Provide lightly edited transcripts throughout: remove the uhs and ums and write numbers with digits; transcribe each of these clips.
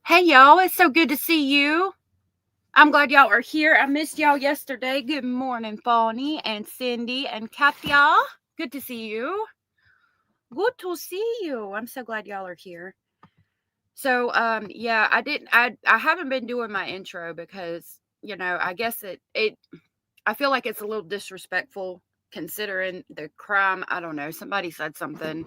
Hey y'all, it's so good to see you. I'm glad y'all are here. I missed y'all yesterday. Good morning, Fawny and Cindy and Katya. Good to see you. Good to see you. I'm so glad y'all are here. So, yeah, I haven't been doing my intro because, I guess I feel like it's a little disrespectful considering the crime. I don't know. Somebody said something.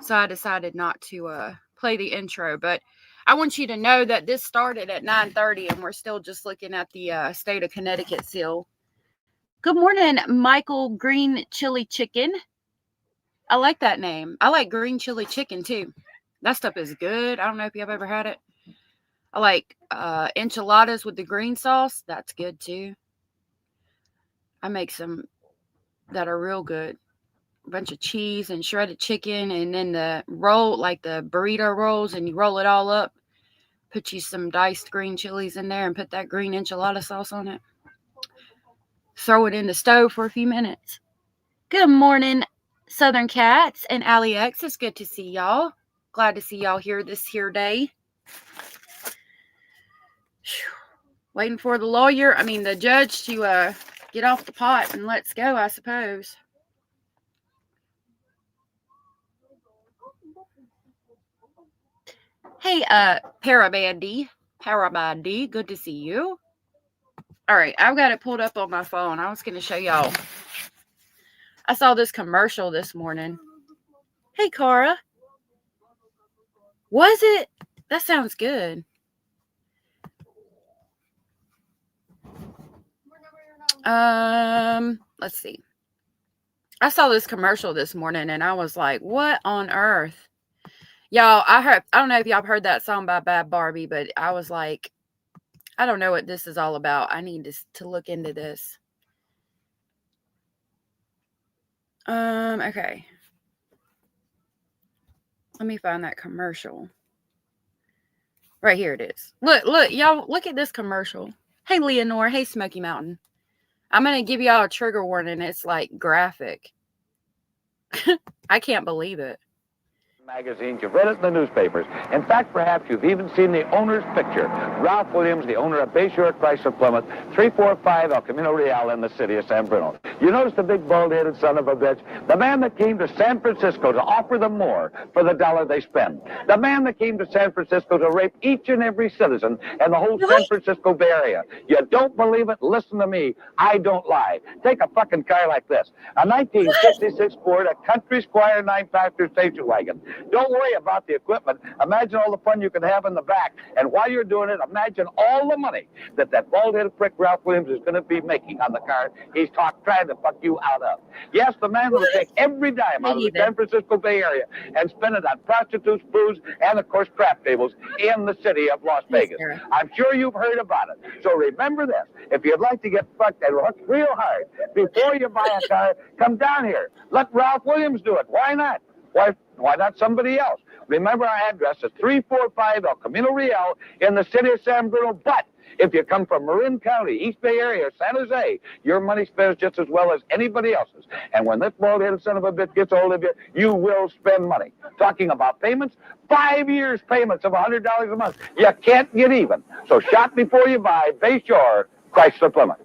So I decided not to play the intro, but I want you to know that this started at 9:30 and we're still just looking at the state of Connecticut seal. Good morning, Michael Green Chili Chicken. I like that name. I like green chili chicken too. That stuff is good. I don't know if you've ever had it. I like enchiladas with the green sauce. That's good too. I make some that are real good. A bunch of cheese and shredded chicken, and then the roll, like the burrito rolls, and you roll it all up. Put you some diced green chilies in there and put that green enchilada sauce on it. Throw it in the stove for a few minutes. Good morning, Southern Cats and Allie X. It's good to see y'all. Glad to see y'all here this here day. Waiting for the judge to get off the pot and let's go, I suppose. Hey, Parabandy, good to see you. All right, I've got it pulled up on my phone. I was going to show y'all. I saw this commercial this morning. Hey, Cara. Was it? That sounds good. Let's see. I saw this commercial this morning and I was like, what on earth? Y'all, I don't know if y'all heard that song by Bad Barbie, but I was like, I don't know what this is all about. I need to look into this. Okay. Let me find that commercial. Right here it is. Look, y'all, look at this commercial. Hey, Leonore. Hey, Smoky Mountain. I'm going to give y'all a trigger warning. It's like graphic. I can't believe it. Magazines, you've read it in the newspapers. In fact, perhaps you've even seen the owner's picture. Ralph Williams, the owner of Bayshore Chrysler Plymouth, 345 El Camino Real in the city of San Bruno. You notice the big bald-headed son of a bitch? The man that came to San Francisco to offer them more for the dollar they spend. The man that came to San Francisco to rape each and every citizen in the whole San Francisco Bay Area. You don't believe it? Listen to me. I don't lie. Take a fucking car like this. A 1966 Ford, a Country Squire 9-factor station wagon. Don't worry about the equipment. Imagine all the fun you can have in the back. And while you're doing it, imagine all the money that bald-headed prick Ralph Williams is going to be making on the car he's trying to fuck you out of. Yes, the man will take every dime out of the San Francisco Bay Area and spend it on prostitutes, booze, and, of course, crap tables in the city of Las Vegas. I'm sure you've heard about it. So remember this. If you'd like to get fucked and hooked real hard before you buy a car, come down here. Let Ralph Williams do it. Why not? Why not somebody else? Remember, our address is 345 El Camino Real in the city of San Bruno. But if you come from Marin County, East Bay Area, San Jose, your money spends just as well as anybody else's. And when this bald-headed son of a bitch gets a hold of you, you will spend money. Talking about payments, 5 years payments of $100 a month. You can't get even. So shop before you buy. Bayshore, Chrysler Plymouth.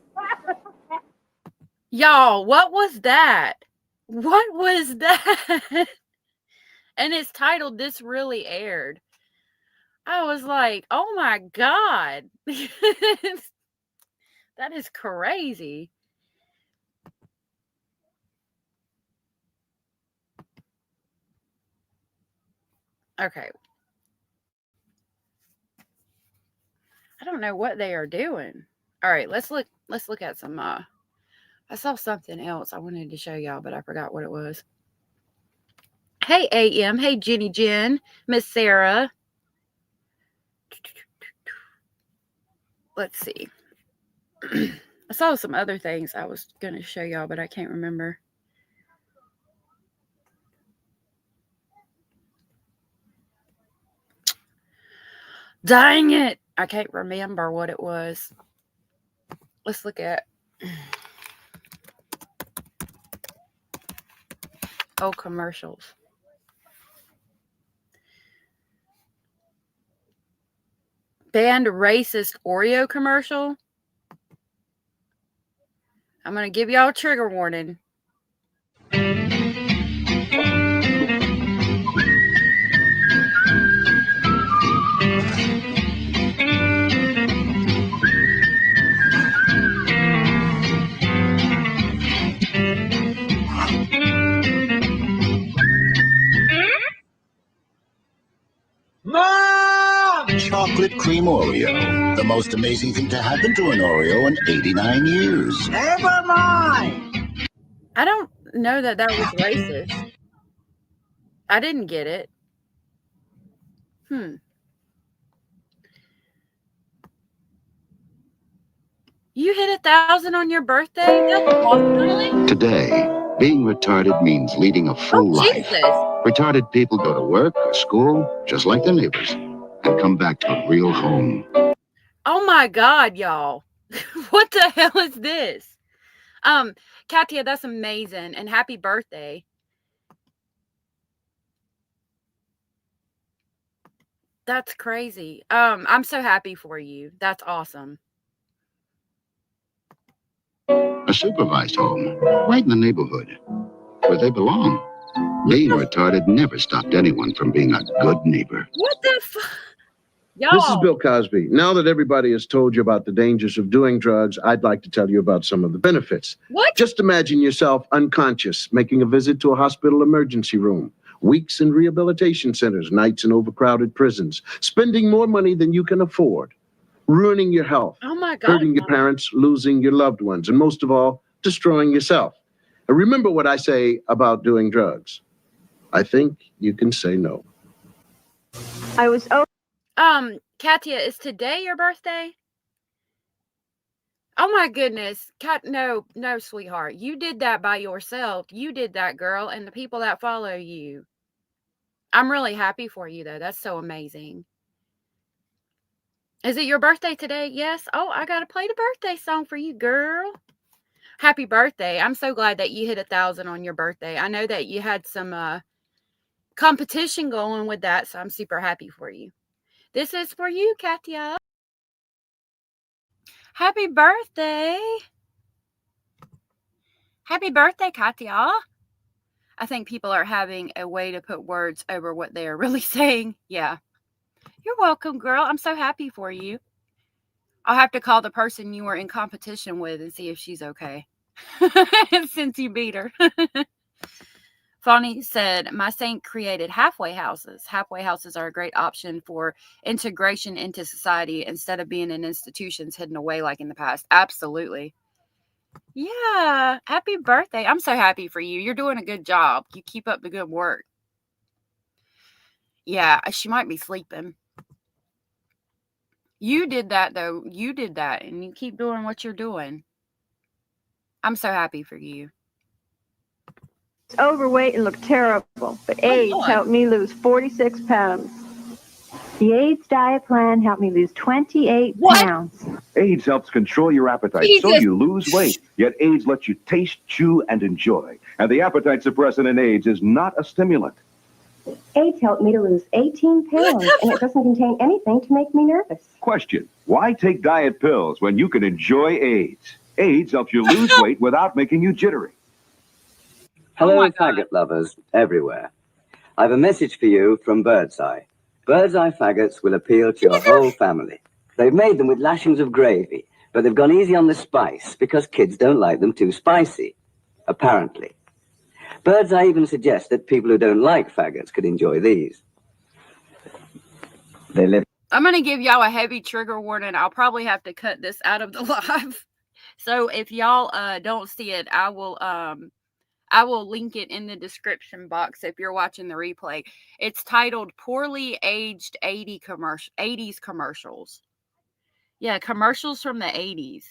Y'all, what was that? What was that? And it's titled This Really Aired. I was like, oh my God. That is crazy. Okay. I don't know what they are doing. All right, let's look at some I saw something else I wanted to show y'all, but I forgot what it was. Hey AM, hey Jenny Jen, Miss Sarah. Let's see. I saw some other things I was going to show y'all, but I can't remember. Dang it. I can't remember what it was. Let's look at commercials. Banned racist Oreo commercial. I'm going to give y'all a trigger warning. Mom! Chocolate cream Oreo. The most amazing thing to happen to an Oreo in 89 years. Never mind! I don't know that was racist. I didn't get it. You hit 1,000 on your birthday? That's awesome. Today, being retarded means leading a full life. Jesus. Retarded people go to work or school, just like their neighbors, and come back to a real home. Oh my God, y'all. What the hell is this? Katya, that's amazing. And happy birthday. That's crazy. I'm so happy for you. That's awesome. A supervised home, right in the neighborhood, where they belong. Being retarded never stopped anyone from being a good neighbor. What the fuck? This is Bill Cosby. Now that everybody has told you about the dangers of doing drugs, I'd like to tell you about some of the benefits. What? Just imagine yourself unconscious, making a visit to a hospital emergency room, weeks in rehabilitation centers, nights in overcrowded prisons, spending more money than you can afford, ruining your health, Oh my God. hurting your parents, losing your loved ones, and most of all, destroying yourself. And remember what I say about doing drugs. I think you can say no. Katya, is today your birthday? Oh my goodness. No, sweetheart. You did that by yourself. You did that, girl, and the people that follow you. I'm really happy for you, though. That's so amazing. Is it your birthday today? Yes. Oh, I got to play the birthday song for you, girl. Happy birthday. I'm so glad that you hit 1,000 on your birthday. I know that you had some competition going with that, so I'm super happy for you. This is for you, Katya. Happy birthday. Happy birthday, Katya. I think people are having a way to put words over what they are really saying. Yeah. You're welcome, girl. I'm so happy for you. I'll have to call the person you were in competition with and see if she's okay. Since you beat her. Fonny said, my saint created halfway houses. Halfway houses are a great option for integration into society instead of being in institutions hidden away like in the past. Absolutely. Yeah. Happy birthday. I'm so happy for you. You're doing a good job. You keep up the good work. Yeah, she might be sleeping. You did that, though. You did that, and you keep doing what you're doing. I'm so happy for you. Overweight and look terrible, but AIDS helped me lose 46 pounds. The AIDS diet plan helped me lose 28 pounds. AIDS helps control your appetite so you lose weight, yet AIDS lets you taste, chew, and enjoy. And the appetite suppressant in AIDS is not a stimulant. AIDS helped me to lose 18 pounds, and it doesn't contain anything to make me nervous. Question, why take diet pills when you can enjoy AIDS? AIDS helps you lose weight without making you jittery. Hello, faggot lovers everywhere. I have a message for you from Birdseye. Birdseye faggots will appeal to your whole family. They've made them with lashings of gravy, but they've gone easy on the spice because kids don't like them too spicy, apparently. Birdseye even suggests that people who don't like faggots could enjoy these. I'm going to give y'all a heavy trigger warning. I'll probably have to cut this out of the live. So if y'all don't see it, I will link it in the description box if you're watching the replay. It's titled Poorly Aged 80s Commercials. Yeah, commercials from the 80s.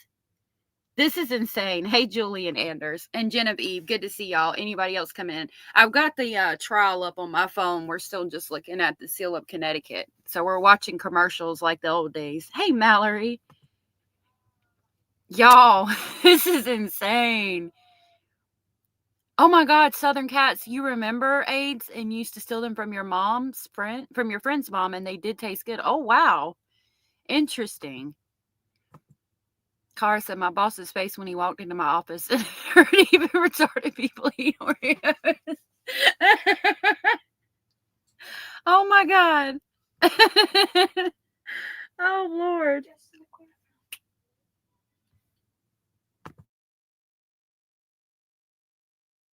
This is insane. Hey, Julie and Anders and Genevieve. Good to see y'all. Anybody else come in? I've got the trial up on my phone. We're still just looking at the Seal of Connecticut. So we're watching commercials like the old days. Hey, Mallory. Y'all, this is insane. Oh my God, Southern Cats, you remember AIDS and you used to steal them from your friend's mom, and they did taste good. Oh, wow. Interesting. Cara said my boss's face when he walked into my office and heard even retarded people eat Oreos. Oh my God. Oh Lord.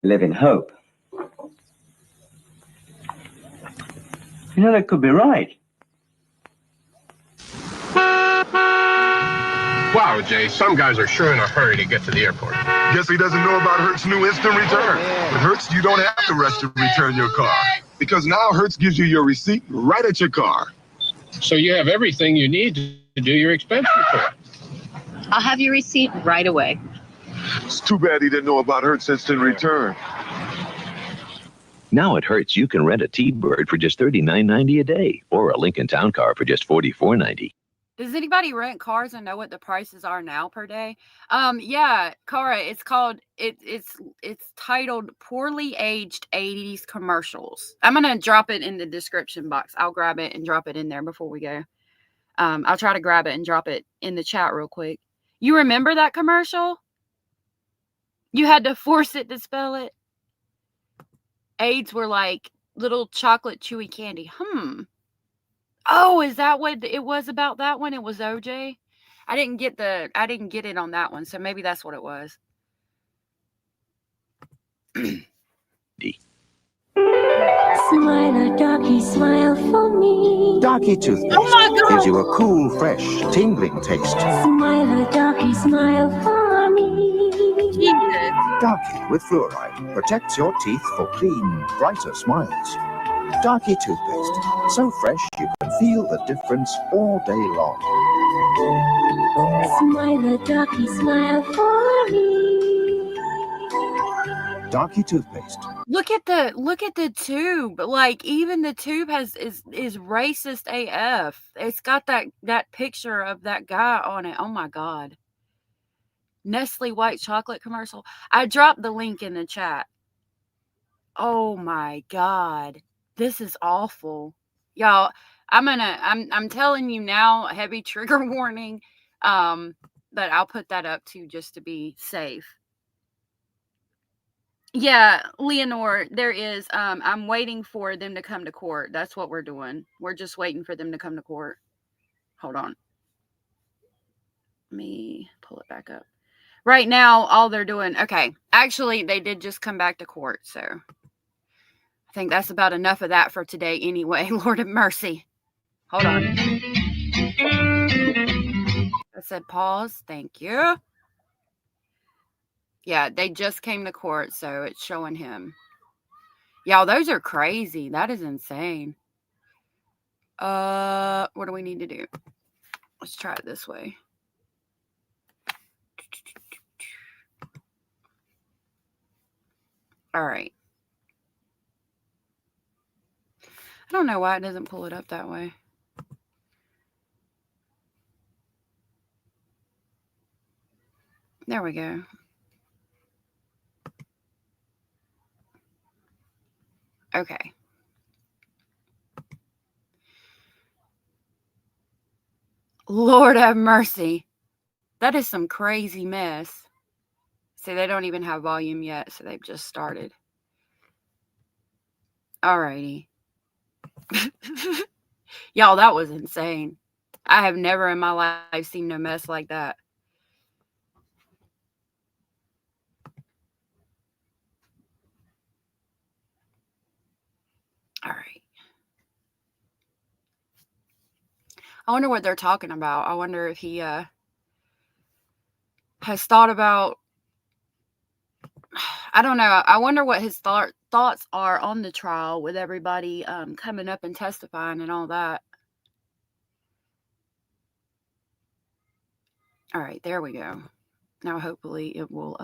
Live in hope. You know, that could be right. Wow, Jay, some guys are sure in a hurry to get to the airport. Guess he doesn't know about Hertz' new instant return. With Hertz, you don't have to rush to return your car. Because now Hertz gives you your receipt right at your car. So you have everything you need to do your expense report. I'll have your receipt right away. It's too bad he didn't know about Hertz instant return. Now at Hertz, you can rent a T-Bird for just $39.90 a day, or a Lincoln Town Car for just $44.90. Does anybody rent cars and know what the prices are now per day? Yeah, Cara, it's called it's titled Poorly Aged 80s Commercials. I'm gonna drop it in the description box. I'll grab it and drop it in there before we go. I'll try to grab it and drop it in the chat real quick. You remember that commercial? You had to force it to spell it. AIDS were like little chocolate chewy candy. Oh, is that what it was about that one? It was OJ. I didn't get it on that one, so maybe that's what it was. Smile, Darky, smile for me. Darky toothpaste gives you a cool, fresh, tingling taste. Smile, Darky, smile for me. Darky with fluoride protects your teeth for clean, brighter smiles. Darky toothpaste, so fresh you can feel the difference all day long. Smile, Darky, smile for me. Darky toothpaste. Look at the tube. Like even the tube is racist AF. It's got that picture of that guy on it. Oh my God. Nestle white chocolate commercial. I dropped the link in the chat. Oh my God. This is awful. Y'all, I'm telling you now, heavy trigger warning. But I'll put that up too just to be safe. Yeah, Leonore, there is. I'm waiting for them to come to court. That's what we're doing. We're just waiting for them to come to court. Hold on. Let me pull it back up. Right now, all they're doing. Okay. Actually, they did just come back to court. So I think that's about enough of that for today anyway. Lord of mercy. Hold on. I said pause. Thank you. Yeah, they just came to court, so it's showing him. Y'all, those are crazy. That is insane. What do we need to do? Let's try it this way. All right. I don't know why it doesn't pull it up that way. There we go. Okay. Lord have mercy. That is some crazy mess. See, they don't even have volume yet, so they've just started. Alrighty. Y'all, that was insane. I have never in my life seen no mess like that. All right. I wonder what they're talking about. I wonder if he has thought about, I don't know. I wonder what his thoughts are on the trial with everybody coming up and testifying and all that. All right, there we go. Now hopefully it will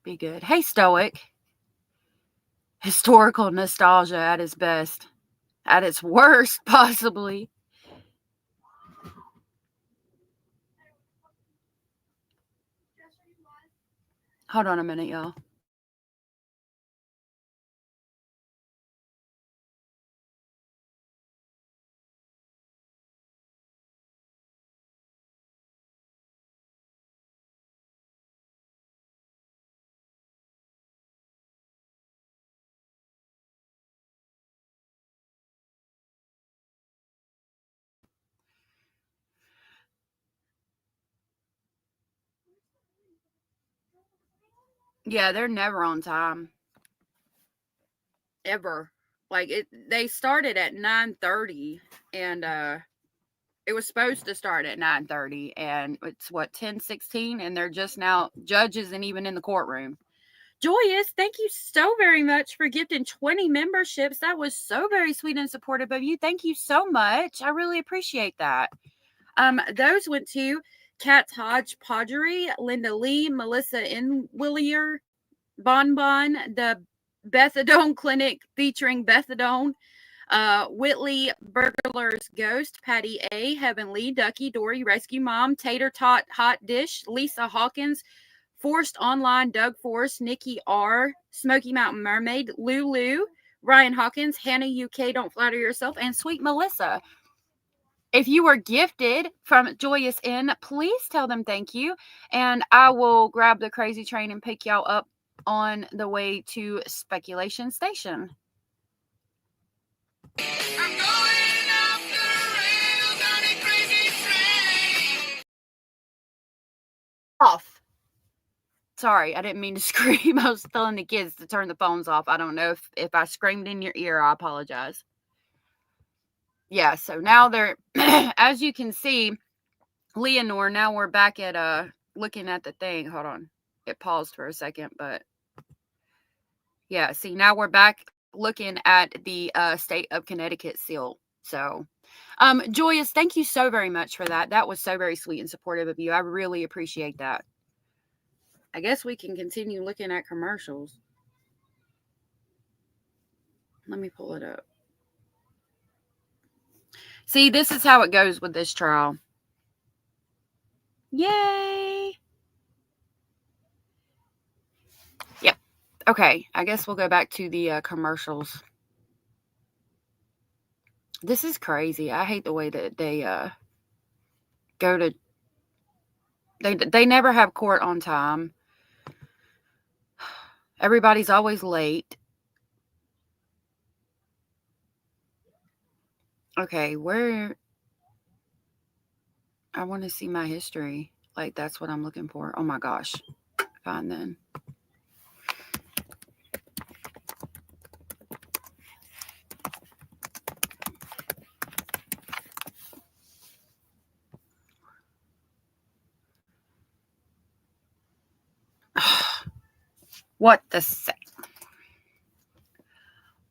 be good. Hey, Stoic. Historical nostalgia at its best. At its worst, possibly. Hold on a minute, y'all. Yeah, they're never on time. Ever. Like they started at 9:30 and it was supposed to start at 9:30 and it's what 10:16 and they're just now judges and even in the courtroom. Joyous, thank you so very much for gifting 20 memberships. That was so very sweet and supportive of you. Thank you so much. I really appreciate that. Those went to Kat Hodge Podgery, Linda Lee, Melissa Inwillier, Bonbon, the Bethadone Clinic featuring Bethadone, Whitley Burglar's Ghost, Patty A, Heavenly, Ducky, Dory, Rescue Mom, Tater Tot Hot Dish, Lisa Hawkins, Forced Online, Doug Force, Nikki R, Smoky Mountain Mermaid, Lulu, Ryan Hawkins, Hannah UK, Don't Flatter Yourself, and Sweet Melissa. If you were gifted from Joyous Inn, please tell them thank you, and I will grab the crazy train and pick y'all up on the way to Speculation Station. Off. Sorry, I didn't mean to scream. I was telling the kids to turn the phones off. I don't know if I screamed in your ear. I apologize. Yeah, so now they're, as you can see, Leonore, now we're back at looking at the thing. Hold on. It paused for a second, but yeah, see, now we're back looking at the state of Connecticut seal. So, Joyous, thank you so very much for that. That was so very sweet and supportive of you. I really appreciate that. I guess we can continue looking at commercials. Let me pull it up. See, this is how it goes with this trial. Yay! Yep. Okay, I guess we'll go back to the commercials. This is crazy. I hate the way that they go to... They never have court on time. Everybody's always late. Okay, where... I want to see my history. Like, that's what I'm looking for. Oh my gosh. Fine then. What the sec?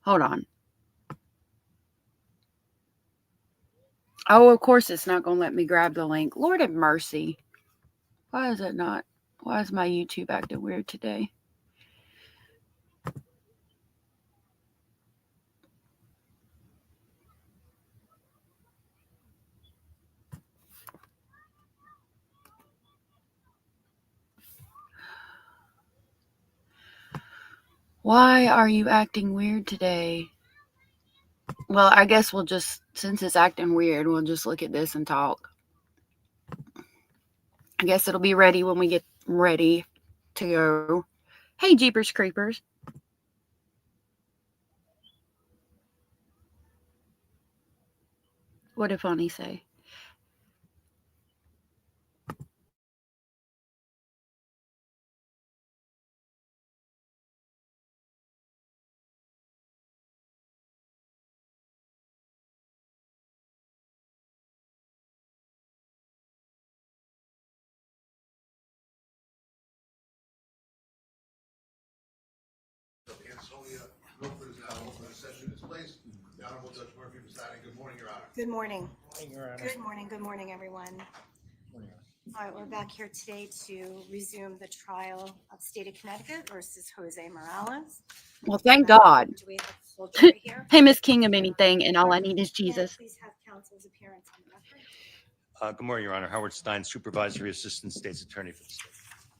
Hold on. Oh, of course it's not going to let me grab the link. Lord have mercy. Why is it not? Why is my YouTube acting weird today? Why are you acting weird today? Well, I guess we'll just, since it's acting weird, we'll just look at this and talk. I guess it'll be ready when we get ready to go. Hey, Jeepers Creepers. What did Fonny say? Good morning. Good morning. Good morning, everyone. All right, we're back here today to resume the trial of State of Connecticut versus Jose Morales. Well, thank God. Do we have a full jury here? Him is king of anything, and all I need is Jesus. Please have counsel's appearance on the record. Good morning, Your Honor. Howard Stein, Supervisory Assistant State's Attorney for the state.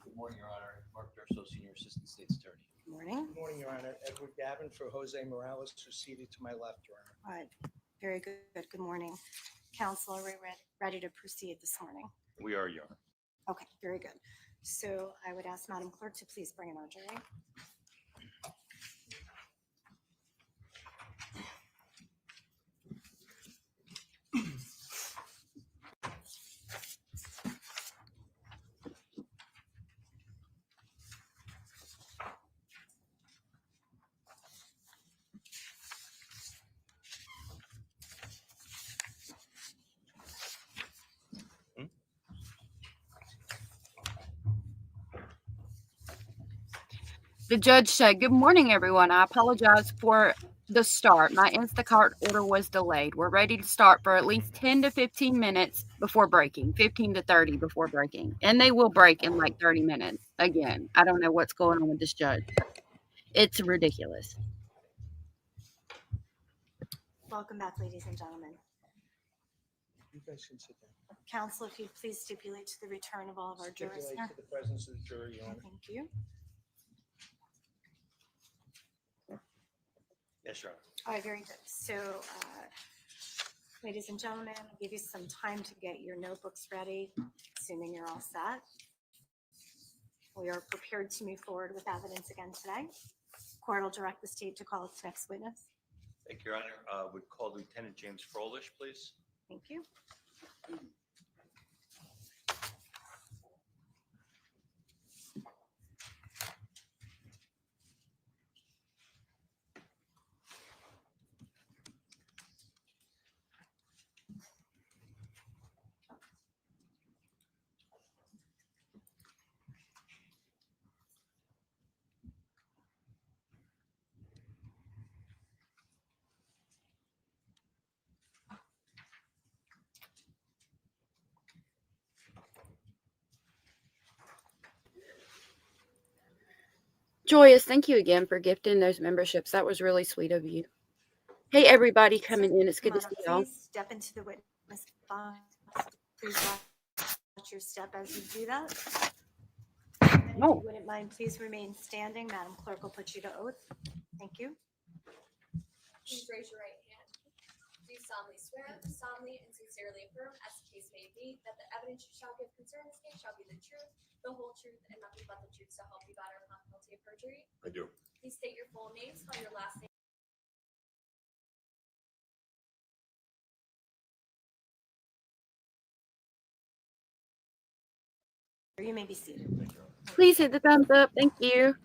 Good morning, Your Honor. Mark Durso, Senior Assistant State's Attorney. Good morning. Good morning, Your Honor. Edward Gavin for Jose Morales, who's seated to my left, Your Honor. All right, very good. Good morning. Counsel, are we ready to proceed this morning? We are, Your Honor. Okay, very good. So I would ask Madam Clerk to please bring in our jury. The judge said, "Good morning, everyone. I apologize for the start. My Instacart order was delayed. We're ready to start for at least 10 to 15 minutes before breaking, 15 to 30 before breaking. And they will break in like 30 minutes. Again, I don't know what's going on with this judge. It's ridiculous." Welcome back, ladies and gentlemen. You guys can sit down. Counsel, if you'd please stipulate to the return of all of our jurors Stipulate here. to the presence of the jury, Your Honor. Thank you. Yes, Your Honor. All right, very good. So, ladies and gentlemen, I'll give you some time to get your notebooks ready, assuming you're all set. We are prepared to move forward with evidence again today. Court will direct the state to call its next witness. Thank you, Your Honor. Would call Lieutenant James Froelich, please. Thank you. Joyous, thank you again for gifting those memberships. That was really sweet of you. Hey, everybody coming in. It's good to see y'all. Please step into the witness box. Please watch your step as you do that. And if you wouldn't mind, please remain standing. Madam Clerk will put you to oath. Thank you. Please raise your right hand. Do you solemnly swear, solemnly and sincerely affirm, as the case may be, that the evidence you shall give concerning this case shall be the truth, the whole truth, and nothing but the truth, so help you God or not guilty of perjury? I do. Please state your full name, spell your last name. You may be seated. Please hit the thumbs up. Thank you.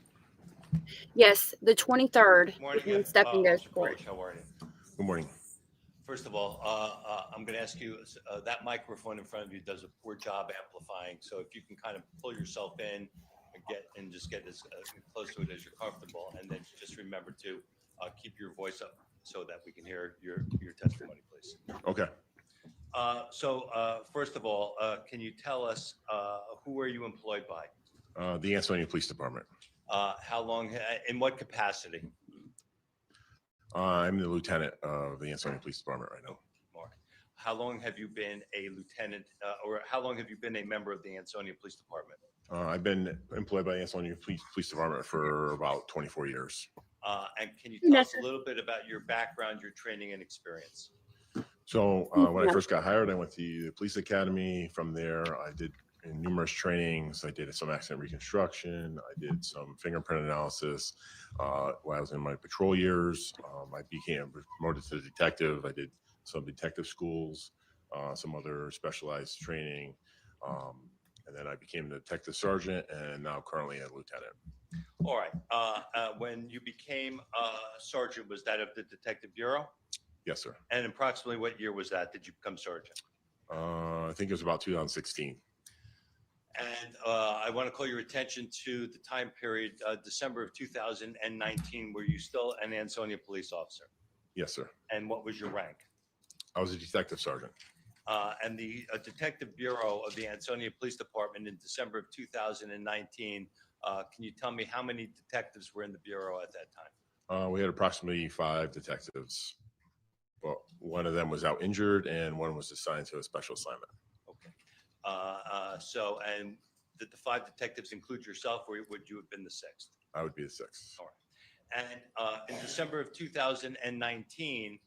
Yes, the 23rd. Good morning, When Stephanie goes to court. How are you? Good morning. First of all, I'm going to ask you, that microphone in front of you does a poor job amplifying. So if you can kind of pull yourself in and just get as close to it as you're comfortable. And then just remember to keep your voice up so that we can hear your testimony, please. Okay. First of all, can you tell us who are you employed by? The Ansonia Police Department. How long, in what capacity? I'm the lieutenant of the Ansonia Police Department right now. How long have you been a lieutenant, or how long have you been a member of the Ansonia Police Department? I've been employed by the Ansonia Police Department for about 24 years. And can you tell us a little bit about your background, your training and experience? So when I first got hired, I went to the police academy. From there, I did numerous trainings. I did some accident reconstruction. I did some fingerprint analysis. While I was in my patrol years, I became promoted to detective. I did some detective schools, some other specialized training. And then I became the detective sergeant and now currently a lieutenant. All right. When you became sergeant, was that of the Detective Bureau? Yes, sir. And approximately what year was that? Did you become sergeant? I think it was about 2016. And I want to call your attention to the time period, December of 2019. Were you still an Ansonia police officer? Yes, sir. And what was your rank? I was a detective sergeant. And the Detective Bureau of the Ansonia Police Department in December of 2019, can you tell me how many detectives were in the Bureau at that time? We had approximately 5 detectives, but one of them was out injured and one was assigned to a special assignment. Okay. And did the 5 detectives include yourself, or would you have been the 6th? I would be the 6th. All right. And in December of 2019,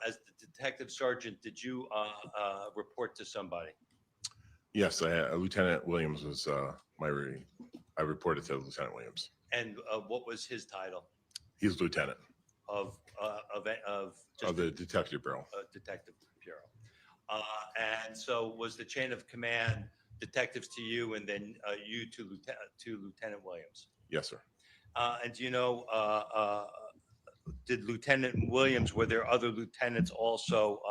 as the detective sergeant, did you report to somebody? Yes, Lieutenant Williams was I reported to Lieutenant Williams. And what was his title? He was lieutenant Of the Detective Bureau. Detective Bureau. And so was the chain of command detectives to you and then you to Lieutenant Williams? Yes, sir. And do you know, did Lieutenant Williams, were there other lieutenants also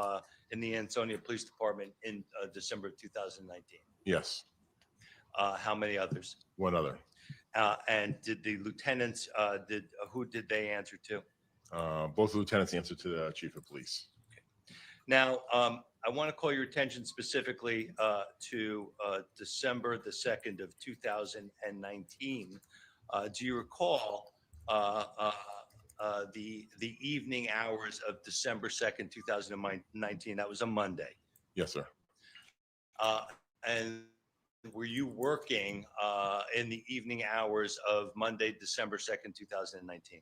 in the Ansonia Police Department in December of 2019? Yes. How many others? One other. And did the lieutenants, who did they answer to? Both lieutenants answered to the chief of police. Now, I want to call your attention specifically to December the 2nd of 2019. Do you recall the evening hours of December 2nd, 2019? That was a Monday. Yes, sir. And were you working in the evening hours of Monday, December 2nd, 2019?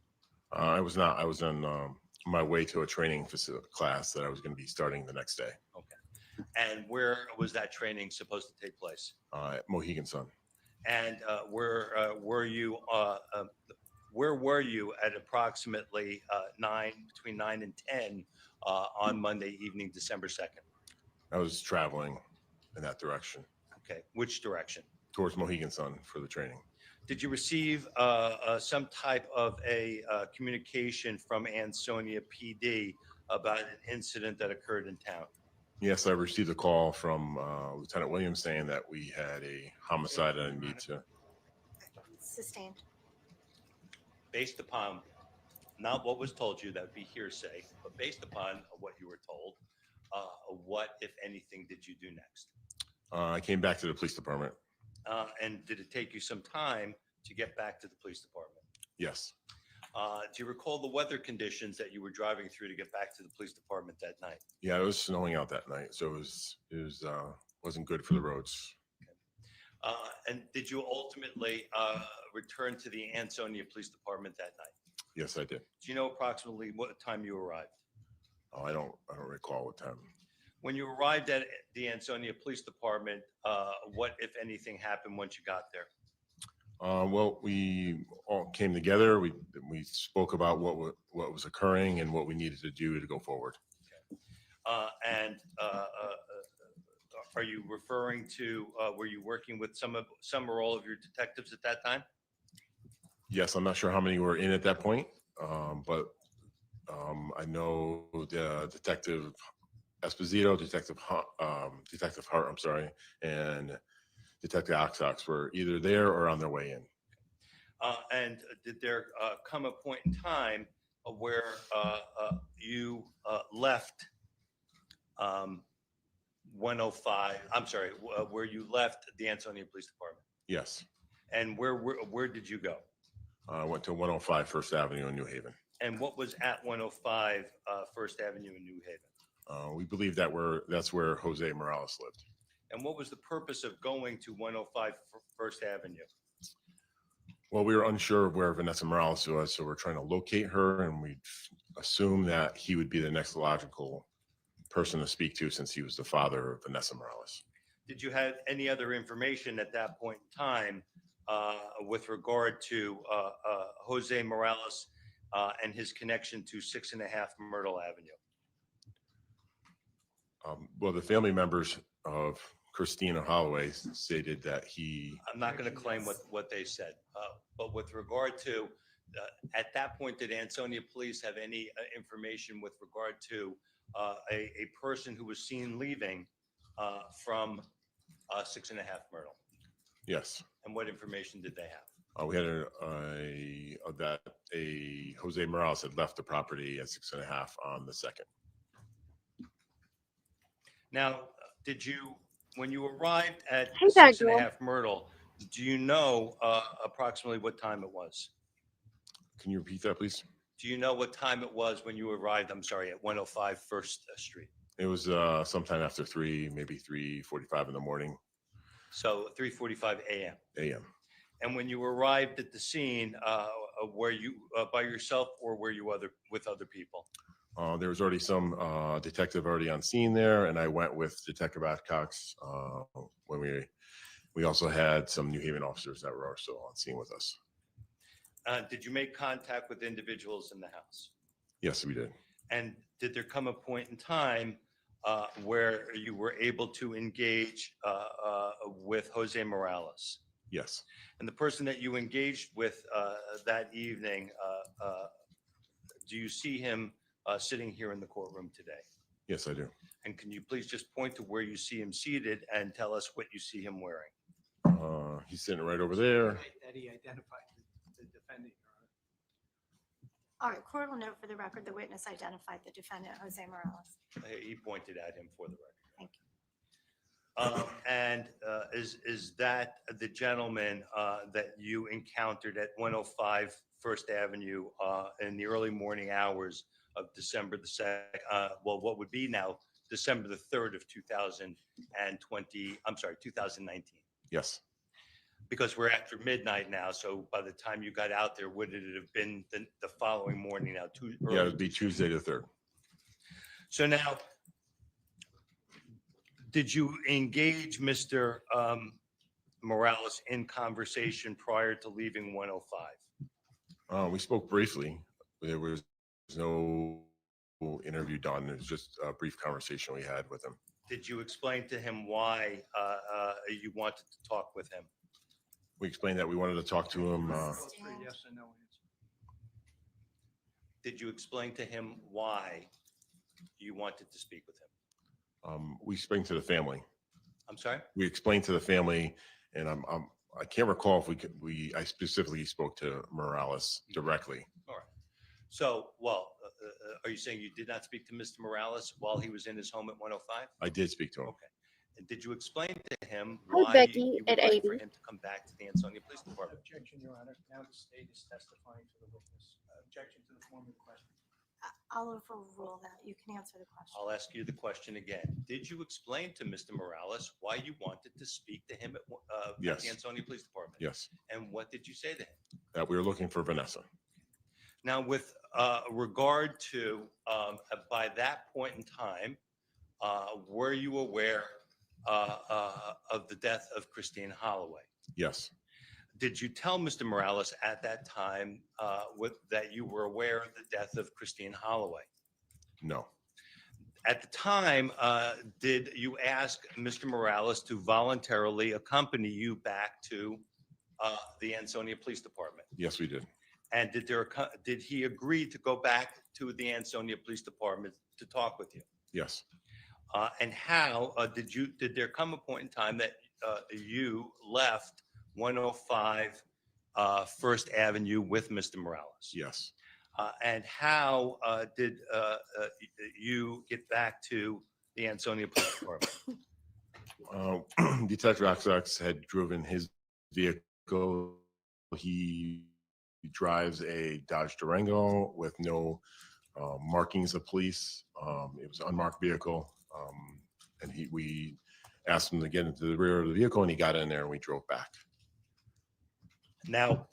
I was not. I was on my way to a training class that I was going to be starting the next day. Okay. And where was that training supposed to take place? At Mohegan Sun. And where were you? Where were you at approximately between 9 and 10 on Monday evening, December 2nd? I was traveling in that direction. Okay. Which direction? Towards Mohegan Sun for the training. Did you receive some type of a communication from Ansonia PD about an incident that occurred in town? Yes, I received a call from Lieutenant Williams saying that we had a homicide and I need to. Sustained. Based upon not what was told you, that would be hearsay, but based upon what you were told, what, if anything, did you do next? I came back to the police department. And did it take you some time to get back to the police department? Yes. Do you recall the weather conditions that you were driving through to get back to the police department that night? Yeah, it was snowing out that night, so it wasn't good for the roads. And did you ultimately return to the Ansonia Police Department that night? Yes, I did. Do you know approximately what time you arrived? Oh, I don't recall what time. When you arrived at the Ansonia Police Department, what, if anything, happened once you got there? Well, we all came together. We spoke about what was occurring and what we needed to do to go forward. And are you referring to, were you working with some or all of your detectives at that time? Yes, I'm not sure how many were in at that point, but I know the Detective Esposito, Detective Hart, I'm sorry, and Detective Oxox were either there or on their way in. And did there come a point in time where you left 105, I'm sorry, where you left the Ansonia Police Department? Yes. And where did you go? I went to 105 First Avenue in New Haven. And what was at 105 First Avenue in New Haven? We believe that's where Jose Morales lived. And what was the purpose of going to 105 First Avenue? Well, we were unsure of where Vanessa Morales was, so we're trying to locate her, and we assume that he would be the next logical person to speak to since he was the father of Vanessa Morales. Did you have any other information at that point in time with regard to Jose Morales and his connection to 6.5 Myrtle Avenue? Well, the family members of Christina Holloway stated that he... I'm not going to claim what they said, but with regard to, at that point, did Ansonia Police have any information with regard to a person who was seen leaving from 6.5 Myrtle? Yes. And what information did they have? We had that Jose Morales had left the property at 6.5 on the 2nd. Now, did you, when you arrived at 6.5 Myrtle, do you know approximately what time it was? Can you repeat that, please? Do you know what time it was when you arrived, I'm sorry, at 105 First Street? It was sometime after 3, maybe 3:45 in the morning. So 3:45 a.m. A.m. And when you arrived at the scene, were you by yourself or were you with other people? There was already some detective already on scene there, and I went with Detective Adcox when we also had some New Haven officers that were also on scene with us. Did you make contact with individuals in the house? Yes, we did. And did there come a point in time where you were able to engage with Jose Morales? Yes. And the person that you engaged with that evening, do you see him sitting here in the courtroom today? Yes, I do. And can you please just point to where you see him seated and tell us what you see him wearing? He's sitting right over there. That he identified the defendant, Your Honor. All right, court will note for the record the witness identified the defendant, Jose Morales. He pointed at him for the record. Thank you. And is that the gentleman that you encountered at 105 First Avenue in the early morning hours of December the 2nd? Well, what would be now December the 3rd of 2019? Yes. Because we're after midnight now, so by the time you got out there, would it have been the following morning now? Yeah, it would be Tuesday the 3rd. So now, did you engage Mr. Morales in conversation prior to leaving 105? We spoke briefly. There was no interview done. It was just a brief conversation we had with him. Did you explain to him why you wanted to talk with him? We explained that we wanted to talk to him. Yes or no answer. Did you explain to him why you wanted to speak with him? We explained to the family. I'm sorry? We explained to the family, and I can't recall if I specifically spoke to Morales directly. All right. So, well, are you saying you did not speak to Mr. Morales while he was in his home at 105? I did speak to him. Okay. And did you explain to him Hi, why Becky, you would at like 80. for him to come back to the Ansonia Police Department? Objection, Your Honor. Now the state is testifying to the witness. Objection to the form of the question. I'll overrule that. You can answer the question. I'll ask you the question again. Did you explain to Mr. Morales why you wanted to speak to him at Yes. the Ansonia Police Department? Yes. And what did you say to him? That we were looking for Vanessa. Now, with regard to, by that point in time, were you aware of the death of Christine Holloway? Yes. Did you tell Mr. Morales at that time that you were aware of the death of Christine Holloway? No. At the time, did you ask Mr. Morales to voluntarily accompany you back to the Ansonia Police Department? Yes, we did. And did he agree to go back to the Ansonia Police Department to talk with you? Yes. And how did there come a point in time that you left 105 First Avenue with Mr. Morales? Yes. And how did you get back to the Ansonia Police Department? Detective Oxox had driven his vehicle. He drives a Dodge Durango with no markings of police. It was an unmarked vehicle. And we asked him to get into the rear of the vehicle, and he got in there, and we drove back. Now,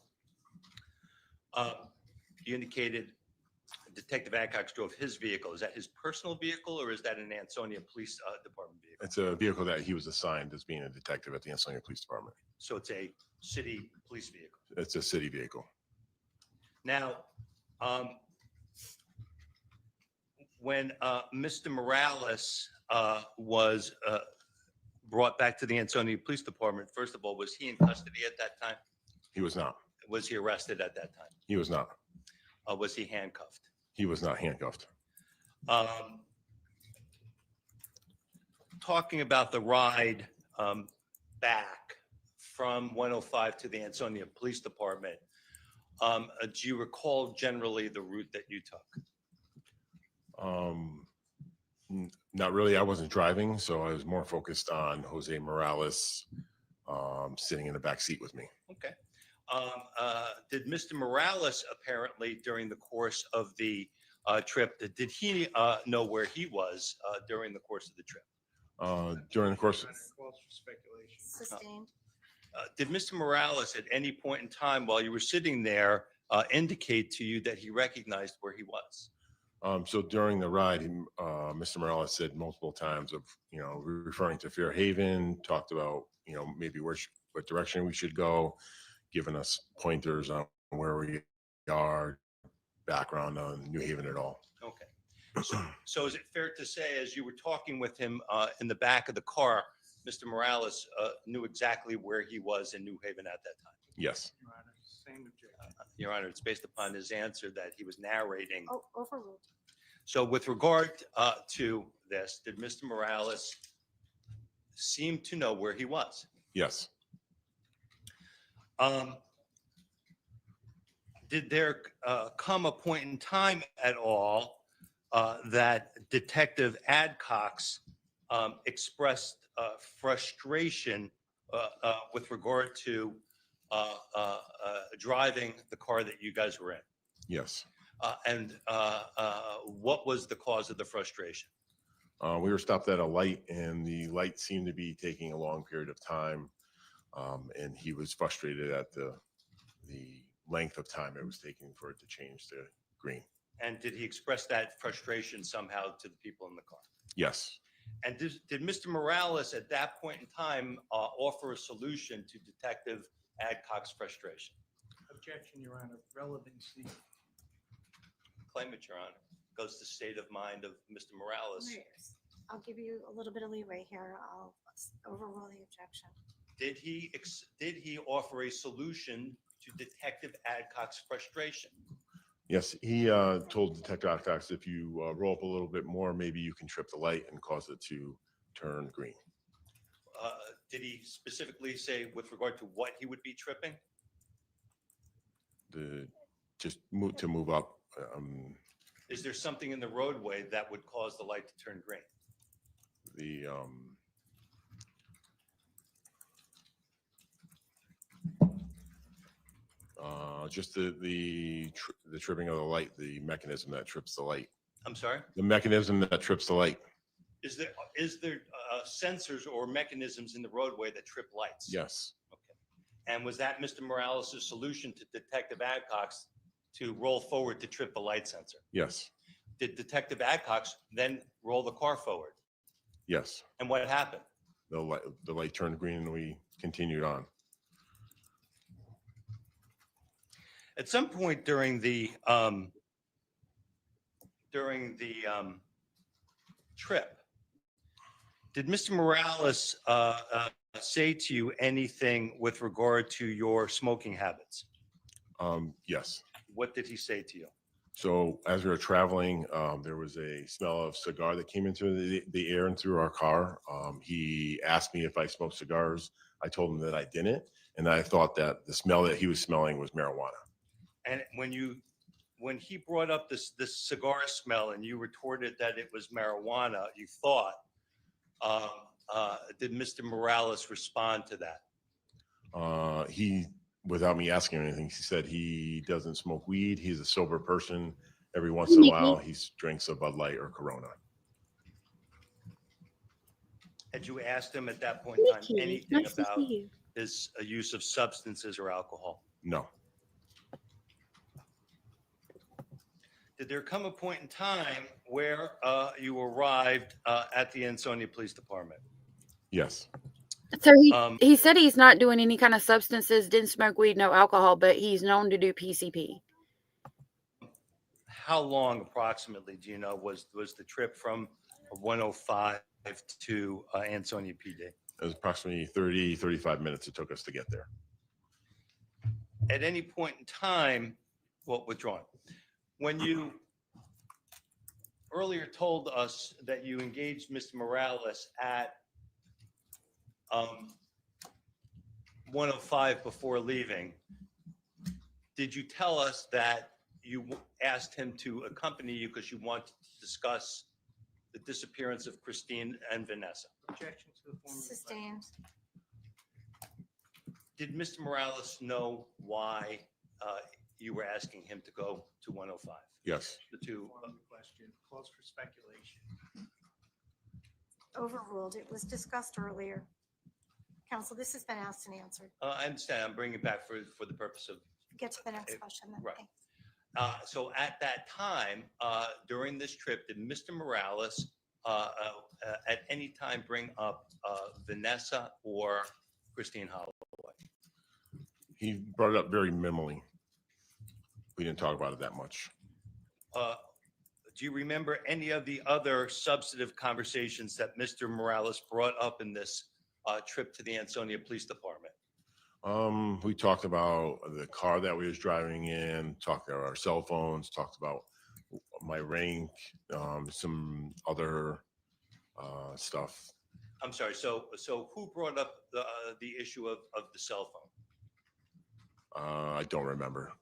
you indicated Detective Adcox drove his vehicle. Is that his personal vehicle, or is that an Ansonia Police Department vehicle? It's a vehicle that he was assigned as being a detective at the Ansonia Police Department. So it's a city police vehicle. It's a city vehicle. Now, when Mr. Morales was brought back to the Ansonia Police Department, first of all, was he in custody at that time? He was not. Was he arrested at that time? He was not. Was he handcuffed? He was not handcuffed. Talking about the ride back from 105 to the Ansonia Police Department, do you recall generally the route that you took? Not really. I wasn't driving, so I was more focused on Jose Morales sitting in the back seat with me. Okay. Did Mr. Morales apparently during the course of the trip, did he know where he was during the course of the trip? During the course of Speculation. Sustained. Did Mr. Morales at any point in time while you were sitting there indicate to you that he recognized where he was? So during the ride, Mr. Morales said multiple times of, referring to Fairhaven, talked about, maybe what direction we should go, giving us pointers on where we are, background on New Haven at all. Okay. So is it fair to say, as you were talking with him in the back of the car, Mr. Morales knew exactly where he was in New Haven at that time? Yes. Your Honor, same objection. Your Honor, it's based upon his answer that he was narrating. Oh, overruled. So with regard to this, did Mr. Morales seem to know where he was? Yes. Did there come a point in time at all that Detective Adcox expressed frustration with regard to driving the car that you guys were in? Yes. And what was the cause of the frustration? We were stopped at a light, and the light seemed to be taking a long period of time, and he was frustrated at the length of time it was taking for it to change to green. And did he express that frustration somehow to the people in the car? Yes. And did Mr. Morales at that point in time offer a solution to Detective Adcox's frustration? Objection, Your Honor. Relevancy. Claim it, Your Honor. Goes to state of mind of Mr. Morales. I'll give you a little bit of leeway here. I'll overrule the objection. Did he offer a solution to Detective Adcox's frustration? Yes, he told Detective Adcox, if you roll up a little bit more, maybe you can trip the light and cause it to turn green. Did he specifically say with regard to what he would be tripping? Just move up. Is there something in the roadway that would cause the light to turn green? Just the tripping of the light, the mechanism that trips the light. I'm sorry? The mechanism that trips the light. Is there sensors or mechanisms in the roadway that trip lights? Yes. Okay. And was that Mr. Morales' solution to Detective Adcox to roll forward to trip the light sensor? Yes. Did Detective Adcox then roll the car forward? Yes. And what happened? The light turned green and we continued on. At some point during the trip, did Mr. Morales say to you anything with regard to your smoking habits? Yes. What did he say to you? So as we were traveling, there was a smell of cigar that came into the air and through our car. He asked me if I smoked cigars. I told him that I didn't, and I thought that the smell that he was smelling was marijuana. And when he brought up this cigar smell and you retorted that it was marijuana, you thought, did Mr. Morales respond to that? He, without me asking him anything, he said he doesn't smoke weed. He's a sober person. Every once in a while, he drinks a Bud Light or Corona. Had you asked him at that point in time anything about his use of substances or alcohol? No. Did there come a point in time where you arrived at the Ansonia Police Department? Yes. So he said he's not doing any kind of substances, didn't smoke weed, no alcohol, but he's known to do PCP. How long approximately, do you know, was the trip from 105 to Ansonia PD? It was approximately 30, 35 minutes it took us to get there. At any point in time, well, withdrawn. When you earlier told us that you engaged Mr. Morales at 105 before leaving, did you tell us that you asked him to accompany you because you wanted to discuss the disappearance of Christine and Vanessa? Objection to the form of the Sustained. Did Mr. Morales know why you were asking him to go to 105? Yes. The two. Question calls for speculation. Overruled. It was discussed earlier. Counsel, this has been asked and answered. I understand. I'm bringing it back for the purpose of. Get to the next question then. Right. Thanks. So at that time, during this trip, did Mr. Morales at any time bring up Vanessa or Christine Holloway? He brought it up very minimally. We didn't talk about it that much. Do you remember any of the other substantive conversations that Mr. Morales brought up in this trip to the Ansonia Police Department? We talked about the car that we was driving in, talked about our cell phones, talked about my rank, some other stuff. I'm sorry. So who brought up the issue of the cell phone? I don't remember.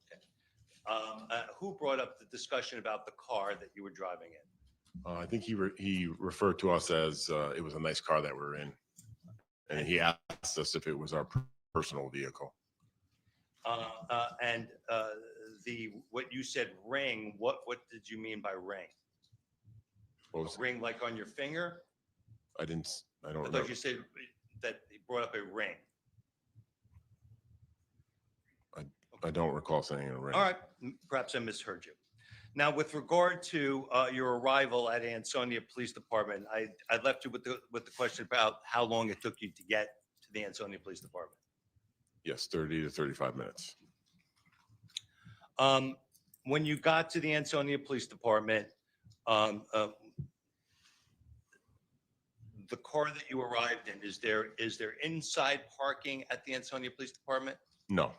Who brought up the discussion about the car that you were driving in? I think he referred to us as it was a nice car that we were in, and he asked us if it was our personal vehicle. And what you said ring, what did you mean by ring? What was ring like on your finger? I don't I remember. thought you said that he brought up a ring. I don't recall saying a ring. All right, perhaps I misheard you. Now, with regard to your arrival at Ansonia Police Department, I left you with the question about how long it took you to get to the Ansonia Police Department. Yes, 30 to 35 minutes. When you got to the Ansonia Police Department, the car that you arrived in, is there inside parking at the Ansonia Police Department? No.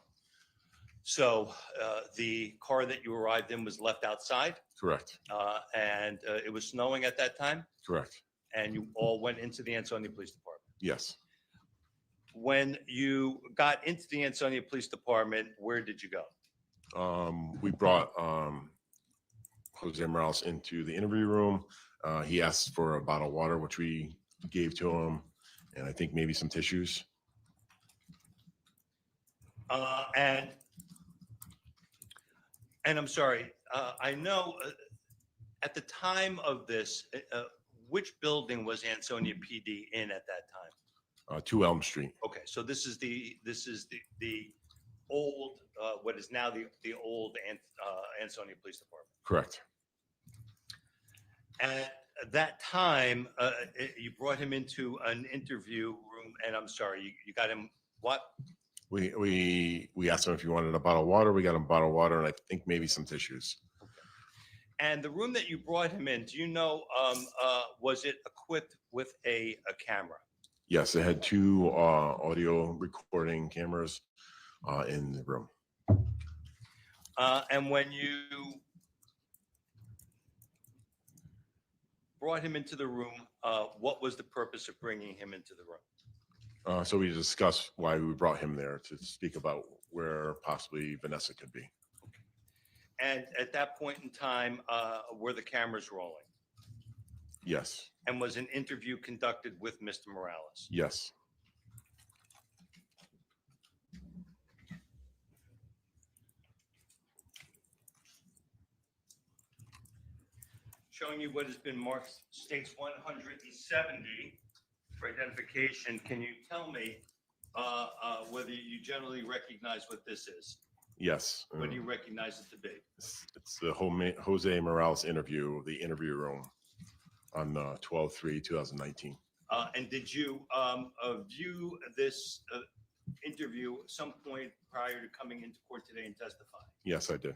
So the car that you arrived in was left outside? Correct. And it was snowing at that time? Correct. And you all went into the Ansonia Police Department? Yes. When you got into the Ansonia Police Department, where did you go? We brought Jose Morales into the interview room. He asked for a bottle of water, which we gave to him, and I think maybe some tissues. And I'm sorry, I know at the time of this, which building was Ansonia PD in at that time? 2 Elm Street. Okay, so this is the old, what is now the old Ansonia Police Department. Correct. At that time, you brought him into an interview room, and I'm sorry, you got him what? We asked him if he wanted a bottle of water. We got him a bottle of water, and I think maybe some tissues. Okay. And the room that you brought him in, do you know, was it equipped with a camera? Yes, it had 2 audio recording cameras in the room. And when you brought him into the room, what was the purpose of bringing him into the room? So we discussed why we brought him there to speak about where possibly Vanessa could be. And at that point in time, were the cameras rolling? Yes. And was an interview conducted with Mr. Morales? Yes. Showing you what has been marked states 170 for identification. Can you tell me whether you generally recognize what this is? Yes. What do you recognize it to be? It's the Jose Morales interview, the interview room on 12/3/2019. And did you view this interview at some point prior to coming into court today and testifying? Yes, I did.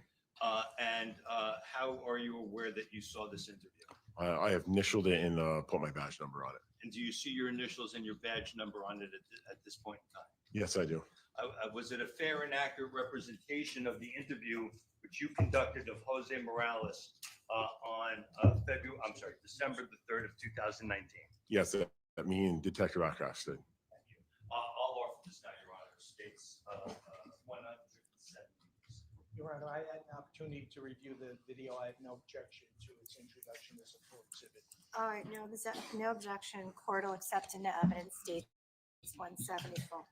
And how are you aware that you saw this interview? I have initialed it and put my badge number on it. And do you see your initials and your badge number on it at this point in time? Yes, I do. Was it a fair and accurate representation of the interview which you conducted of Jose Morales on December the 3rd of 2019? Yes, that me and Detective Akash did. Thank you. I'll offer this now, Your Honor. States 170. Your Honor, I had an opportunity to review the video. I have no objection to its introduction as a full exhibit. All right, no objection. Court will accept into evidence states 170 full.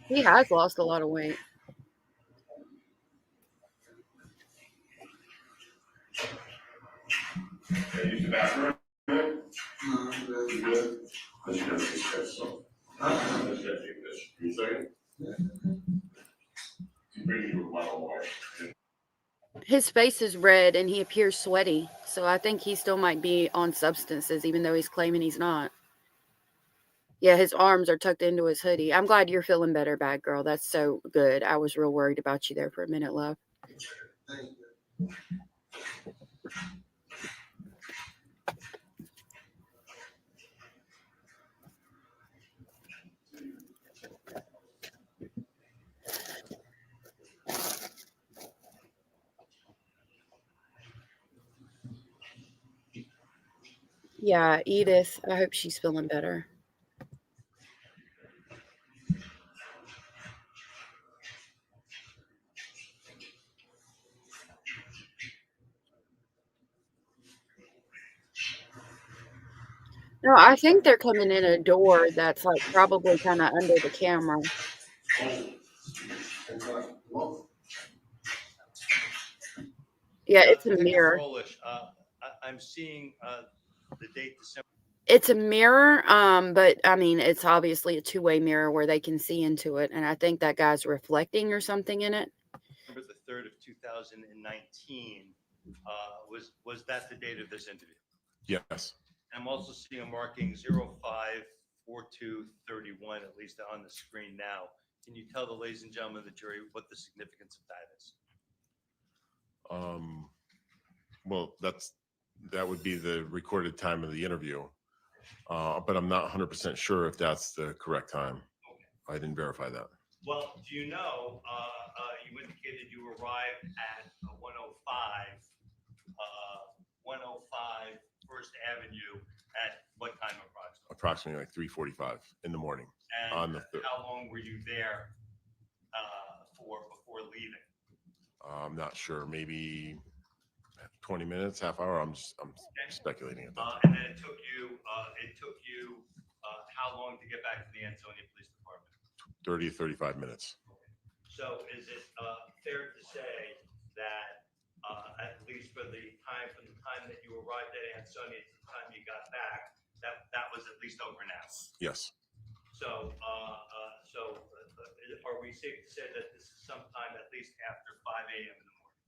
He has lost a lot of weight. pretty good. Then you gotta take this. So, then you gotta take this. You second? You bring you a bottle of water. His face is red and he appears sweaty, so I think he still might be on substances, even though he's claiming he's not. Yeah, his arms are tucked into his hoodie. I'm glad you're feeling better, bad girl. That's so good. I was real worried about you there for a minute, love. Yeah, Edith, I hope she's feeling better. No, I think they're coming in a door that's like probably kind of under the camera. Yeah, it's a mirror. I'm seeing the date December. It's a mirror, but I mean, it's obviously a two-way mirror where they can see into it, and I think that guy's reflecting or something in it. December the 3rd of 2019. Was that the date of this interview? Yes. I'm also seeing a marking 054231, at least on the screen now. Can you tell the ladies and gentlemen of the jury what the significance of that is? Well, that would be the recorded time of the interview, but I'm not 100% sure if that's the correct time. I didn't verify that. Well, do you know, you indicated you arrived at 105 First Avenue at what time approximately? Approximately like 3:45 in the morning. And on the 3rd. how long were you there for before leaving? I'm not sure. Maybe 20 minutes, half hour. I'm speculating at that time. And then it took you how long to get back to the Ansonia Police Department? 30 to 35 minutes. So is it fair to say that at least from the time that you arrived at Ansonia to the time you got back, that was at least over an hour? Yes. So are we safe to say that this is sometime at least after 5 a.m. in the morning?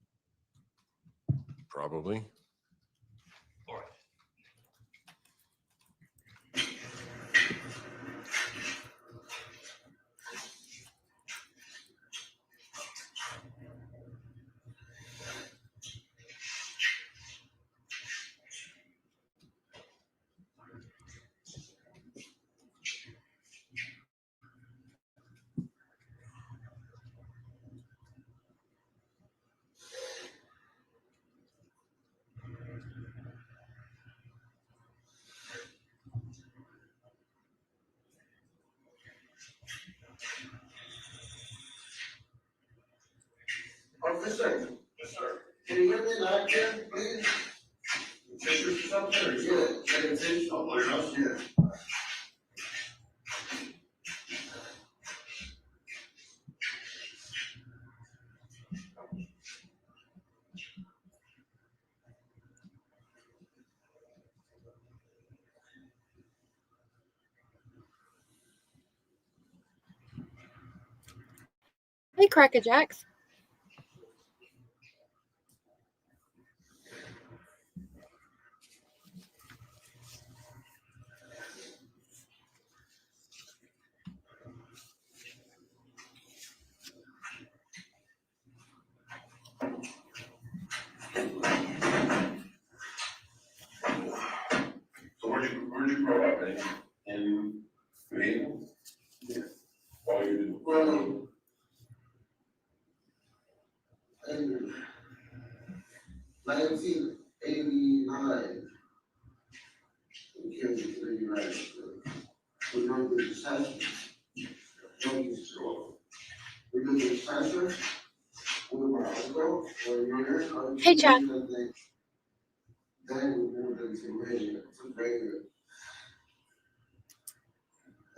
Probably. All right. Officer. Yes, sir. Can you get me an actor, please? Check this up there. Yeah, check it in. Oh, clear enough. Yeah. Hey, Cracker Jacks. So where'd you grow up in New Haven? Yeah. Oh, you did. Well, in 1989, we came to the United States. We went to the disaster. We did the disaster. We were out ago. Hey, Chad. Then we moved into radio,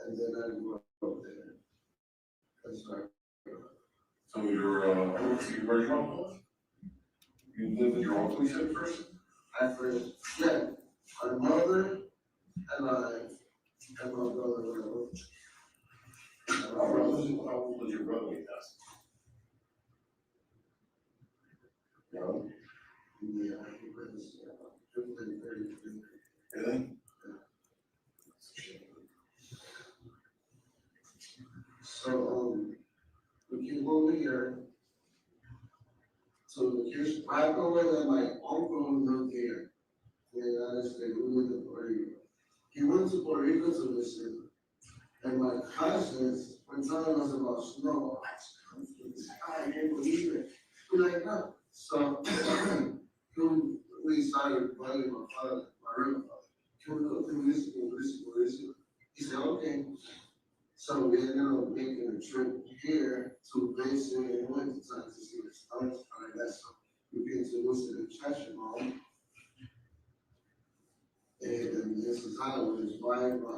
and then I grew up there. That's right. So where you from? You live with your own police at first? At first, yeah. My mother and my brother were. How old was your brother when he passed? No. Yeah, he was 33. Really? So we came over here. So the kids, I go away that my uncle lived here in the United States. We lived in Puerto Rico. He went to Puerto Rico to visit, and my cousins were telling us about snow. I can't believe it. We're like, no. So we started inviting my father, my real father. Can we go through this, go this, go this? He said, okay. So we ended up making a trip here to visit in winter time to see the stars. Like that. So we get to visit the Cheshire Mall. And this is how it was by my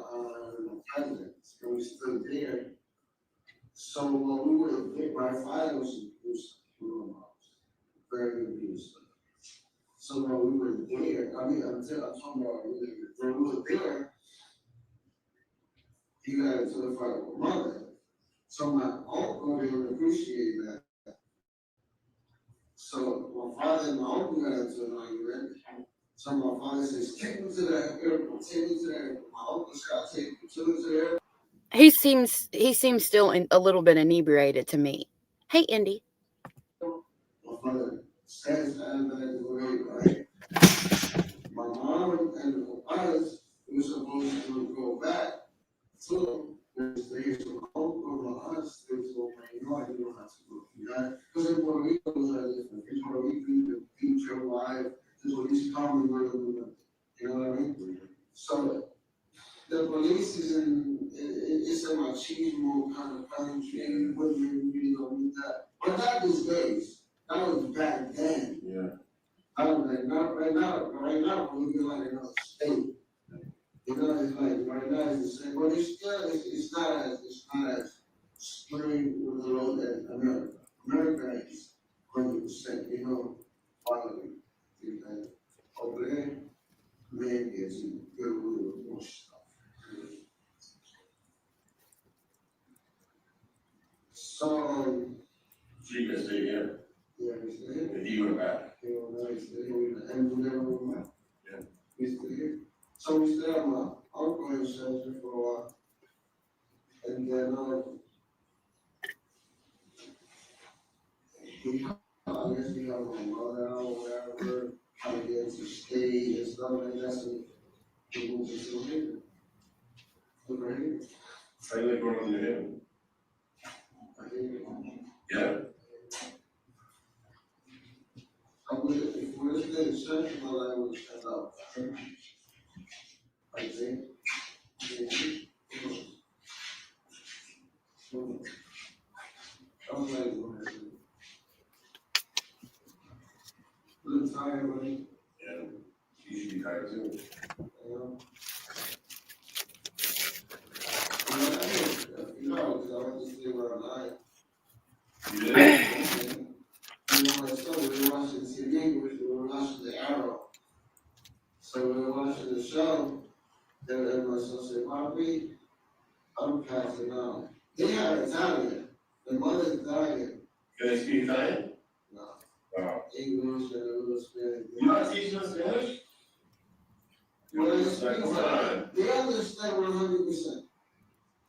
presidents. And we stood there. So when we were there, my father was very abusive. So when we were there, I mean, I'm talking about when we were there, he got into a fight with my mother. So my uncle didn't appreciate that. So my father and my uncle got into an argument. So my father says, take me to the airport, take me to the airport. My uncle shot, take me to the airport. He seems still a little bit inebriated to me. Hey, Indy. My father says right? My mom and us were supposed to go back to stay. So my uncle and us, they was going, you know, you don't have to go through that. Because in Puerto Rico, it was different. In Puerto Rico, you beat your wife, this what he's coming with, you know what I mean? So the police is it's a machismo kind of country, women really don't need that. But that these days, that was back then. Yeah. I don't like, not right now, we feel like another state. You know, it's like right now it's the same, but it's still, it's not as extreme with the road as America. America is 100%, you know, quality. Over there, man gets a good little more stuff. So you can stay here? Yeah, we stay here. And he went back? He went back, stay here, and we never went back. Yeah. We stay here. So we stayed at my uncle's shelter for a while. And then, I guess we have my mother out or whatever, trying to get to state and stuff like that, so we moved to still here. Over here. How you like going on your head? I hate it. Yeah. If we're in the church, my life would stand out. I think. I'm like, a little tired, buddy. Yeah. You should be tired too. You know, because I went to stay where I'm at. You did? You know, my son, we were watching TV, we were watching The Arrow. So we were watching the show, and my son said, Mommy, I'm passing out. They have Italian. The mother's Italian. Can they speak Italian? No. Wow. English and a little Spanish. You're not teaching them Spanish? Well, they understand 100%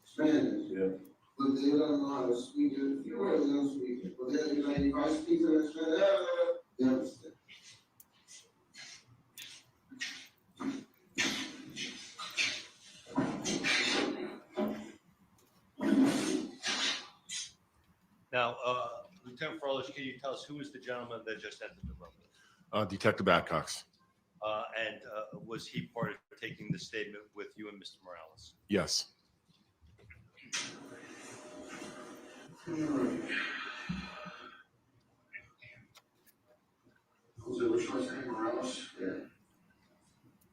Spanish. Yeah. But they don't know how to speak it. You really don't speak it. But they're like, if I speak to them Spanish, they understand. Now, Lieutenant Froelich, can you tell us who is the gentleman that just entered the room? Detective Adcox. And was he part of taking the statement with you and Mr. Morales? Yes. Was it which one's name, Morales? Yeah.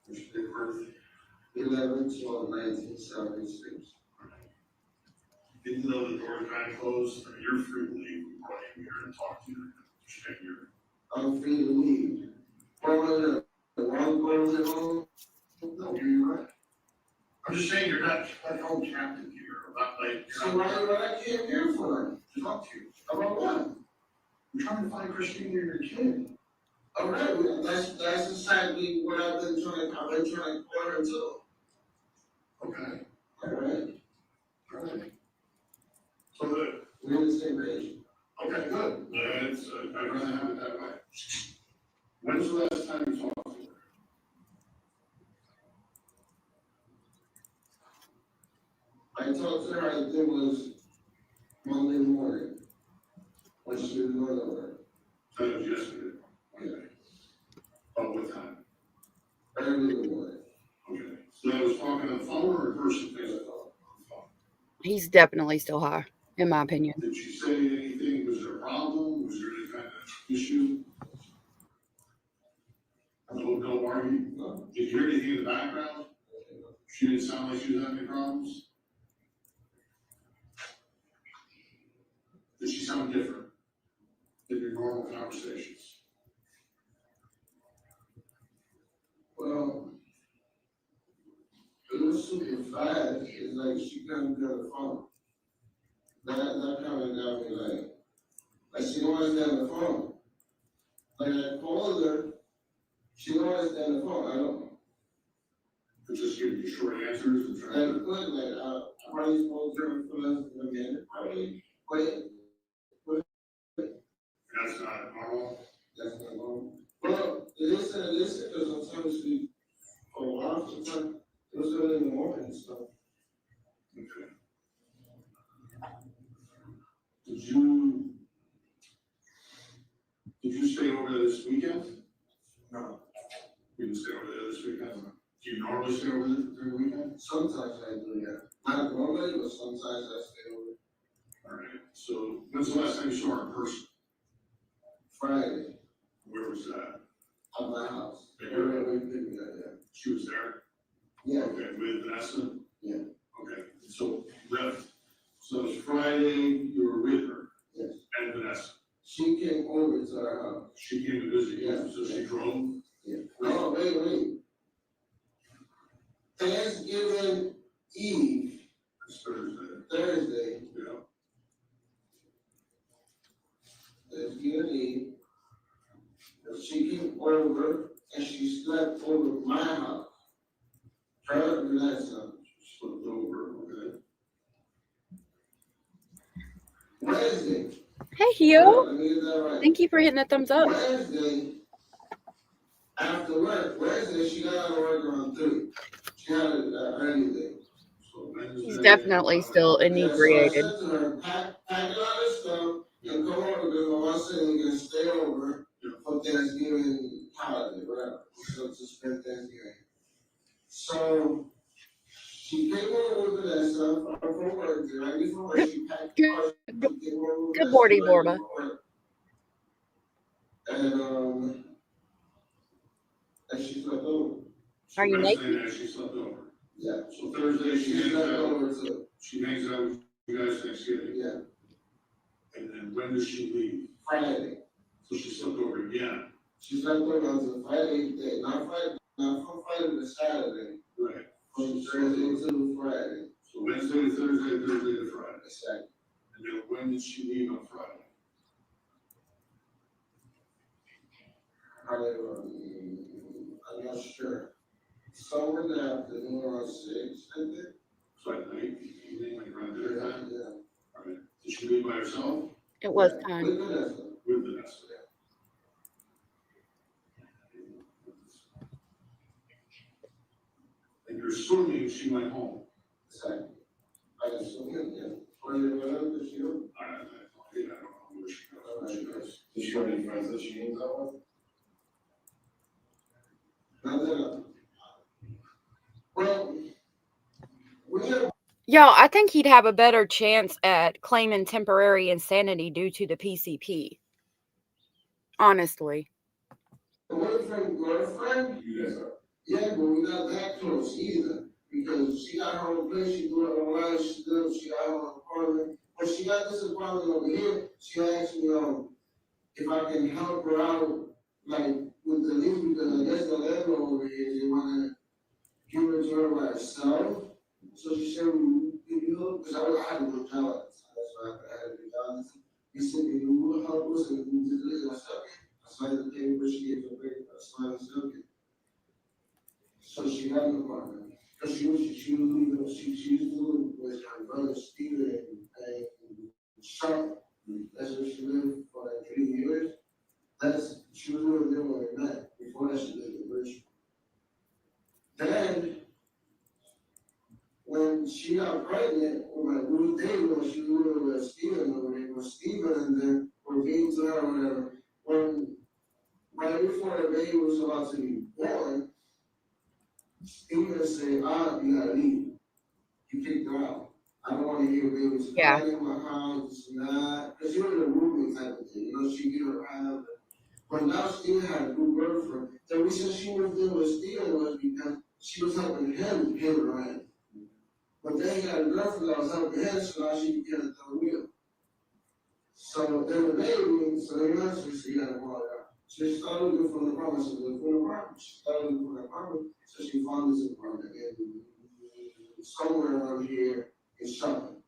Which they birth 11/12/1976. Didn't know the door kind of closed. You're free to leave. We're here and talk to you. Check your. I'm free to leave. Well, the one goes at home. No, you're right. I'm just saying you're not like home captain here. About like. So why I came here for? To talk to you. About what? I'm trying to find Christine and your kid. All right, well, that's exactly what I've been trying to call her to. Okay. All right. All right. So good. We're on the same page. Okay, good. I'd rather have it that way. When's the last time you talked to her? I talked to her, I think it was Monday morning, when she was going over. That was yesterday. Okay. Oh, what time? Early in the morning. Okay. So that was talking on the phone or in person? Face to phone? He's definitely still high, in my opinion. Did she say anything? Was there a problem? Was there any kind of issue? No argument? No. Did you hear anything in the background? She didn't sound like she was having any problems? Did she sound different than your normal conversations? Well, it was super fast. It's like she couldn't get the phone. That kind of got me like she don't understand the phone. Like I called her, she don't understand the phone. I don't know. Just give you short answers and try to. How are you supposed to for us again? Wait. That's not normal. That's not normal. Well, listen, because sometimes for a while, sometimes it was early in the morning and stuff. Okay. Did you stay over there this weekend? No. You didn't stay over there this weekend? Do you normally stay over there during the weekend? Sometimes I do, yeah. Not normally, but sometimes I stay over. All right. So when's the last time you saw her in person? Friday. Where was that? At my house. At your house? Yeah. She was there? Yeah. Okay, with Vanessa? Yeah. Okay, so left. So it was Friday, you were with her? Yes. And Vanessa? She came over to our house. She came to visit you, Yeah. so she drove? Yeah. No, wait. Thanksgiving Eve. It's Thursday. Yeah. Thanksgiving Eve. She came over and she slept over my house. Her and Vanessa Slept over, okay. Wednesday. Hey, Hugh. Let me get that right. Thank you for hitting the thumbs up. Wednesday, after work, she got out of work around 3. She had an early day. So Wednesday. He's definitely still inebriated. So I said to her, pack a lot of stuff and come over because my wife said we're going to stay over for Thanksgiving holiday, whatever. So to spend Thanksgiving. So she came over with Vanessa from work, right before work. She packed the car. Good morning, Borba. And she slept over. Are you naked? She slept over. Yeah. So Thursday she slept over too. She hangs out with you guys Thanksgiving. Yeah. And then when does she leave? Friday. So she slept over again. She slept over until Friday day, not from Friday to Saturday. Right. From Thursday to Friday. So Wednesday to Thursday, Thursday to Friday. Exactly. And then when did she leave on Friday? I'm not sure. Somewhere in the afternoon around 6, I think. So at night, evening, like around dinner time? Yeah. All right. Did she leave by herself? It was time. With Vanessa. With Vanessa. And you're assuming she went home? Exactly. I assume, yeah. Or you know, because you. I don't know where she goes. Did she have any friends that she hangs out with? Nothing. Well, Yo, I think he'd have a better chance at claiming temporary insanity due to the PCP. Honestly. Girlfriend? Yeah, but we're not that close either. Because she got her own place, she do her own life, she got her own apartment. But she got this apartment over here. She asked me if I can help her out, like with the lease, because I guess the landlord over here, they want to give it to her by herself. So she said, you know, because I had a good job at the time, that's why I had a good job. He said, you will help us and we did it. I said, okay. I signed the paper, she gave me a break. I signed the okay. So she got an apartment. Because she was leaving, she used to live with my brother Steven and Charlotte. That's where she lived for like 3 years. She was living there when we met. Before that, she lived in Richmond. Then, when she got pregnant, we were dating when she was living with Steven, her name was Steven, and then we came to her, whatever. When, right before the baby was about to be born, Steven said, you gotta leave. You kicked her out. I don't want to hear babies crying in my house, this and that. Because you're in a rooming type of thing. You know, she get around. But now Steven had a new girlfriend. The reason she moved in with Steven was because she was helping him pay the rent. But then he had a girlfriend that was helping him, so now she became the third wheel. So then the baby, so they asked her, she got to go out. She started looking for an apartment, so looking for an apartment. She started looking for an apartment, so she found this apartment somewhere around here in Charlotte.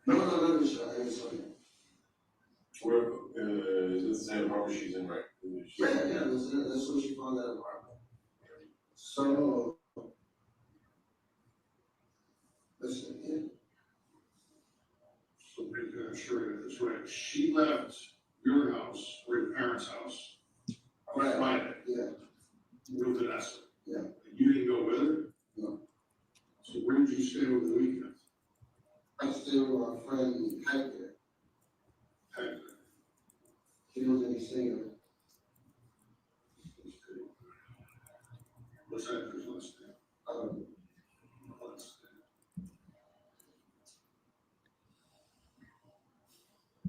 No, not in Charlotte, in Charlotte. Where, is it the same apartment she's in, right? Yeah, that's where she found that apartment. So, listen, yeah. So maybe I'm sure I get this right. She left your house, or your parents' house, on Friday. Yeah. With Vanessa. Yeah. You didn't go with her? No. So where did you stay over the weekend? I stayed with my friend Hector. Hector. He was in the singer. What's Hector's last name?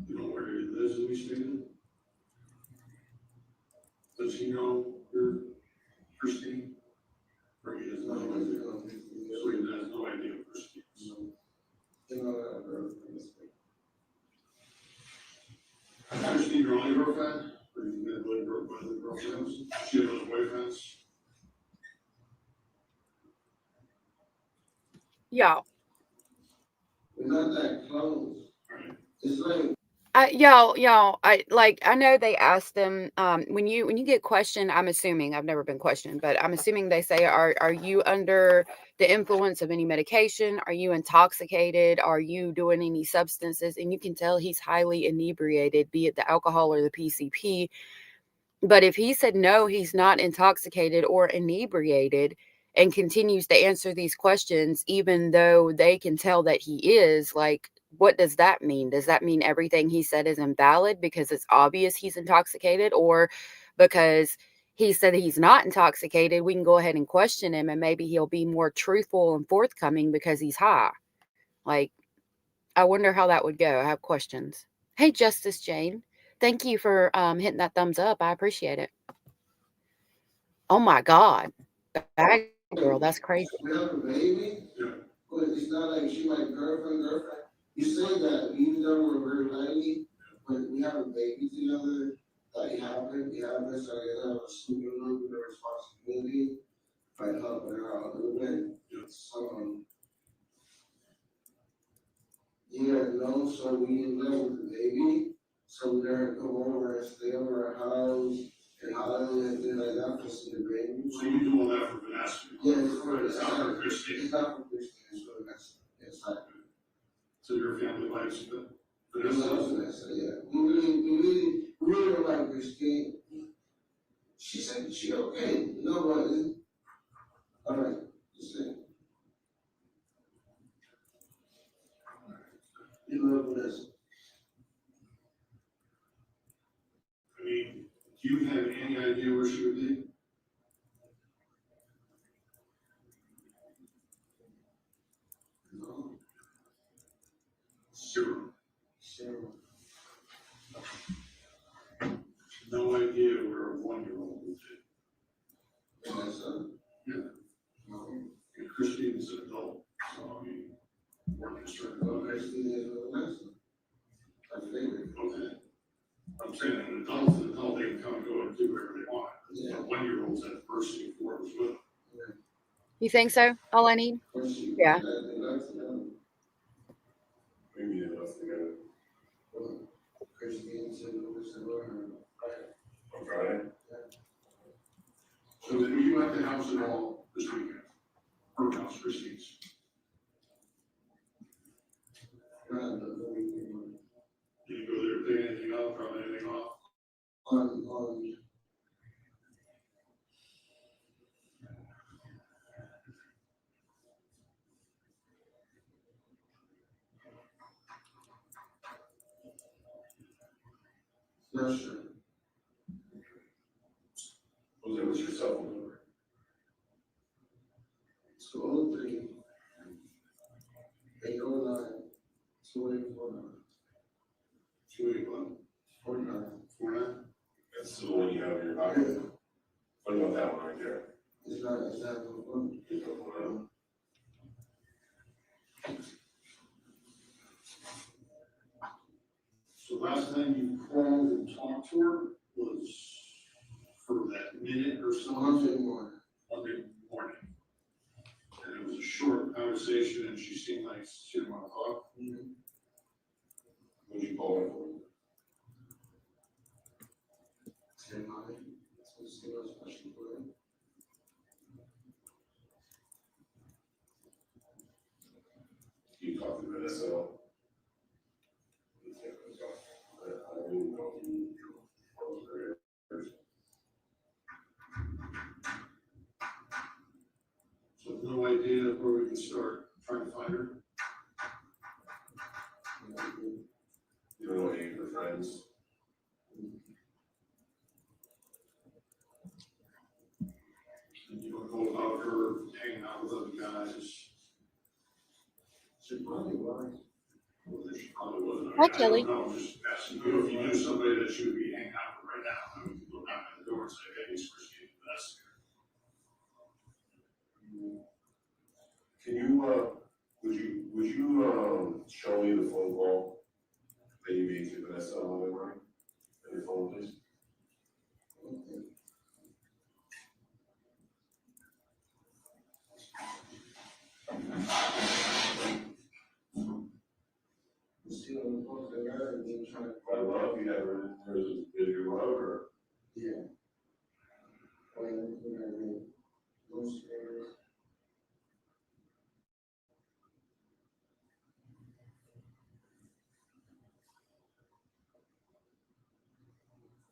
You know where he lives in East Haven? Does he know your Christine? Or he has no idea? So he has no idea of Christine. So, You know that girl. Christine, your only girlfriend? Or you had other girlfriends? She had other boyfriends? Y'all. We're not that close. It's like Y'all, I know they asked them when you get questioned, I'm assuming, I've never been questioned, but I'm assuming they say, are you under the influence of any medication? Are you intoxicated? Are you doing any substances? And you can tell he's highly inebriated, be it the alcohol or the PCP. But if he said no, he's not intoxicated or inebriated and continues to answer these questions, even though they can tell that he is, like, what does that mean? Does that mean everything he said is invalid because it's obvious he's intoxicated, or because he said he's not intoxicated, we can go ahead and question him and maybe he'll be more truthful and forthcoming because he's high? Like, I wonder how that would go. I have questions. Hey, Justice Jane. Thank you for hitting that thumbs up. I appreciate it. Oh my God. Bad girl, that's crazy. We have a baby, but it's not like she my girlfriend. You say that even though we're very lady, but we have a baby together. That it happened, so I guess I have a stupid little bit of responsibility by helping her out a little bit. So, so we in love with the baby. So we let her come over and stay over our house and holiday and things like that for the baby. So you do all that for Vanessa? Yeah, it's for It's not for Christine. It's not for Christine, it's for Vanessa. Yes, I do. So your family likes Vanessa? Vanessa, yeah. We really don't like Christine. She said she okay. No, but all right, just saying. You love Vanessa. I mean, do you have any idea where she would be? No. Zero. No idea where a 1-year-old would be. Vanessa? Yeah. No. And Christine is an adult, so I mean, we're concerned about Christine is Vanessa. I figured. Okay. I'm saying that an adult's an adult, they can come and go and do whatever they want. Yeah. A 1-year-old's at the mercy of whoever's with them. You think so? All I need? Yeah. Maybe they left together. On Friday? So were you at the house at all this weekend? Courthouse receipts? Did you go there, pick anything up, drop anything off? Yes, sir. Was it with your cell phone number? So 03 809 2849 281 49. That's the one you have in your pocket. What about that one right there? Is that the one? So last time you called and talked to her was for that minute or so? Monday morning. And it was a short conversation and she seemed like she didn't want to talk. What did you call her for? Say hi. You talked to Vanessa? I didn't know you was there. So no idea where we can start trying to find her? You don't know any of her friends? And you don't know about her hanging out with other guys? She probably was. Well, she probably wasn't. Hi, Kelly. I don't know, I'm just asking you if you knew somebody that she would be hanging out with right now. I mean, you go knock on the door and say, hey, it's Christine, Vanessa. Can you, would you show me the phone call that you made to Vanessa on the line? On your phone, please. Okay. I love you have her, there's a video of her. Yeah.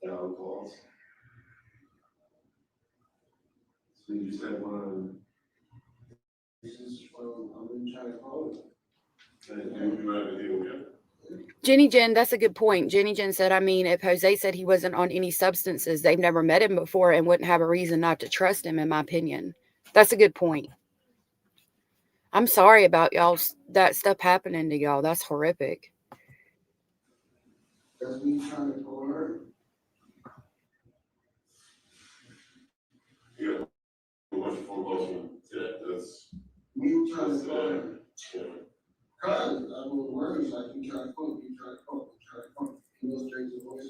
Down calls. So you just had one. This is from, I've been trying to call it. And you have a deal again? Jenny Jen, that's a good point. Jenny Jen said, I mean, if Jose said he wasn't on any substances, they've never met him before and wouldn't have a reason not to trust him, in my opinion. That's a good point. I'm sorry about y'all, that stuff happening to y'all. That's horrific. That's me trying to call her. Yeah. A bunch of phone calls today. That's me trying to call her. Yeah. Cause I was worried, like you try to call, you try to call. You go straight to the voice.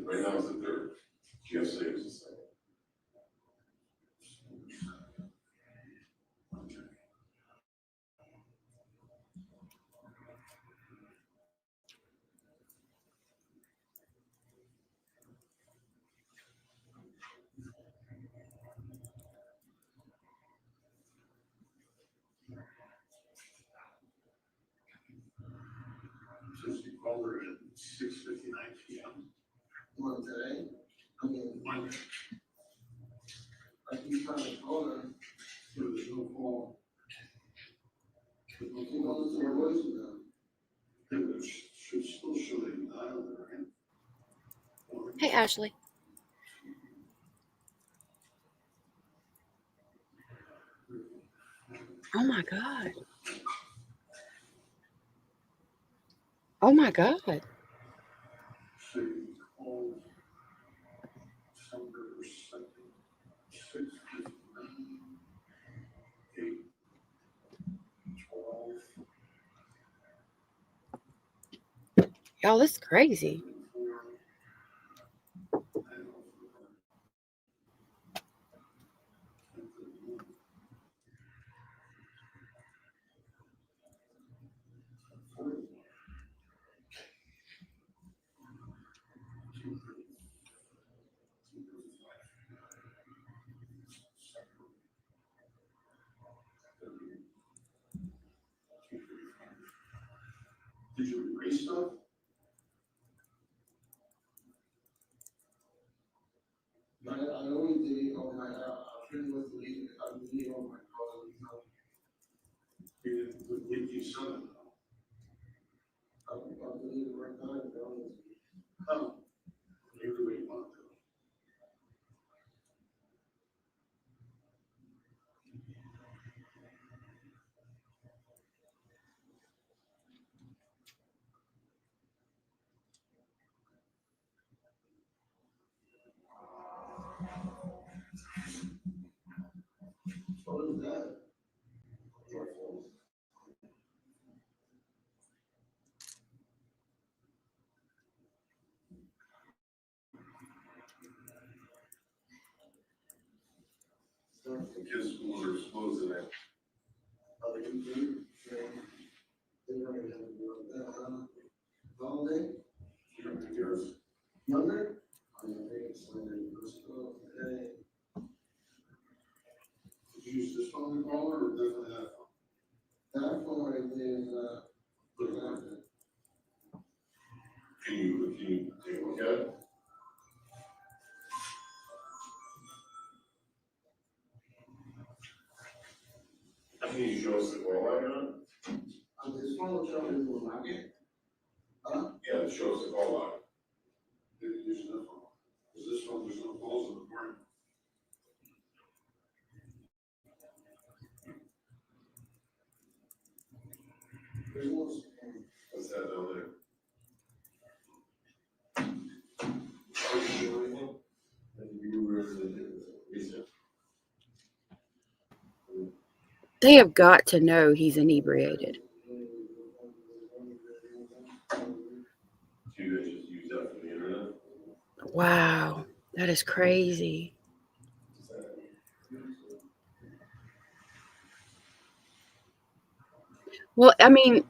Right now it's the third. GSA is the second. Since you called her at 6:59 p.m. What today? I mean, Monday. I keep trying to call her, but there's no call. There's no call to her voicemail. And it should still show that you dialed her, right? Hey, Ashley. Oh my God. Oh my God. Y'all, this is crazy. Did you erase stuff? I only did on my, friend was deleting it. I deleted on my call. You didn't delete your son. I'll delete it right now. Oh, you do what you want to. What is that? The kids' schools are exposed to that. Other kids, holiday? Yours. Younger? I think it's today. Did you use this phone to call or definitely that phone? That phone right there is, put it on there. Can you take a look at it? Can you show us the call log on it? This phone will show you the log in. Huh? Yeah, it shows the call log. Maybe use that phone. Because this phone, there's no calls in the morning. What's that down there? They have got to know he's inebriated. Wow, that is crazy. Well, I mean,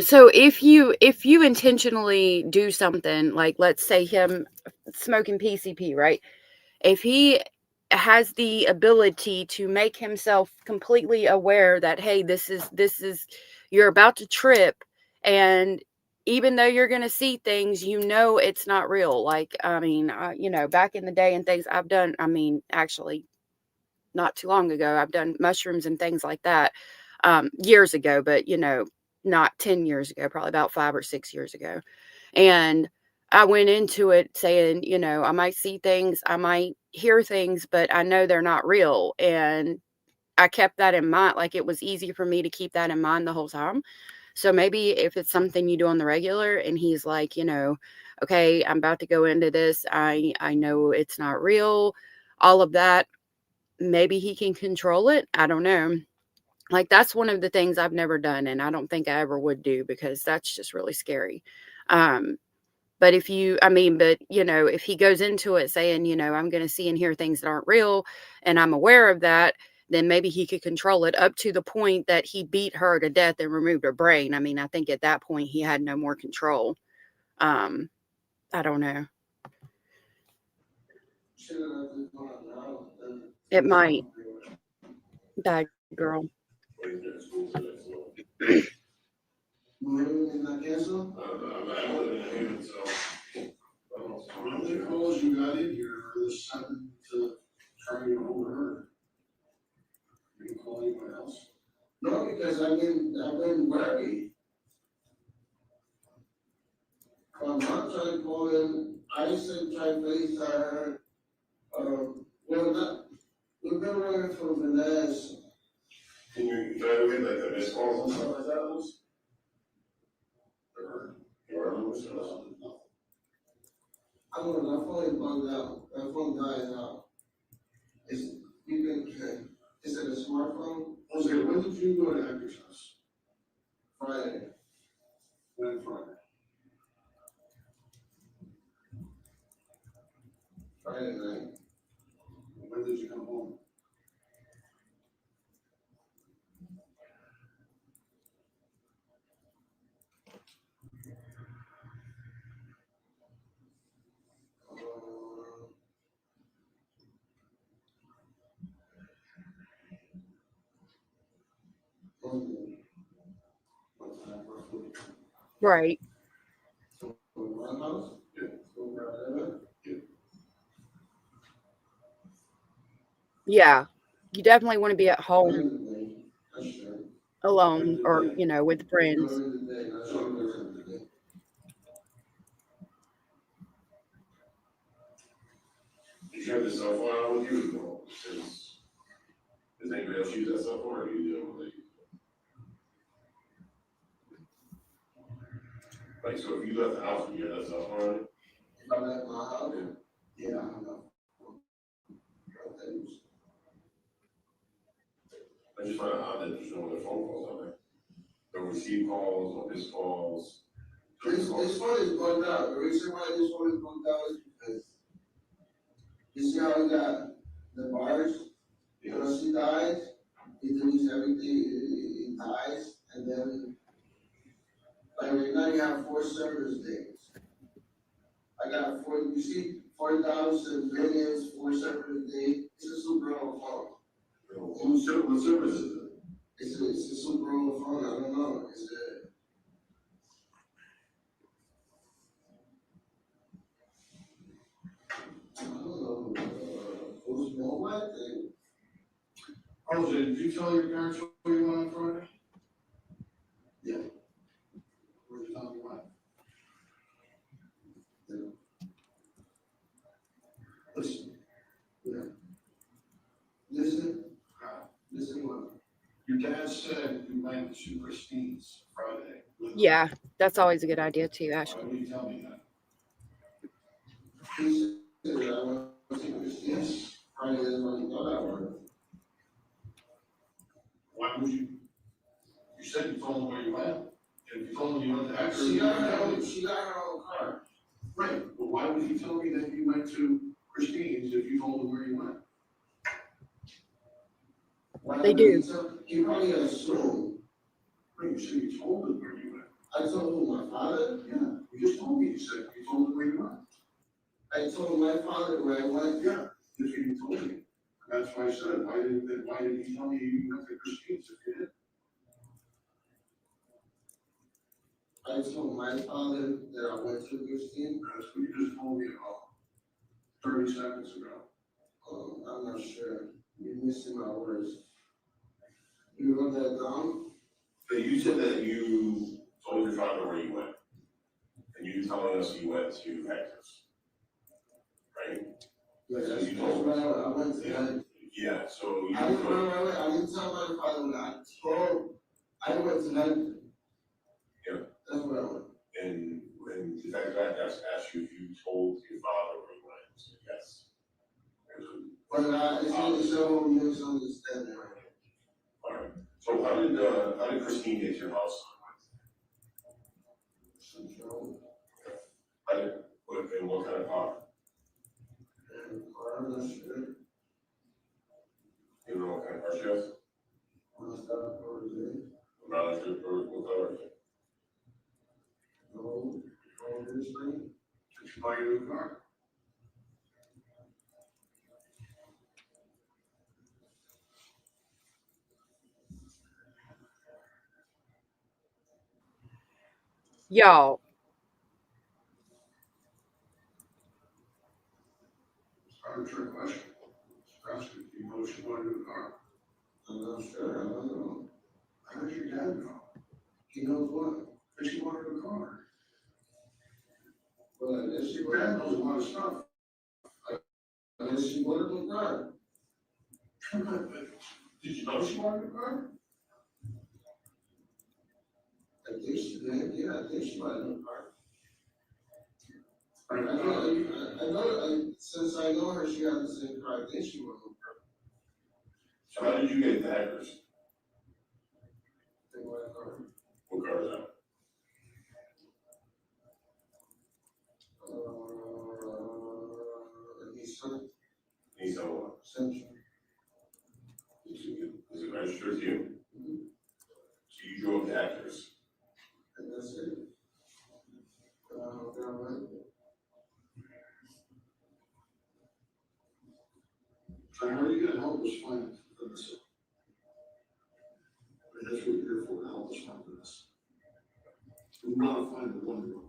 so if you intentionally do something, like let's say him smoking PCP, right? If he has the ability to make himself completely aware that, hey, this is you're about to trip, and even though you're going to see things, it's not real. Like, I mean, back in the day and things I've done, I mean, actually not too long ago, I've done mushrooms and things like that, years ago, but not 10 years ago, probably about 5 or 6 years ago. And I went into it saying, I might see things, I might hear things, but I know they're not real. And I kept that in mind. Like, it was easy for me to keep that in mind the whole time. So maybe if it's something you do on the regular and he's like, okay, I'm about to go into this. I know it's not real, all of that. Maybe he can control it. I don't know. Like, that's one of the things I've never done, and I don't think I ever would do, because that's just really scary. But if he goes into it saying, I'm going to see and hear things that aren't real, and I'm aware of that, then maybe he could control it up to the point that he beat her to death and removed her brain. I mean, I think at that point he had no more control. I don't know. It might. Bad girl. How many calls you got in here for this sudden to try to get hold of her? You can call anyone else? No, because I've been worried. My mom tried to call him, I said try to FaceTime her, well, not, with been looking for Vanessa. Can you evaluate like the missed calls and stuff like that, Lucy? You remember Mr. Nelson? I don't know, that phone is bugged out. That phone died out. Is it a smartphone? Jose, when did you go to Actor's house? Friday. When Friday? Friday night. When did you come home? Right. Yeah. You definitely want to be at home alone or, with friends. Did you have the cell phone out with you? Does anybody else use that cell phone or do you do it? Like, so if you left the house, would you have that cell phone? If I left my house? Yeah, I don't know. I just find it odd that there's no other phone calls on there. No receive calls, no missed calls. This phone is bugged out. The reason why this phone is bugged out is because you see how we got the bars? Once he dies, it deletes everything, it dies, and then like right now you have 4 service days. I got 4, you see 4,000 millions, 4 service days. It's a super old phone. What service is it? It's a super old phone, I don't know. I don't know, who's mobile thing? Oh, did you tell your parents where you went on Friday? Yeah. Where'd you tell them you went? Yeah. Listen. Yeah. Listen what? Your dad said you went to Christine's Friday. Yeah, that's always a good idea too, Ashley. Why would you tell me that? He said that I went to Christine's Friday, that's when he thought I went. Why would you? You said you told him where you went. And if you told him you went to Actor, she got her own car. Right, but why would you tell me that you went to Christine's if you told him where you went? They do. He probably assumed. Wait, you said you told him where you went? I told him my father? Yeah, you just told me you said you told him where you went. I told my father where I went? Yeah, that's what you told me. That's why I said, why did you tell me you went to Christine's if you did? I told my father that I went to Christine. That's what you just told me about 30 seconds ago. I'm not sure. You're missing my words. You wrote that down? So you said that you told your father where you went. And you telling us you went to Texas. Right? Yes, so you told us. I went to Texas. Yeah, so you I didn't tell my father when I went to Texas. Yeah. That's where I went. And when the fact asked you if you told your father where you went, so yes. But it's a whole misunderstanding. All right. So how did Christine get to your house? Central. And what kind of car? I'm not sure. You know what kind of car she has? What color is it? No, this thing. Did you buy a new car? Y'all. Hard to trick question. Ask if you know she bought a new car. I'm not sure. I don't know. How does your dad know? He knows what? Because she wanted a car. Well, I guess your dad knows a lot of stuff. I guess she wanted a car. Did you know she wanted a car? I think she did, yeah, I think she might have a car. Since I know her, she has the same car, I think she wanted a car. So how did you get daggers? They want a car. What car is that? Nissan what? Central. Is it registered to you? So you drove the actors? And that's it. How are you gonna help us find Vanessa? That's what you're here for, to help us find Vanessa. We want to find the one girl.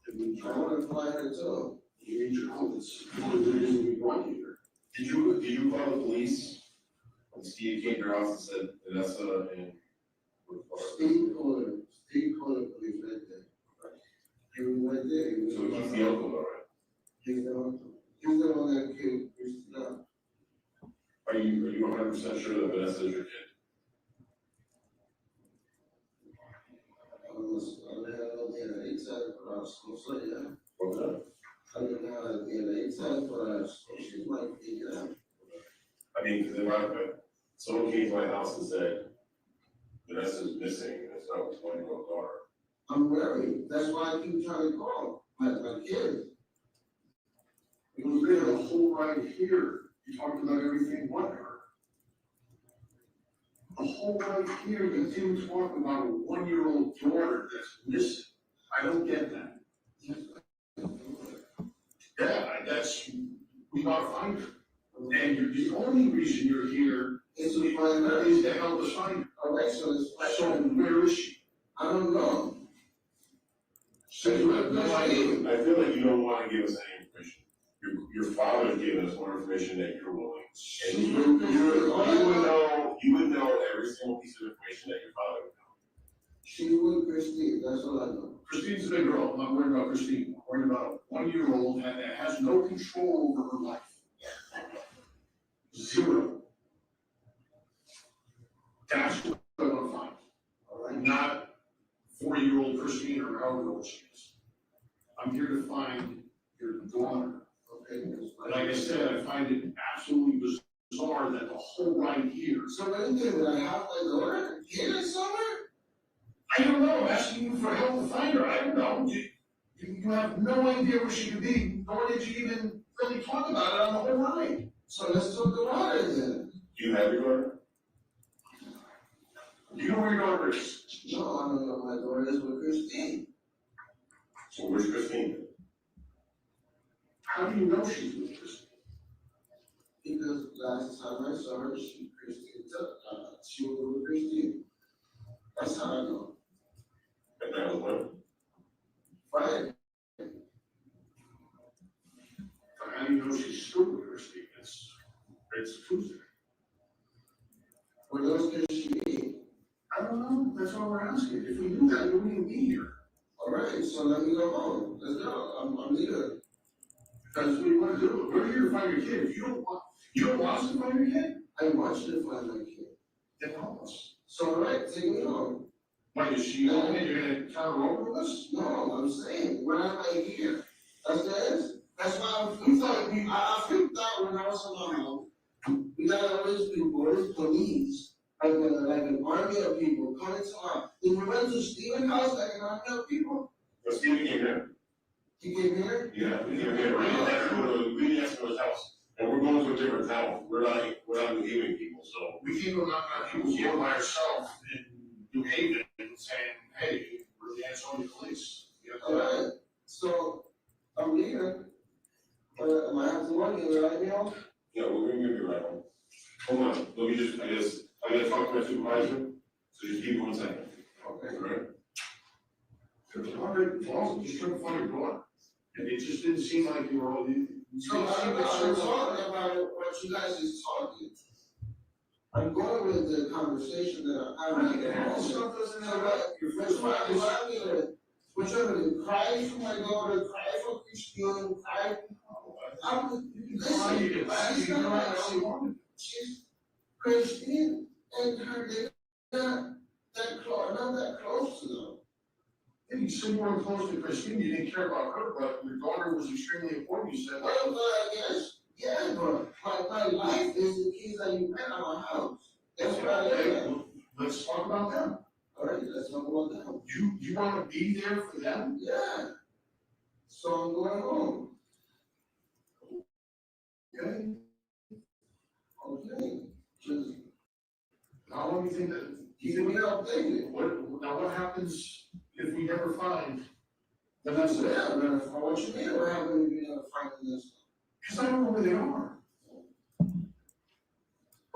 I want to find her too. You need your help, it's one of the reasons we brought you here. Did you call the police? When Steve came to your house and said Vanessa and. Steve called the police right there. He was right there. So he's the uncle, all right? He's the uncle. He's the one that killed Christina. Are you 100% sure that Vanessa is your kid? I don't have no DNA test, but I was gonna say, yeah. What's that? I didn't have a DNA test, but I was she might be, yeah. I mean, because someone came to my house and said, Vanessa's missing, and it's not his 1-year-old daughter. I'm worried. That's why I keep trying to call my kids. It was there the whole ride here. You talked about everything but her. The whole ride here, you didn't talk about a 1-year-old daughter that's missing. I don't get that. Yeah, that's, we gotta find her. And the only reason you're here is to find her. Is to help us find her. All right, so where is she? I don't know. So you have no idea. I feel like you don't want to give us any information. Your father gave us more information that you're willing. And you would know every single piece of information that your father would know. She was Christine, that's all I know. Christine's a big girl. I'm not worried about Christine. I'm worried about a 1-year-old that has no control over her life. Zero. That's what I want to find. All right? Not 40-year-old Christine or however old she is. I'm here to find your daughter. Okay. And like I said, I find it absolutely bizarre that the whole ride here. So what do you think? Did I have my daughter hidden somewhere? I don't know. I'm asking you for help to find her. I don't know. You have no idea where she could be, nor did you even really talk about it on the whole ride. So let's talk about it then. Do you have your daughter? Do you know where your daughter is? No, I don't know. My daughter is with Christine. So where's Christine? How do you know she's with Christine? Because last time I saw her, she was with Christine. That's how I know. And that was when? Friday. How do you know she's still with Christine? It's Tuesday. What else can she be? I don't know. That's all we're asking. If we knew that, we wouldn't be here. All right, so let me go home. Let's go. I'm leaving. That's what you want to do. We're here to find your kid. If you don't want us to find your kid? I want you to find my kid. Then help us. So, all right, take me home. Why, is she home and you're going to count her over with us? No, I'm saying, when am I here? That's the answer. That's why I freaked out when I was in my house. We got all these people, all these police, like an army of people coming to my. Did you went to Stephen's house like an army of people? Well, Stephen came here. He came here? Yeah, he came here. We didn't ask for his house. And we're going to a different town. We're not New Haven people, so. We can't go knocking on people's door by ourselves in New Haven and saying, hey, we're the Ansonia police. All right, so I'm leaving. Am I have to work in the right now? Yeah, we're going to give you a ride home. Hold on, let me just, I gotta talk to my supervisor, so just give me 1 second. Okay. All right? I'm just trying to find your daughter. And it just didn't seem like you were all, So I'm talking about what you guys is talking. I'm going with the conversation that I'm having. Stuff doesn't have. We're trying to cry for my daughter, cry for Christine, cry. Christine and her, they're not that close to them. Yeah, you said you weren't close to Christine, you didn't care about her, but your daughter was extremely important, you said. Well, I guess, yeah, but my life is the kids that you met at my house. That's what I am. Let's talk about them. All right, let's talk about them. You want to be there for them? Yeah. So I'm going home. Okay. Okay. Just how long do you think that? Keep me updated. What happens if we never find Vanessa? Yeah, Vanessa. What you mean? What happens if we never find Vanessa? Because I don't know where they are.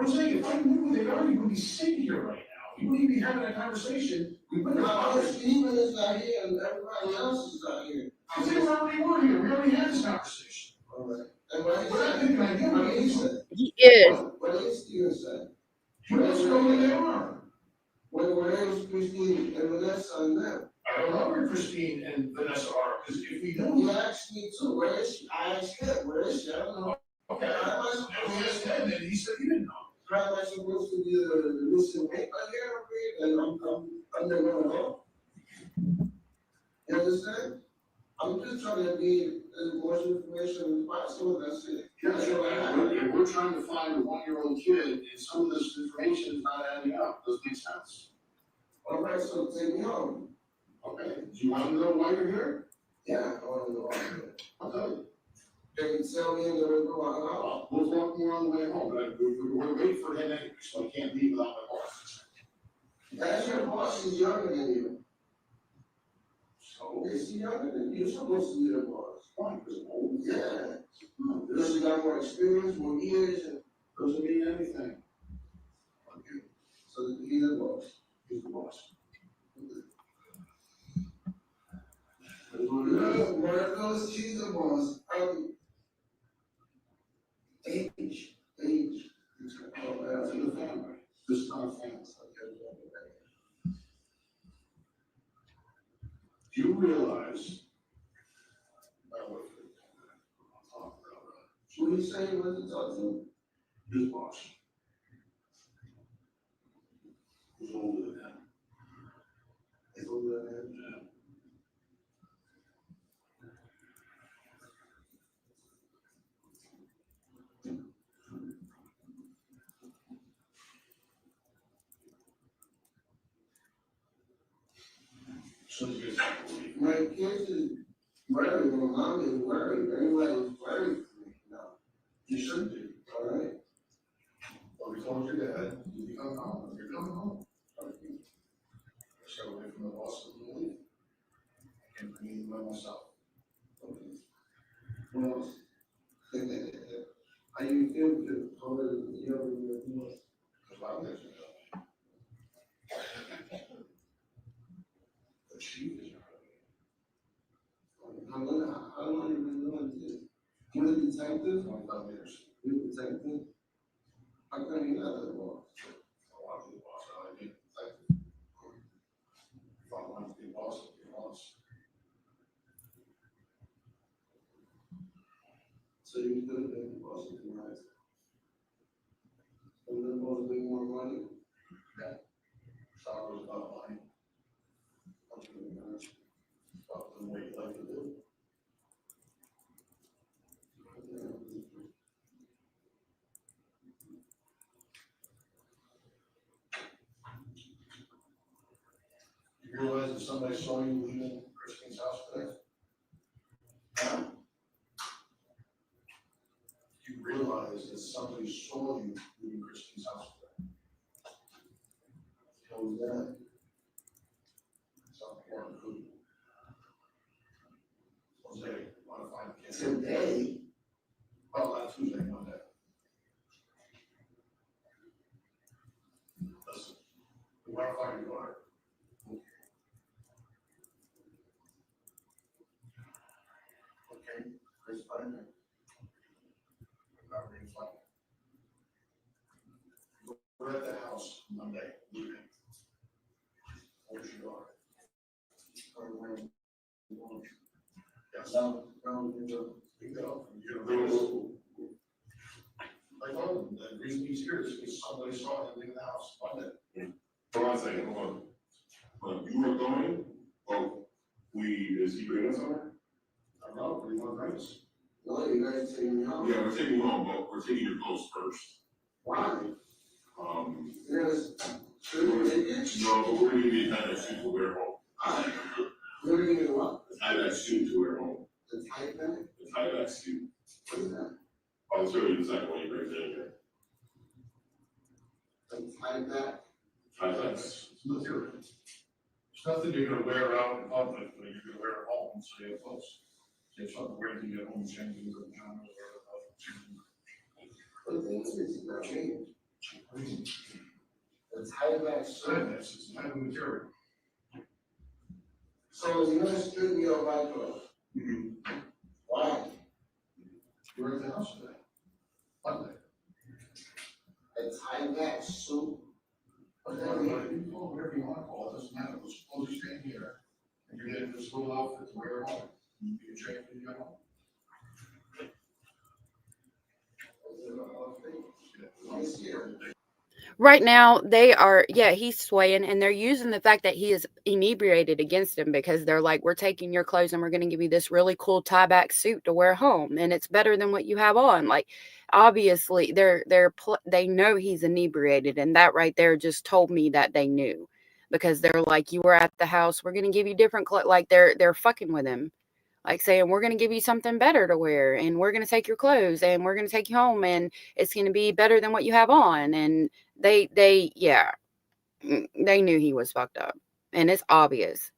I'm saying if I knew where they are, you would be sitting here right now. You wouldn't be having a conversation. We wouldn't have. Steven is not here, and everybody else is not here. Because they already were here. We already had this conversation. All right. And what I think I get what he said. He is. What is Steven said? He doesn't know where they are. Where is Christine and Vanessa and them? I don't know where Christine and Vanessa are, because if we know. He asked me too, where is she? I asked him, where is she? I don't know. Okay, how am I supposed to ask him, and he said he didn't know. How am I supposed to be the missing link here? And I'm never gonna know. You understand? I'm just trying to be as much information as possible, that's it. That's what I have. And we're trying to find a 1-year-old kid, and some of this information is not adding up. Does it make sense? All right, so take me home. Okay. Do you want to know why you're here? Yeah, I want to know why you're here. I'll tell you. Can you tell me and then we'll go on out? We'll talk more on the way home, but we're waiting for him anyway, so I can't leave without my boss. That's your boss is younger than you. So is he younger than you? You're supposed to be the boss. Why? Because I'm old? Yeah. Because you got more experience, more years, and doesn't mean anything. Okay. So he's the boss. He's the boss. Where goes she's the boss? Age. Oh, that's in the family. This is not a family. Do you realize? What are you saying when you talk to him? His boss. Who's older than him? He's older than him? Yeah. So my kids is worried, my mom is worried, everybody's worried for me now. You should be, all right? Well, we told your dad, you come home, you're coming home. I just got away from the boss of the league. I can't bring anything by myself. Okay. What else? How you feel good? How old are you? Because I'm there. The chief is how long have you been doing this? You're a detective? 25 years. You're a detective? How come you're not the boss? I want to be the boss, I like being a detective. If I want to be a boss, I'll be a boss. So you could have been the boss if you wanted to. So you're supposed to make more money? Yeah. Salary is about money. I'm doing that. About the way you like to do. You realize that somebody saw you leaving Christine's house today? You realize that somebody saw you leaving Christine's house today? How was that? Something important who? Jose, want to find the kid? Today? Well, not Tuesday, Monday. Listen, we want to find your daughter. Okay, Chris, find her. Not really fine. We're at the house Monday evening. Where's your daughter? Yes. No, you go. I told him, the reason he's here is because somebody saw one second, hold on. When you were going, is he bringing us somewhere? I don't know, pretty much nice. No, you guys taking me home? Yeah, we're taking you home, but we're taking your clothes first. Why? Yes. No, but we're gonna give you a tie-back suit to wear home. We're gonna give you what? A tie-back suit to wear home. The tie-back? The tie-back suit. What is that? I'll show you the second one you bring it in here. The tie-back? Tie-back. Material. It's nothing you're gonna wear out in public, but you're gonna wear it home, so you have clothes. So you have something to wear to get home, changing your pajamas or the tie-back shirt. It's type of material. So you're gonna strip me of my clothes? Why? You're at the house today. Monday. A tie-back suit? Whatever you want to call it, doesn't matter. Let's suppose you stand here and you're getting this little outfit to wear home. You can change when you get home. Right now, they are, he's swaying, and they're using the fact that he is inebriated against him because they're like, we're taking your clothes and we're going to give you this really cool tie-back suit to wear home, and it's better than what you have on. Like, obviously, they know he's inebriated, and that right there just told me that they knew, because they're like, you were at the house, we're going to give you different clothes. Like, they're fucking with him. Like saying, we're going to give you something better to wear, and we're going to take your clothes, and we're going to take you home, and it's going to be better than what you have on. And they knew he was fucked up, and it's obvious.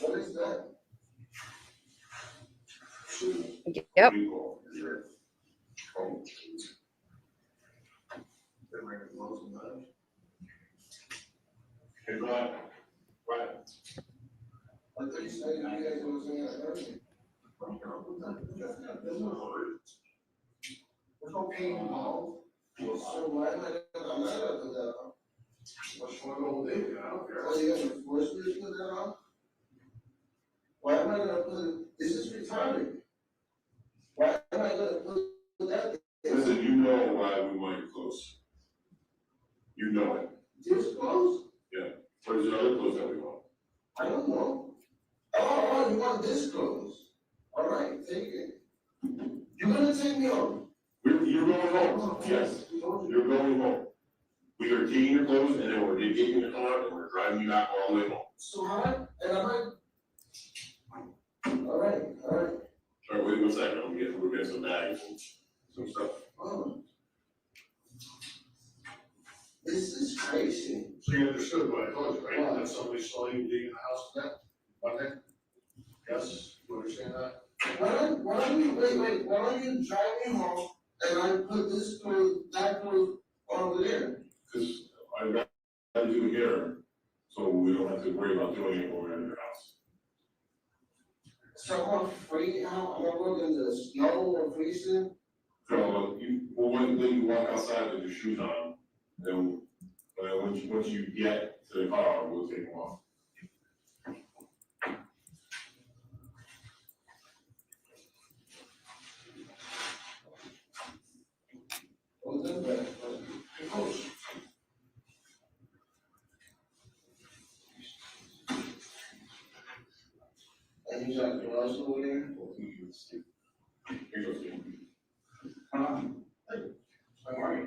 What is that? Yep. Hey, Brad. I thought you said you guys were saying that earlier. There's no pain involved. So why am I gonna put that on? What's going on with it? I don't care. Are you gonna force me to put that on? Why am I gonna put it? This is retarded. Why am I gonna put that? Listen, you know why we want your clothes. You know it. This clothes? Yeah. What is the other clothes that we want? I don't know. Oh, you want this clothes? All right, take it. You're gonna take me home. You're going home. Yes, you're going home. We are taking your clothes and then we're taking the car and we're driving you back all the way home. So hard? And I'm like, all right. All right, wait 1 second. We're getting some bags and some stuff. Oh. This is crazy. So you understood what I told you, right? That somebody saw you leaving the house today? Monday? Yes, you understand that? Why don't you drive me home and I put this clothes, that clothes over there? Because I'd rather do it here, so we don't have to worry about doing it when we're in your house. So I'm free out, I'm gonna work in the snow or freezing? No, when you walk outside with your shoes on, then once you get to the car, we'll take them off. And you got girls over there? How are you?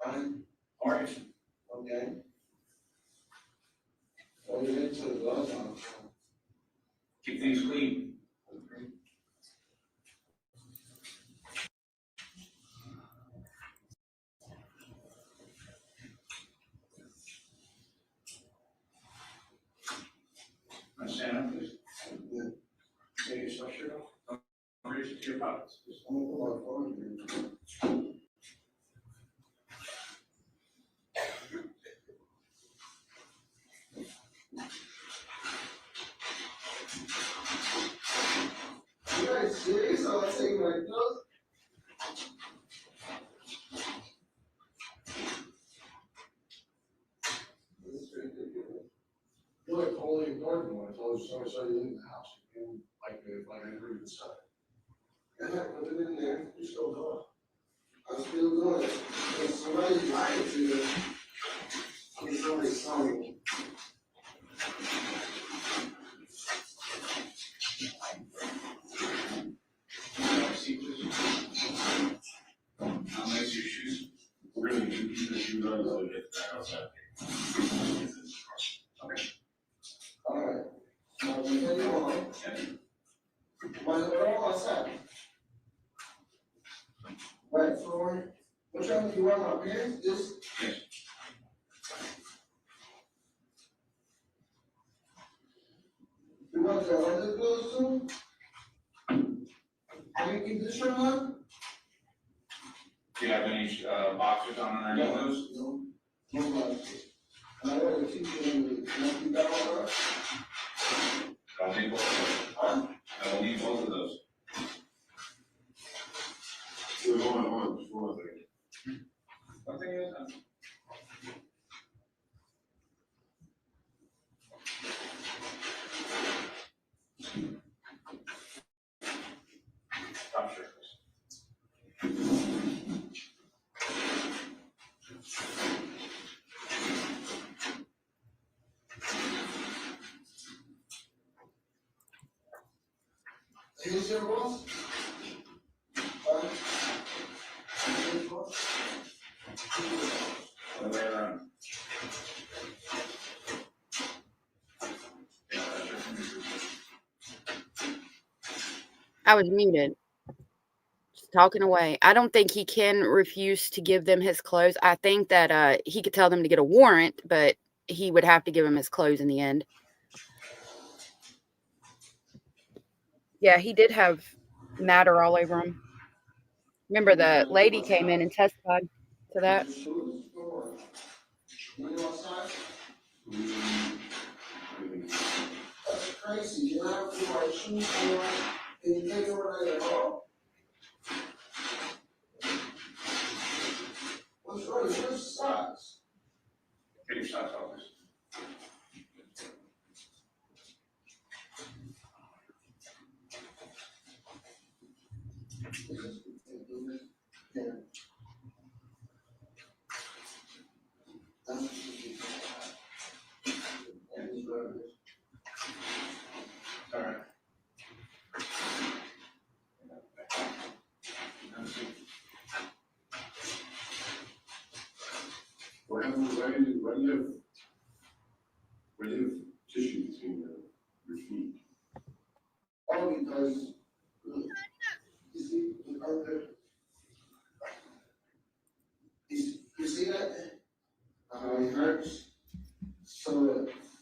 Fine. How are you? Okay. Well, you didn't put gloves on. Keep things clean. Stand up, please. Take your sweatshirt off. Don't reach into your pockets. Just hold my phone here. You guys serious? I'm taking my clothes. This is ridiculous. You like totally ignored me when I told you someone saw you in the house, and like I agreed inside. Yeah, put it in there, you're still doing it. I'm still doing it. If somebody lied to you, if somebody saw you. How nice your shoes? We're gonna keep the shoes on until we get back outside. Okay. All right. Now, when you go on, we're all outside. Right floor. Which one do you want up here? This? Yes. You want the underclothes too? Have you keep this one on? Do you have any boxers on underneath those? No. No boxers. And I want to keep you in the, can I keep that one up? I'll need both of those. Huh? I will need both of those. We're going on, just one thing. One thing at a time. Stop shirtless. Is your boss? I was muted. Just talking away. I don't think he can refuse to give them his clothes. I think that he could tell them to get a warrant, but he would have to give him his clothes in the end. Yeah, he did have matter all over him. Remember the lady came in and testified to that? That's crazy. You have to wear shoes for and you take over at all. What's wrong? Where's the socks? Take your socks off. All right. Why do you have tissue between your feet? Oh, because you see, you see that? How it hurts. So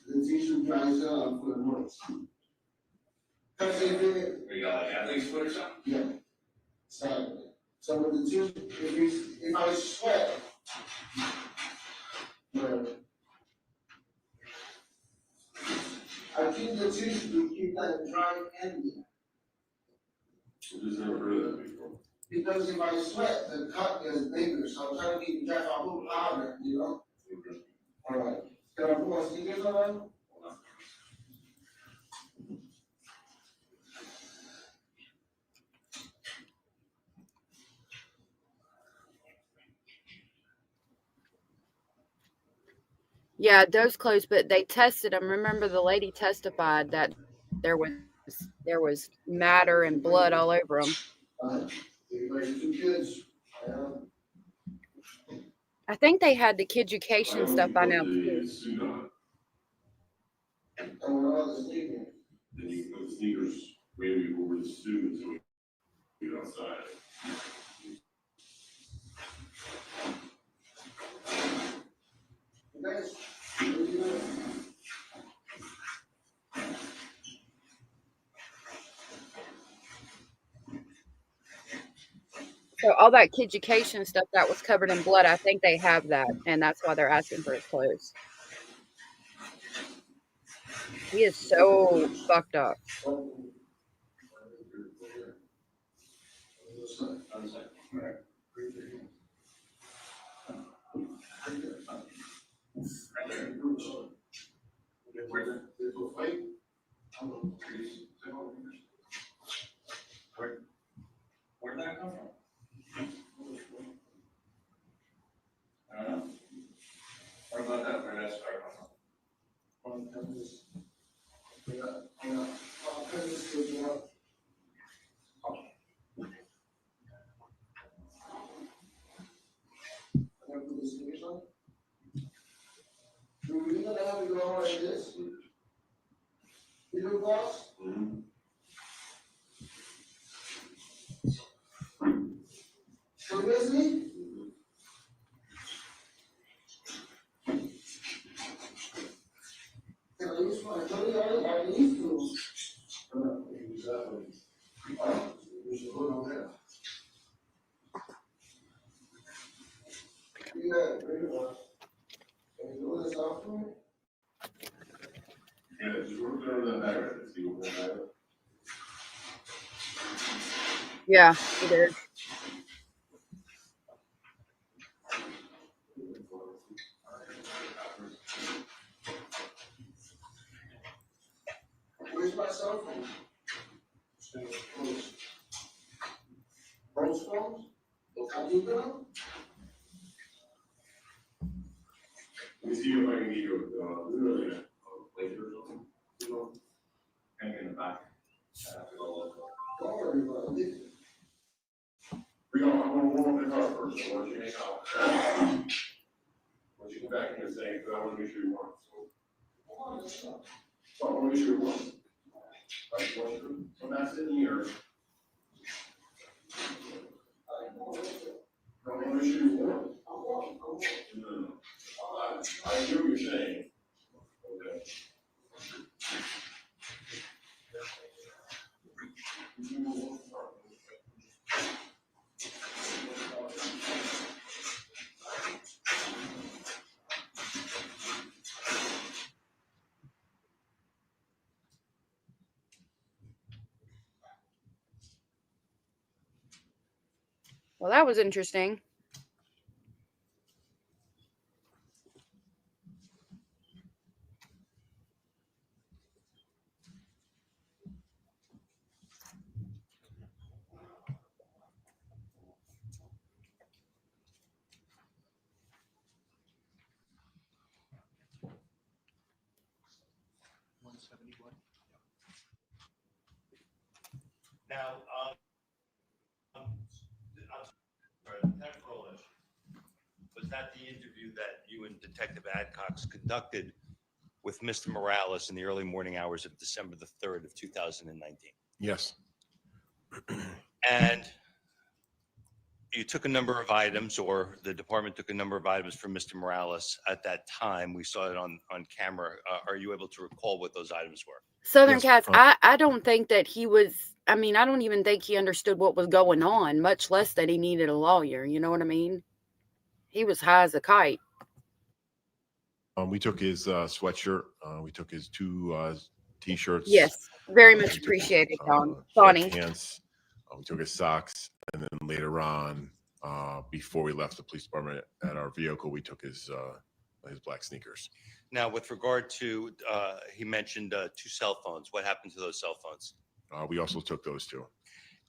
the tissue dries up for the months. Because if it, you got like athlete's foot or something? Yeah. Exactly. So with the tissue, if I sweat, I keep the tissue to keep that dry and wet. I just never heard of that before. Because if I sweat, the cut is bigger, so I'm trying to keep it dry, so I'll put powder, you know? Okay. All right. Can I put my sneakers on? Yeah, those clothes, but they tested him. Remember the lady testified that there was matter and blood all over him. Two kids. I think they had the Kiducation stuff by now too. And what are the sneakers? Then you can put the sneakers maybe over the suit until we get outside. Guys, what are you doing? So all that Kiducation stuff that was covered in blood, I think they have that, and that's why they're asking for his clothes. He is so fucked up. Where'd that come from? I don't know. What about that? Where did that start from? Do we really have to go on like this? You know, boss? So basically, I used to, exactly. We should put on there. Yeah, very well. Can you do this after? Yeah, just work on that back and see what we have. Yeah, it is. Where's my cell phone? Both phones? Can you do them? Let me see if I can get you later or something. Hang in the back. Don't worry about it. I'm gonna warm up the car first, so once you hang out. Once you come back in here saying, I want to make sure you want. So I want to make sure you want. Right, so that's in here. I want to make sure you want. No. I hear what you're saying. Okay. Well, that was interesting. Now, was that the interview that you and Detective Adcox conducted with Mr. Morales in the early morning hours of December the 3rd of 2019? Yes. And you took a number of items, or the department took a number of items from Mr. Morales at that time. We saw it on camera. Are you able to recall what those items were? Southern Cats, I don't think that he was, I mean, I don't even think he understood what was going on, much less that he needed a lawyer. You know what I mean? He was high as a kite. We took his sweatshirt. We took his two T-shirts. Yes, very much appreciated, Donnie. Pants. We took his socks, and then later on, before we left the police department at our vehicle, we took his black sneakers. Now, with regard to, he mentioned 2 cell phones. What happened to those cell phones? We also took those too.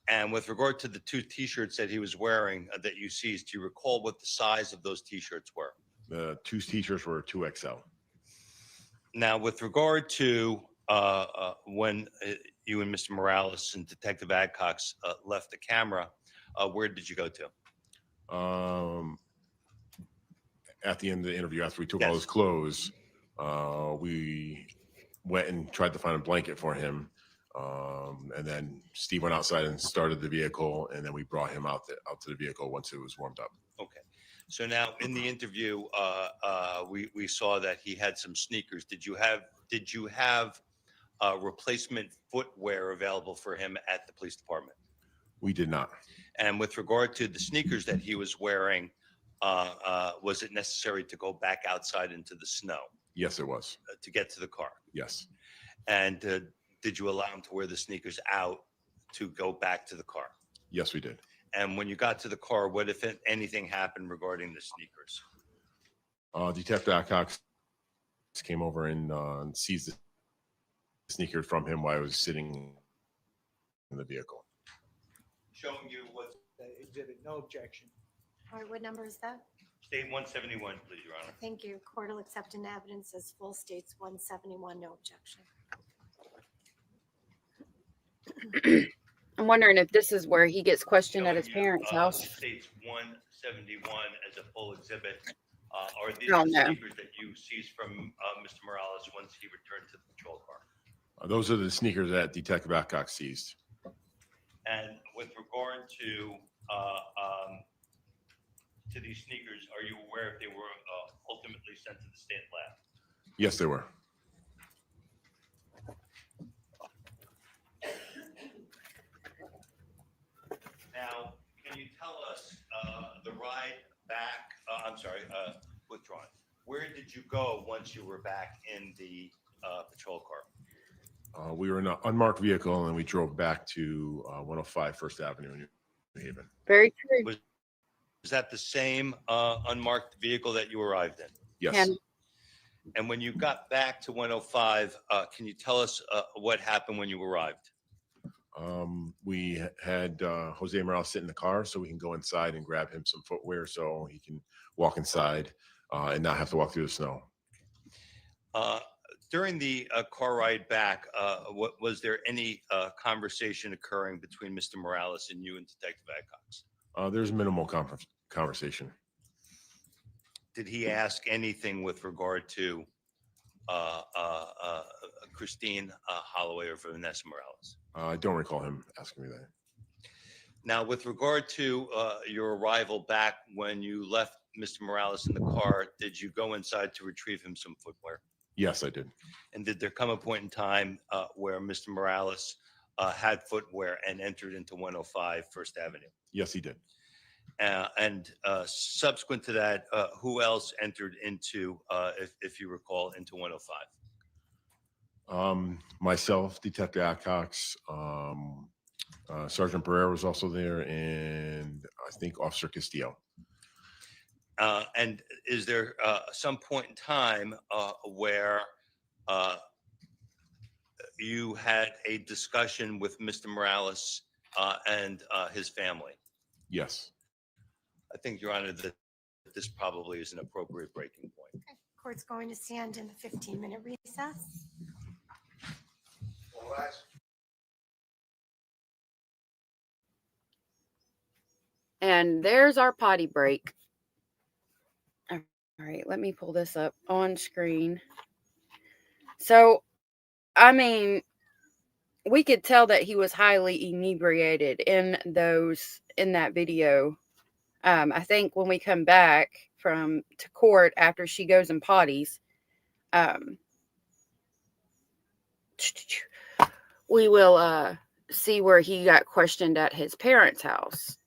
And with regard to the 2 T-shirts that he was wearing that you seized, do you recall what the size of those T-shirts were? The 2 T-shirts were 2XL. Now, with regard to when you and Mr. Morales and Detective Adcox left the camera, where did you go to? At the end of the interview, after we took all his clothes, we went and tried to find a blanket for him. And then Steve went outside and started the vehicle, and then we brought him out to the vehicle once it was warmed up. Okay. So now in the interview, we saw that he had some sneakers. Did you have replacement footwear available for him at the police department? We did not. And with regard to the sneakers that he was wearing, was it necessary to go back outside into the snow? Yes, it was. To get to the car? Yes. And did you allow him to wear the sneakers out to go back to the car? Yes, we did. And when you got to the car, what, if anything, happened regarding the sneakers? Detective Adcox came over and seized the sneakers from him while I was sitting in the vehicle. Showing you what's The exhibit, no objection. All right, what number is that? state 171, please, Your Honor. Thank you. Court will accept into evidence as full states 171, no objection. I'm wondering if this is where he gets questioned at his Showing you, parents' house. States 171 as a full exhibit. Are these Oh, the no. sneakers that you seized from Mr. Morales once he returned to the patrol car? Those are the sneakers that Detective Adcock seized. And with regard to these sneakers, are you aware if they were ultimately sent to the state lab? Yes, they were. Now, can you tell us the ride back? Withdrawn. Where did you go once you were back in the patrol car? We were in an unmarked vehicle and we drove back to 105 First Avenue in New Haven. Very true. Was that the same unmarked vehicle that you arrived in? Yes. And when you got back to 105, can you tell us what happened when you arrived? We had Jose Morales sit in the car so we can go inside and grab him some footwear so he can walk inside and not have to walk through the snow. During the car ride back, was there any conversation occurring between Mr. Morales and you and Detective Adcox? There's minimal conversation. Did he ask anything with regard to Christine Holloway or Vanessa Morales? I don't recall him asking me that. Now, with regard to your arrival back when you left Mr. Morales in the car, did you go inside to retrieve him some footwear? Yes, I did. And did there come a point in time where Mr. Morales had footwear and entered into 105 First Avenue? Yes, he did. And subsequent to that, who else entered into, if you recall, into 105? Myself, Detective Adcox, Sergeant Barrera was also there, and I think Officer Castillo. And is there some point in time where you had a discussion with Mr. Morales and his family? Yes. I think, Your Honor, that this probably is an appropriate breaking point. Okay. Court's going to stand in the 15-minute recess. And there's our potty break. All right, let me pull this up on screen. So, I mean, we could tell that he was highly inebriated in that video. I think when we come back to court after she goes and potties, we will see where he got questioned at his parents' house.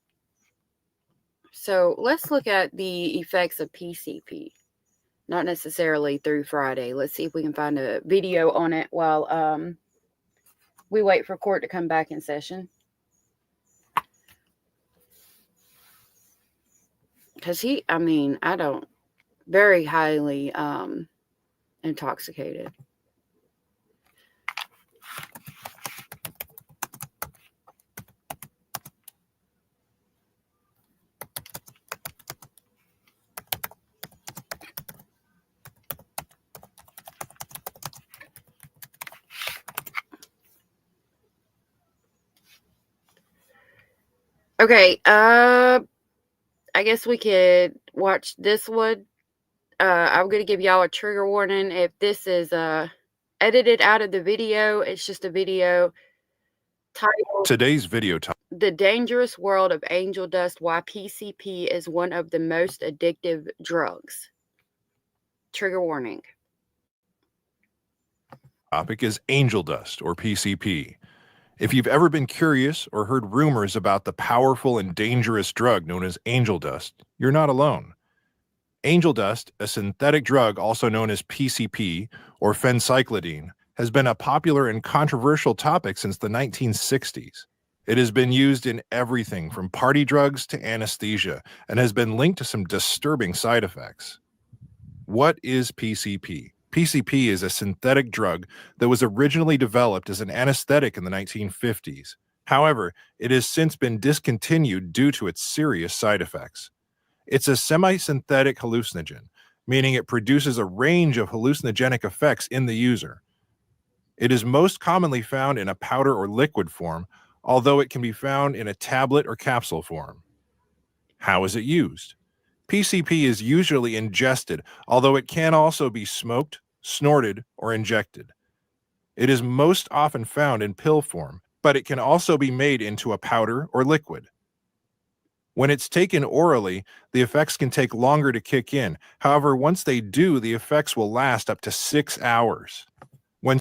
So let's look at the effects of PCP. Not necessarily through Friday. Let's see if we can find a video on it while we wait for court to come back in session. Because very highly intoxicated. Okay, I guess we could watch this one. I'm going to give y'all a trigger warning. If this is edited out of the video, it's just a video titled Today's video title: The Dangerous World of Angel Dust, Why PCP is One of the Most Addictive Drugs. Trigger warning. Topic is angel dust, or PCP. If you've ever been curious or heard rumors about the powerful and dangerous drug known as angel dust, you're not alone. Angel dust, a synthetic drug also known as PCP or phencyclidine, has been a popular and controversial topic since the 1960s. It has been used in everything from party drugs to anesthesia and has been linked to some disturbing side effects. What is PCP? PCP is a synthetic drug that was originally developed as an anesthetic in the 1950s. However, it has since been discontinued due to its serious side effects. It's a semi-synthetic hallucinogen, meaning it produces a range of hallucinogenic effects in the user. It is most commonly found in a powder or liquid form, although it can be found in a tablet or capsule form. How is it used? PCP is usually ingested, although it can also be smoked, snorted, or injected. It is most often found in pill form, but it can also be made into a powder or liquid. When it's taken orally, the effects can take longer to kick in. However, once they do, the effects will last up to 6 hours. When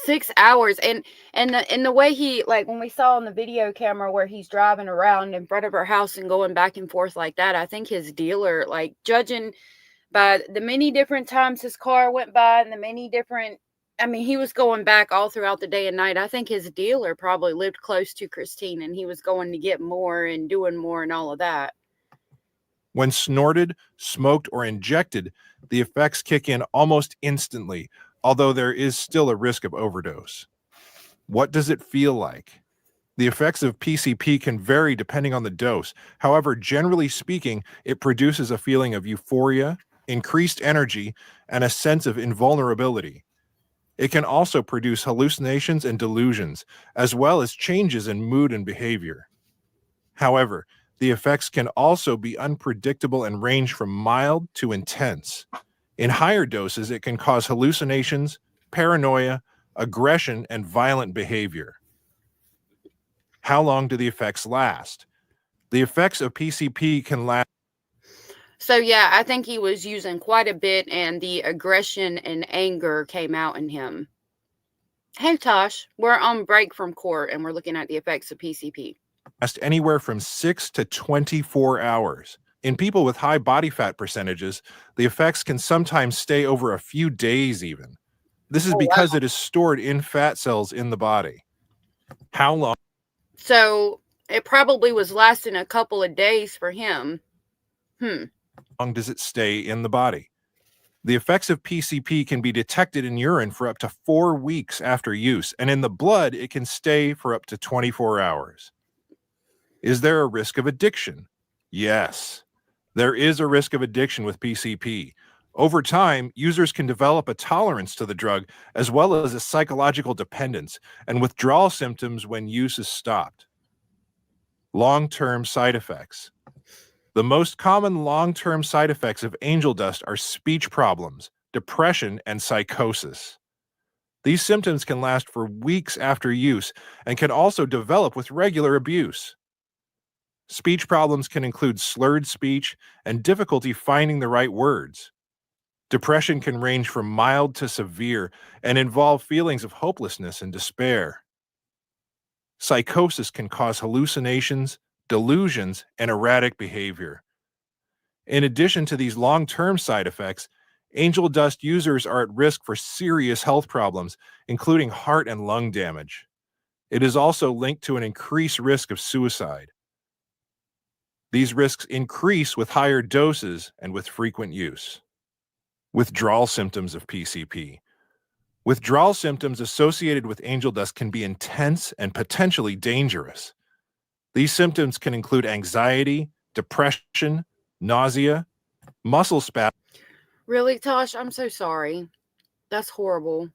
6 hours, and the way he, like, when we saw on the video camera where he's driving around in front of her house and going back and forth like that, I think his dealer, like, judging by the many different times his car went by and the many different, I mean, he was going back all throughout the day and night. I think his dealer probably lived close to Christine and he was going to get more and doing more and all of that. When snorted, smoked, or injected, the effects kick in almost instantly, although there is still a risk of overdose. What does it feel like? The effects of PCP can vary depending on the dose. However, generally speaking, it produces a feeling of euphoria, increased energy, and a sense of invulnerability. It can also produce hallucinations and delusions, as well as changes in mood and behavior. However, the effects can also be unpredictable and range from mild to intense. In higher doses, it can cause hallucinations, paranoia, aggression, and violent behavior. How long do the effects last? The effects of PCP can last. So yeah, I think he was using quite a bit and the aggression and anger came out in him. Hey Tosh, we're on break from court and we're looking at the effects of PCP. Last anywhere from 6 to 24 hours. In people with high body fat percentages, the effects can sometimes stay over a few days even. This is because it is stored in fat cells in the body. How long? So it probably was lasting a couple of days for him. How long does it stay in the body? The effects of PCP can be detected in urine for up to 4 weeks after use, and in the blood, it can stay for up to 24 hours. Is there a risk of addiction? Yes. There is a risk of addiction with PCP. Over time, users can develop a tolerance to the drug as well as a psychological dependence and withdrawal symptoms when use is stopped. Long-term side effects. The most common long-term side effects of angel dust are speech problems, depression, and psychosis. These symptoms can last for weeks after use and can also develop with regular abuse. Speech problems can include slurred speech and difficulty finding the right words. Depression can range from mild to severe and involve feelings of hopelessness and despair. Psychosis can cause hallucinations, delusions, and erratic behavior. In addition to these long-term side effects, angel dust users are at risk for serious health problems, including heart and lung damage. It is also linked to an increased risk of suicide. These risks increase with higher doses and with frequent use. Withdrawal symptoms of PCP. Withdrawal symptoms associated with angel dust can be intense and potentially dangerous. These symptoms can include anxiety, depression, nausea, muscle spasms. Really, Tosh? I'm so sorry. That's horrible.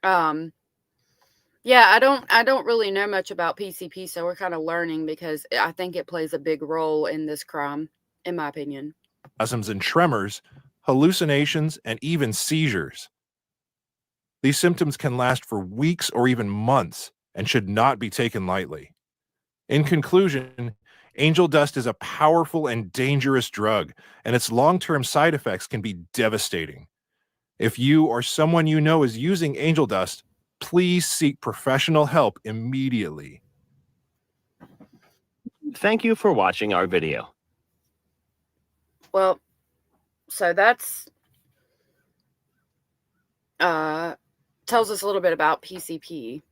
Yeah, I don't really know much about PCP, so we're kind of learning because I think it plays a big role in this crime, in my opinion. Spasms and tremors, hallucinations, and even seizures. These symptoms can last for weeks or even months and should not be taken lightly. In conclusion, angel dust is a powerful and dangerous drug, and its long-term side effects can be devastating. If you or someone you know is using angel dust, please seek professional help immediately. Thank you for watching our video. Well, so that's tells us a little bit about PCP.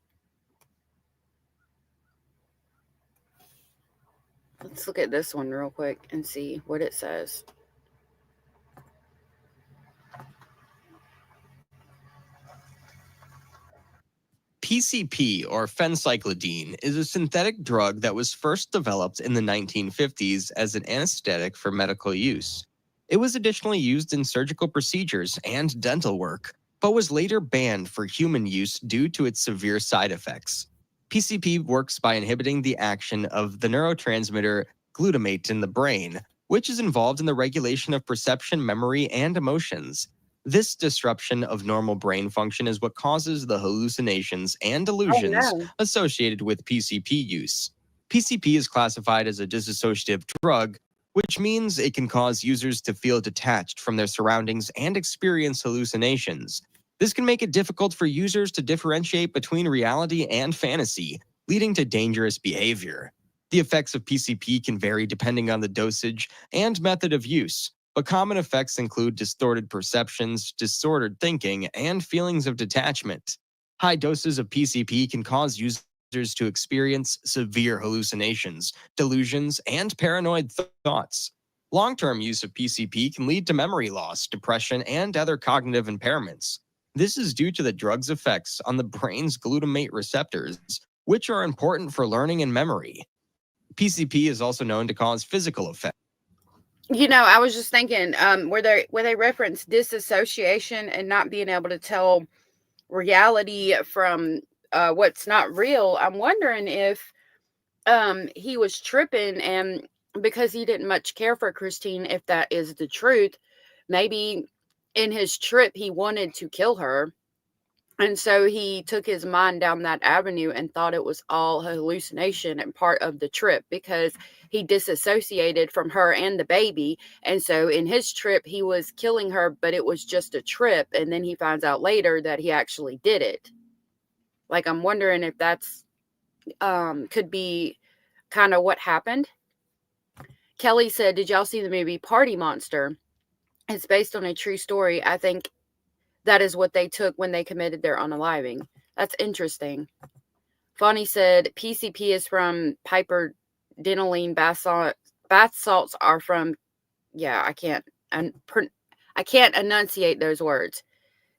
Let's look at this one real quick and see what it says. PCP, or phencyclidine, is a synthetic drug that was first developed in the 1950s as an anesthetic for medical use. It was additionally used in surgical procedures and dental work, but was later banned for human use due to its severe side effects. PCP works by inhibiting the action of the neurotransmitter glutamate in the brain, which is involved in the regulation of perception, memory, and emotions. This disruption of normal brain function is what causes the hallucinations and delusions associated with PCP use. PCP is classified as a dissociative drug, which means it can cause users to feel detached from their surroundings and experience hallucinations. This can make it difficult for users to differentiate between reality and fantasy, leading to dangerous behavior. The effects of PCP can vary depending on the dosage and method of use, but common effects include distorted perceptions, disordered thinking, and feelings of detachment. High doses of PCP can cause users to experience severe hallucinations, delusions, and paranoid thoughts. Long-term use of PCP can lead to memory loss, depression, and other cognitive impairments. This is due to the drug's effects on the brain's glutamate receptors, which are important for learning and memory. PCP is also known to cause physical effects. You know, I was just thinking, where they reference disassociation and not being able to tell reality from what's not real. I'm wondering if he was tripping, and because he didn't much care for Christine, if that is the truth, maybe in his trip he wanted to kill her. And so he took his mind down that avenue and thought it was all hallucination and part of the trip, because he disassociated from her and the baby. And so in his trip, he was killing her, but it was just a trip. And then he finds out later that he actually did it. Like, I'm wondering if that's could be kind of what happened. Kelly said, did y'all see the movie Party Monster? It's based on a true story. I think that is what they took when they committed their unaliving. That's interesting. Fonnie said PCP is from piperdenylene. Bath salts are from, I can't enunciate those words.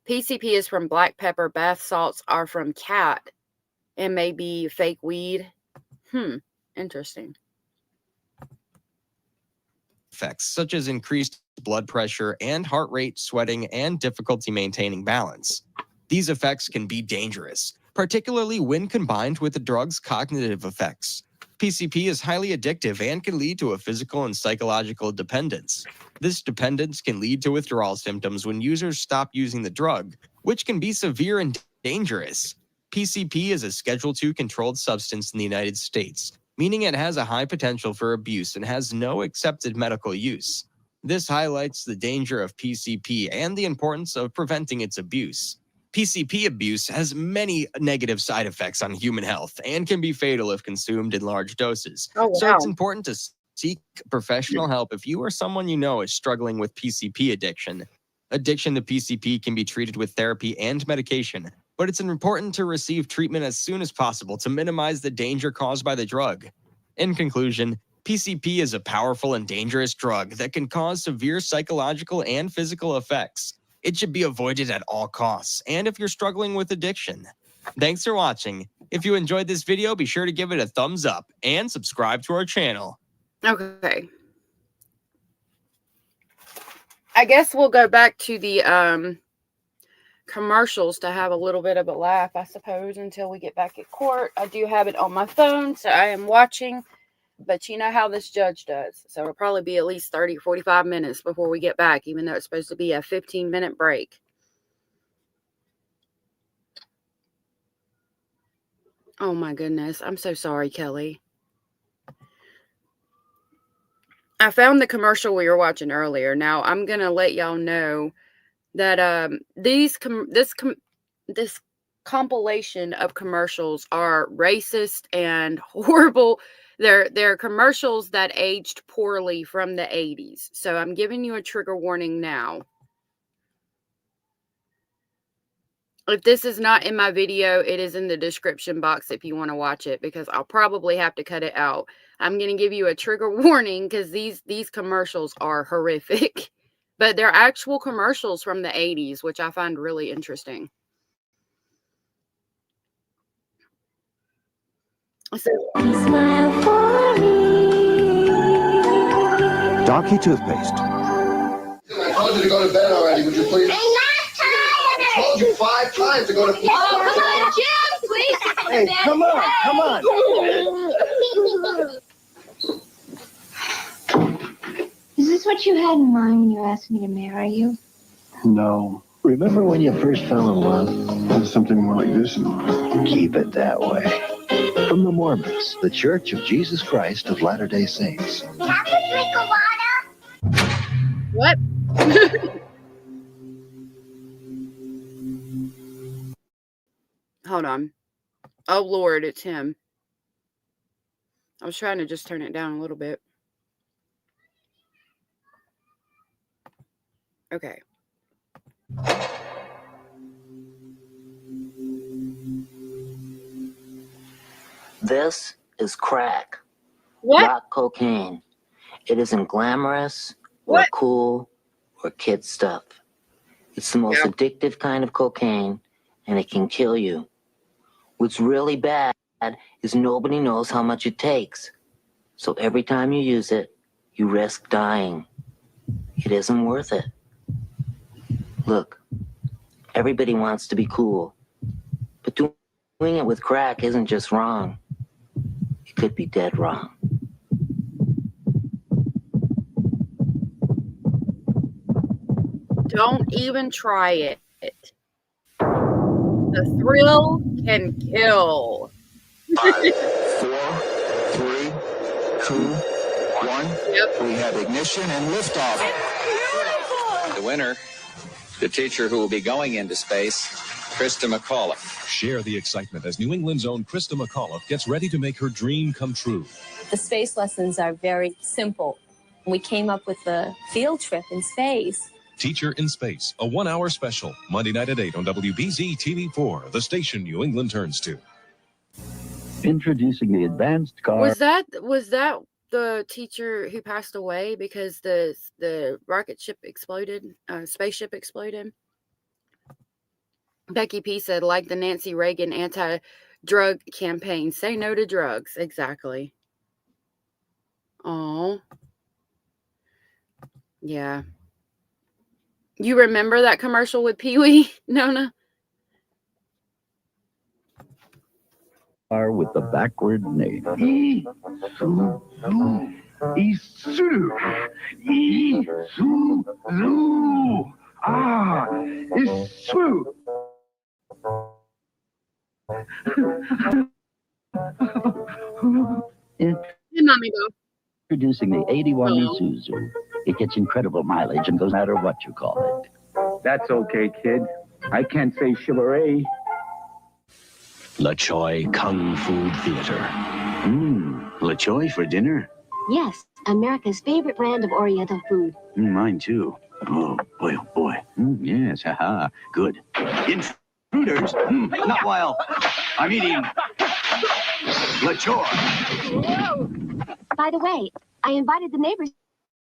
PCP is from black pepper. Bath salts are from cat and maybe fake weed. Interesting. Effects such as increased blood pressure and heart rate, sweating, and difficulty maintaining balance. These effects can be dangerous, particularly when combined with the drug's cognitive effects. PCP is highly addictive and can lead to a physical and psychological dependence. This dependence can lead to withdrawal symptoms when users stop using the drug, which can be severe and dangerous. PCP is a Schedule II controlled substance in the United States, meaning it has a high potential for abuse and has no accepted medical use. This highlights the danger of PCP and the importance of preventing its abuse. PCP abuse has many negative side effects on human health and can be fatal if consumed in large doses. So it's important to seek professional help if you or someone you know is struggling with PCP addiction. Addiction to PCP can be treated with therapy and medication, but it's important to receive treatment as soon as possible to minimize the danger caused by the drug. In conclusion, PCP is a powerful and dangerous drug that can cause severe psychological and physical effects. It should be avoided at all costs, and if you're struggling with addiction. Thanks for watching. If you enjoyed this video, be sure to give it a thumbs up and subscribe to our channel. Okay. I guess we'll go back to the commercials to have a little bit of a laugh, I suppose, until we get back at court. I do have it on my phone, so I am watching, but you know how this judge does. So it'll probably be at least 30 or 45 minutes before we get back, even though it's supposed to be a 15-minute break. Oh my goodness. I'm so sorry, Kelly. I found the commercial we were watching earlier. Now, I'm going to let y'all know that this compilation of commercials are racist and horrible. They're commercials that aged poorly from the 80s. So I'm giving you a trigger warning now. If this is not in my video, it is in the description box if you want to watch it, because I'll probably have to cut it out. I'm going to give you a trigger warning because these commercials are horrific. But they're actual commercials from the 80s, which I find really interesting. Smile for me. Darky toothpaste. I told you to go to bed already, would you please? I'm not tired! I told you 5 times to go to bed. Oh, come on, Jim, please. Hey, come on. Is this what you had in mind when you asked me to marry you? No. Remember when you first fell in love? There's something more like this in life. Keep it that way. From the Mormons, the Church of Jesus Christ of Latter-day Saints. Have a drink of water. What? Hold on. Oh, Lord, it's him. I was trying to just turn it down a little bit. Okay. This is crack. What? Not cocaine. It isn't glamorous or What? cool or kid stuff. It's the most addictive kind of cocaine, and it can kill you. What's really bad is nobody knows how much it takes. So every time you use it, you risk dying. It isn't worth it. Look, everybody wants to be cool, but doing it with crack isn't just wrong. It could be dead wrong. Don't even try it. The thrill can kill. 5, 4, 3, 2, 1. Yep. We have ignition and liftoff. The winner, the teacher who will be going into space, Krista McAuliffe. Share the excitement as New England's own Krista McAuliffe gets ready to make her dream come true. The space lessons are very simple. We came up with a field trip in space. Teacher in Space, a 1-hour special, Monday night at 8 on WBZ TV4, the station New England turns to. Introducing the advanced car. Was that the teacher who passed away because the rocket ship exploded, spaceship exploded? Becky P said, like the Nancy Reagan anti-drug campaign, say no to drugs. Exactly. Oh, yeah. You remember that commercial with Pee-wee, Nona? With the backward name. Hey, Mommy, go. Introducing the 81 Isuzu. It gets incredible mileage and goes no matter what you call it. That's okay, kid. I can't say chivalry. La Choy Kung Fu Theater. La Choy for dinner? Yes, America's favorite brand of Oriental food. Mine too. Oh, boy. Yes, haha. Good. Intruders? Not while I'm eating La Choy. Whoa. By the way, I invited the neighbors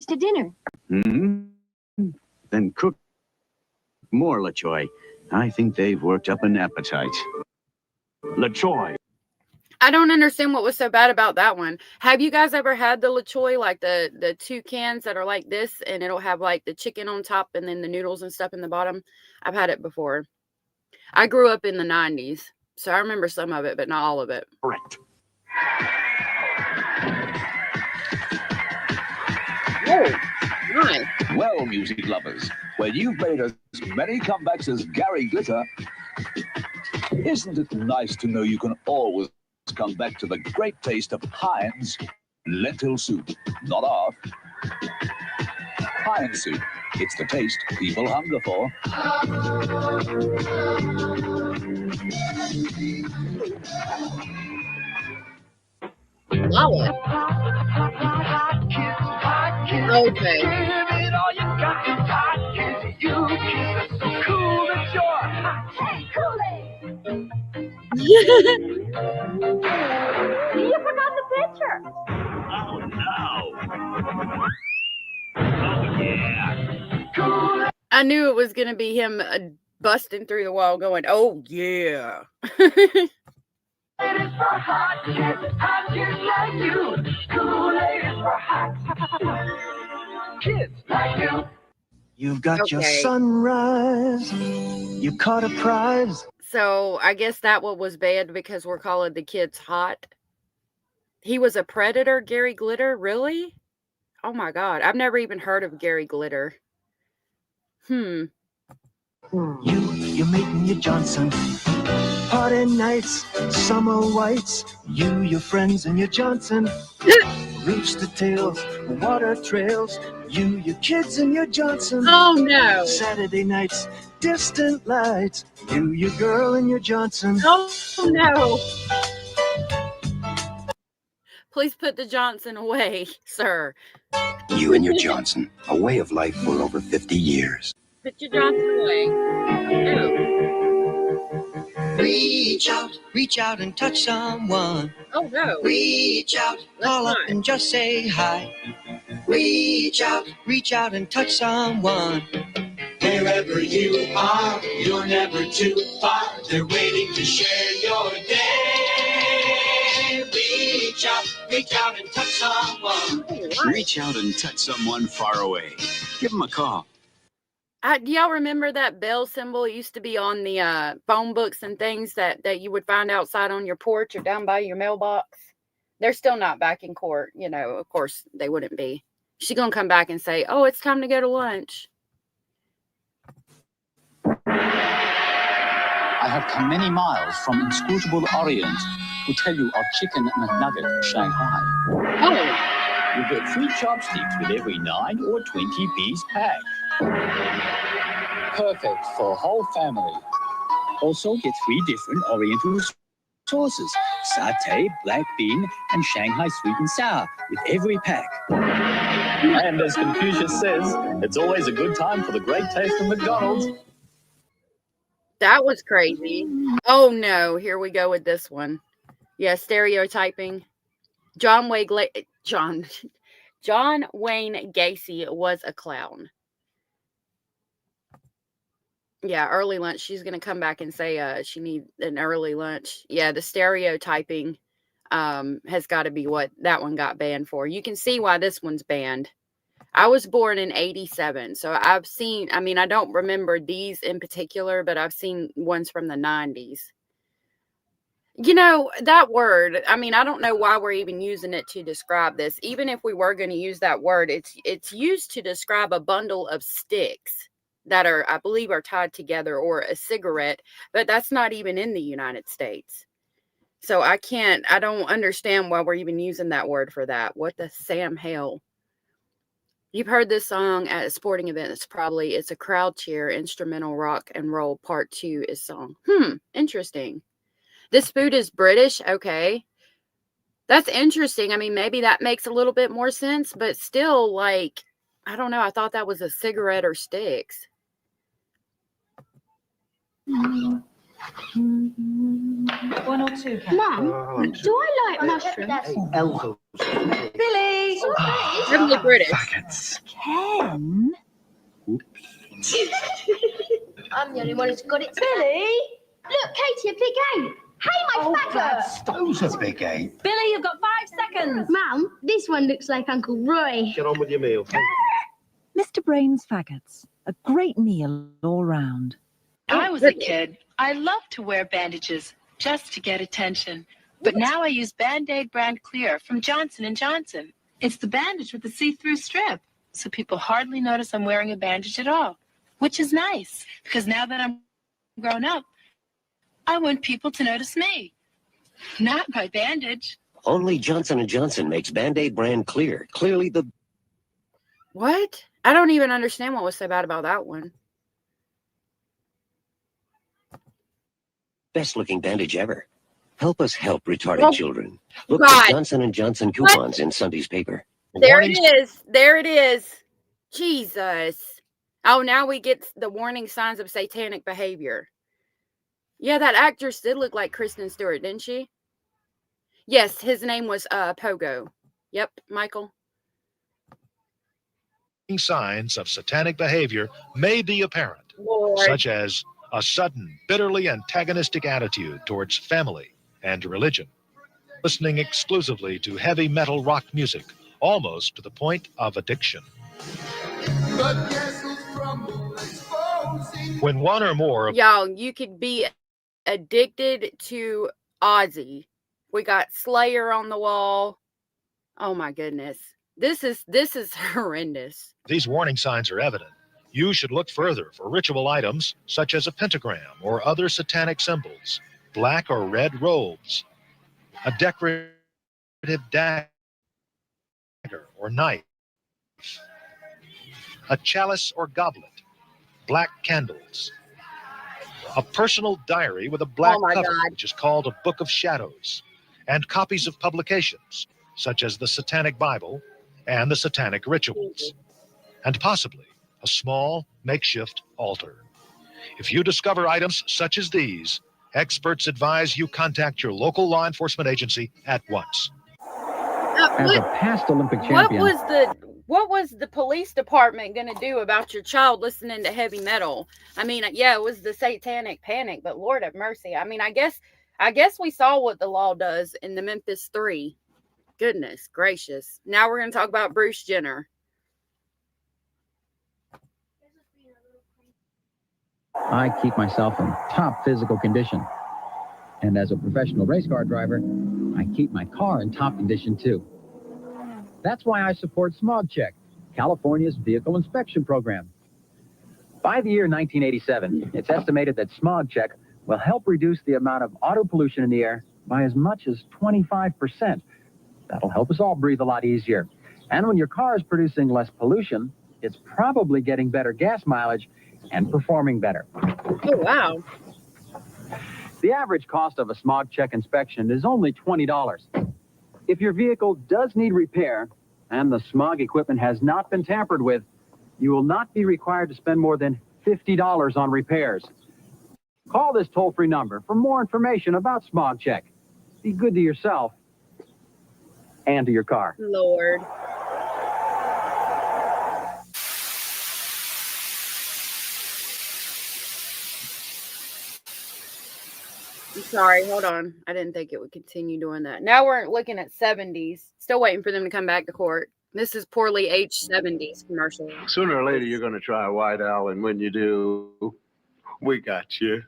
to dinner. Then cook more La Choy. I think they've worked up an appetite. La Choy. I don't understand what was so bad about that one. Have you guys ever had the La Choy, like the 2 cans that are like this, and it'll have like the chicken on top and then the noodles and stuff in the bottom? I've had it before. I grew up in the 90s, so I remember some of it, but not all of it. Correct. Oh, nice. Well, music lovers, when you've made as many comebacks as Gary Glitter, isn't it nice to know you can always come back to the great taste of Heinz lentil soup? Not off. Heinz soup. It's the taste people hunger for. Love it. Okay. You forgot the picture. Oh, no. I knew it was going to be him busting through the wall going, oh, yeah. for hot kids, hot kids like you. Kool-Aid is for hot kids like you. You've got your Okay. sunrise. You caught a prize. So I guess that one was bad because we're calling the kids hot. He was a predator, Gary Glitter? Really? Oh my God. I've never even heard of Gary Glitter. You're meeting your Johnson. Party nights, summer whites. You, your friends, and your Johnson. Rooster tails, water trails. You, your kids, and your Johnson. Oh no. Saturday nights, distant lights. You, your girl, and your Johnson. Oh no. Please put the Johnson away, sir. You and your Johnson, a way of life for over 50 years. Put your Johnson away. Ew. Reach out and touch someone. Oh no. Reach out, call up and just say hi. Reach out and touch someone. Wherever you are, you're never too far. They're waiting to share your day. Reach out and touch someone. Reach out and touch someone far away. Give them a call. Do y'all remember that bell symbol? It used to be on the phone books and things that you would find outside on your porch or down by your mailbox. They're still not back in court. You know, of course, they wouldn't be. She's going to come back and say, oh, it's time to go to lunch. I have come many miles from inscrutable Orient to tell you our chicken McNugget Shanghai. Oh. You get 3 chopsticks with every 9 or 20 piece pack. Perfect for whole family. Also get 3 different Oriental sauces: satay, black bean, and Shanghai sweet and sour with every pack. And as Confucius says, it's always a good time for the great taste of McDonald's. That was crazy. Oh no, here we go with this one. Yeah, stereotyping. John Wayne Gacy was a clown. Yeah, early lunch. She's going to come back and say she needs an early lunch. Yeah, the stereotyping has got to be what that one got banned for. You can see why this one's banned. I was born in 87, so I've seen, I mean, I don't remember these in particular, but I've seen ones from the 90s. You know, that word, I mean, I don't know why we're even using it to describe this. Even if we were going to use that word, it's used to describe a bundle of sticks that are, I believe, are tied together, or a cigarette, but that's not even in the United States. So I don't understand why we're even using that word for that. What the Sam hell? You've heard this song at a sporting event. It's a crowd cheer, instrumental rock and roll. Part 2 is song. Interesting. This food is British. Okay. That's interesting. I mean, maybe that makes a little bit more sense, but still, like, I don't know. I thought that was a cigarette or sticks. 1 or 2. Mum, do I like mushrooms? Elbows. Billy! Really British. Ken? I'm the only one who's got it. Billy! Look, Katie, a big 8. Hey, my faggot! Those are big 8. Billy, you've got 5 seconds. Mum, this one looks like Uncle Roy. Get on with your meal. Mr. Brain's Faggots. A great meal all round. I was a kid. I loved to wear bandages just to get attention. But now I use Band-Aid brand clear from Johnson & Johnson. It's the bandage with the see-through strip, so people hardly notice I'm wearing a bandage at all, which is nice, because now that I'm grown up, I want people to notice me, not my bandage. Only Johnson & Johnson makes Band-Aid brand clear. Clearly the... What? I don't even understand what was so bad about that one. best-looking bandage ever. Help us help retarded children. Look God. for Johnson & Johnson coupons in Sunday's paper. There it is. There it is. Jesus. Oh, now we get the warning signs of satanic behavior. Yeah, that actress did look like Kristen Stewart, didn't she? Yes, his name was Pogo. Yep, Michael. Signs of satanic behavior may be apparent, Lord. such as a sudden, bitterly antagonistic attitude towards family and religion. listening exclusively to heavy metal rock music, almost to the point of addiction. When one or more of Y'all, you could be addicted to Ozzy. We got Slayer on the wall. Oh my goodness. This is horrendous. these warning signs are evident, you should look further for ritual items such as a pentagram or other satanic symbols, black or red robes, a decorative dagger or knife, a chalice or goblet, black candles, a personal diary with a black cover, which is called a Book of Shadows, and copies of publications such as the Satanic Bible and the Satanic Rituals, and possibly a small makeshift altar. If you discover items such as these, experts advise you contact your local law enforcement agency at once. As a past Olympic champion, What was the police department going to do about your child listening to heavy metal? I mean, yeah, it was the satanic panic, but Lord have mercy. I mean, I guess we saw what the law does in the Memphis 3. Goodness gracious. Now we're going to talk about Bruce Jenner. I keep myself in top physical condition. And as a professional race car driver, I keep my car in top condition too. That's why I support Smog Check, California's vehicle inspection program. By the year 1987, it's estimated that Smog Check will help reduce the amount of auto pollution in the air by as much as 25%. That'll help us all breathe a lot easier. And when your car is producing less pollution, it's probably getting better gas mileage and performing better. Oh, wow. The average cost of a Smog Check inspection is only $20. If your vehicle does need repair and the smog equipment has not been tampered with, you will not be required to spend more than $50 on repairs. Call this toll-free number for more information about Smog Check. Be good to yourself and to your car. Lord. I'm sorry, hold on. I didn't think it would continue doing that. Now we're looking at 70s. Still waiting for them to come back to court. This is poorly aged 70s commercial. Sooner or later, you're going to try White Owl, and when you do, we got you.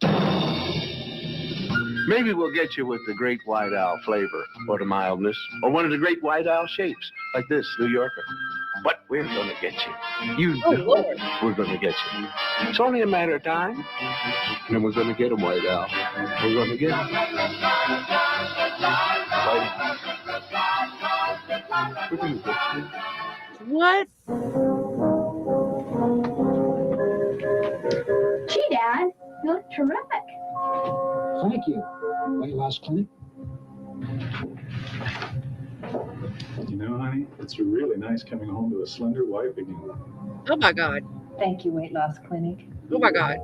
Maybe we'll get you with the Great White Owl flavor, or the mildness, or one of the Great White Owl shapes, like this, New Yorker. But we're going to get you. You know we're going to get you. It's only a matter of time, and then we're going to get him, White Owl. We're going to get him. We're going to get you. What? Gee, Dad, you look terrific. Thank you. Weight loss clinic. You know, honey, it's really nice coming home to a slender wife again. Oh my God. Thank you, Weight Loss Clinic. Oh my God.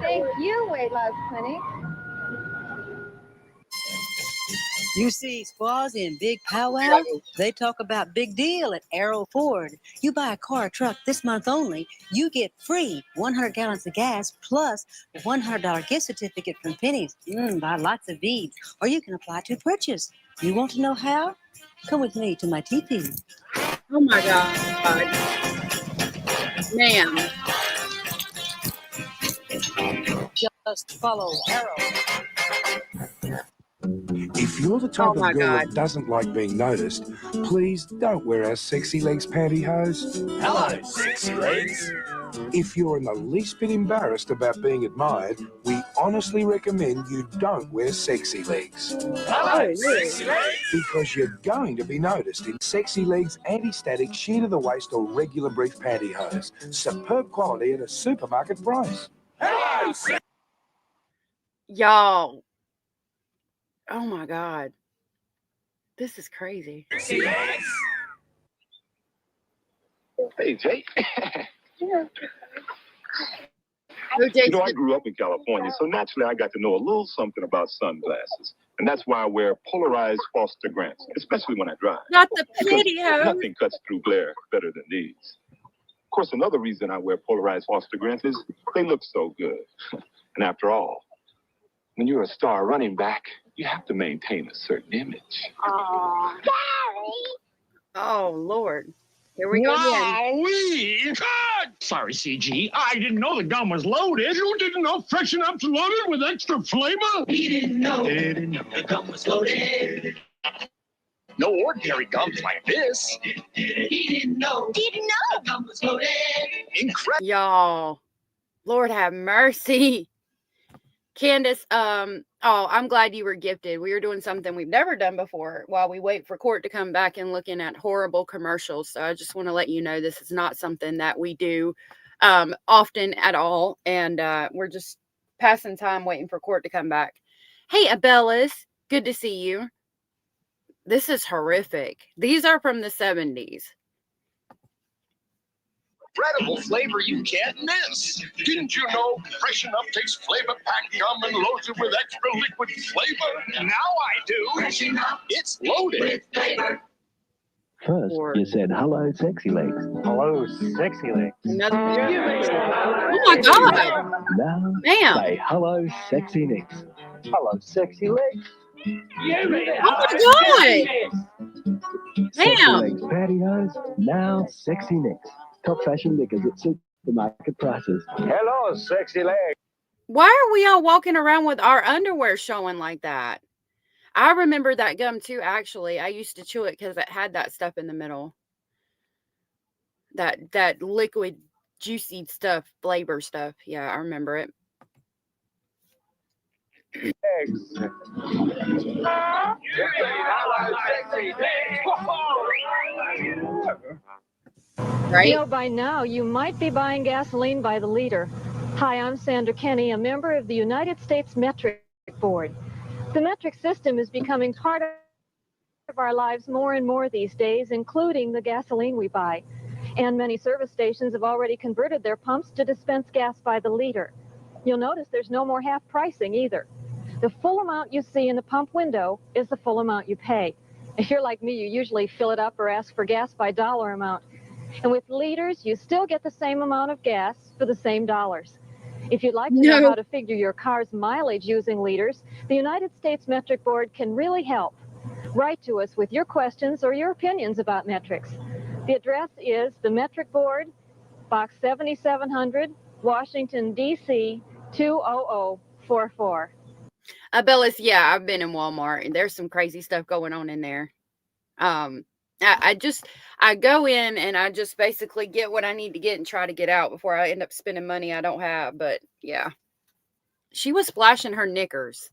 Thank you, Weight Loss Clinic. You see squaws in big powwow? They talk about big deal at Arrow Ford. You buy a car or truck this month only, you get free 100 gallons of gas plus a $100 gift certificate from Penny's. Buy lots of beads, or you can apply to purchase. You want to know how? Come with me to my teepee. Oh my God. Ma'am. Just follow Arrow. If you're the type of girl that doesn't like being noticed, please don't wear our sexy legs pantyhose. Hello, sexy legs. If you're in the least bit embarrassed about being admired, we honestly recommend you don't wear sexy legs. Hello, sexy legs. Because you're going to be noticed in sexy legs, anti-static, sheer to the waist or regular brief pantyhose. Superb quality at a supermarket price. Hello, Y'all. Oh my God. This is crazy. sexy legs. Hey, Jay. Who, You Jason? know, I grew up in California, so naturally I got to know a little something about sunglasses. And that's why I wear polarized Foster Grants, especially when I drive. Not the Because pantyhose. nothing cuts through glare better than these. Of course, another reason I wear polarized Foster Grants is they look so good. And after all, when you're a star running back, you have to maintain a certain image. Oh, Gary! Oh, Lord. Here we go again. Wowee! God! Sorry, CG. I didn't know the gun was loaded. You didn't know Freshen Up's loaded with extra flavor? He didn't know. Didn't know the gun was loaded. No ordinary gums like this. He didn't know. Didn't know. The gun was loaded. Incredible. Y'all. Lord have mercy. Candace, I'm glad you were gifted. We were doing something we've never done before while we wait for court to come back and looking at horrible commercials. So I just want to let you know this is not something that we do often at all. And we're just passing time waiting for court to come back. Hey, Abellas, good to see you. This is horrific. These are from the 70s. Incredible flavor you can't miss. Didn't you know Freshen Up takes flavor packed gum and loads it with extra liquid flavor? Now I do. Freshen Up. It's loaded with flavor. First, you said, hello, sexy legs. Hello, sexy legs. Oh, my God. Now, Damn. say, hello, sexy necks. Hello, sexy legs. Oh, my God. Sexy Damn. legs pantyhose, now sexy necks. Top fashion knickers at supermarket prices. Hello, sexy legs. Why are we all walking around with our underwear showing like that? I remember that gum too, actually. I used to chew it because it had that stuff in the middle. That liquid, juicy stuff, flavor stuff. Yeah, I remember it. Right? You know, by now, you might be buying gasoline by the liter. Hi, I'm Sandra Kenny, a member of the United States Metric Board. The metric system is becoming part of our lives more and more these days, including the gasoline we buy. And many service stations have already converted their pumps to dispense gas by the liter. You'll notice there's no more half pricing either. The full amount you see in the pump window is the full amount you pay. If you're like me, you usually fill it up or ask for gas by dollar amount. And with liters, you still get the same amount of gas for the same dollars. If you'd like to know how to figure your car's mileage using liters, the United States Metric Board can really help. Write to us with your questions or your opinions about metrics. The address is the Metric Board, Box 7700, Washington, D.C. 20044. Bellis, yeah, I've been in Walmart and there's some crazy stuff going on in there. I go in and I just basically get what I need to get and try to get out before I end up spending money I don't have. But yeah, she was splashing her knickers.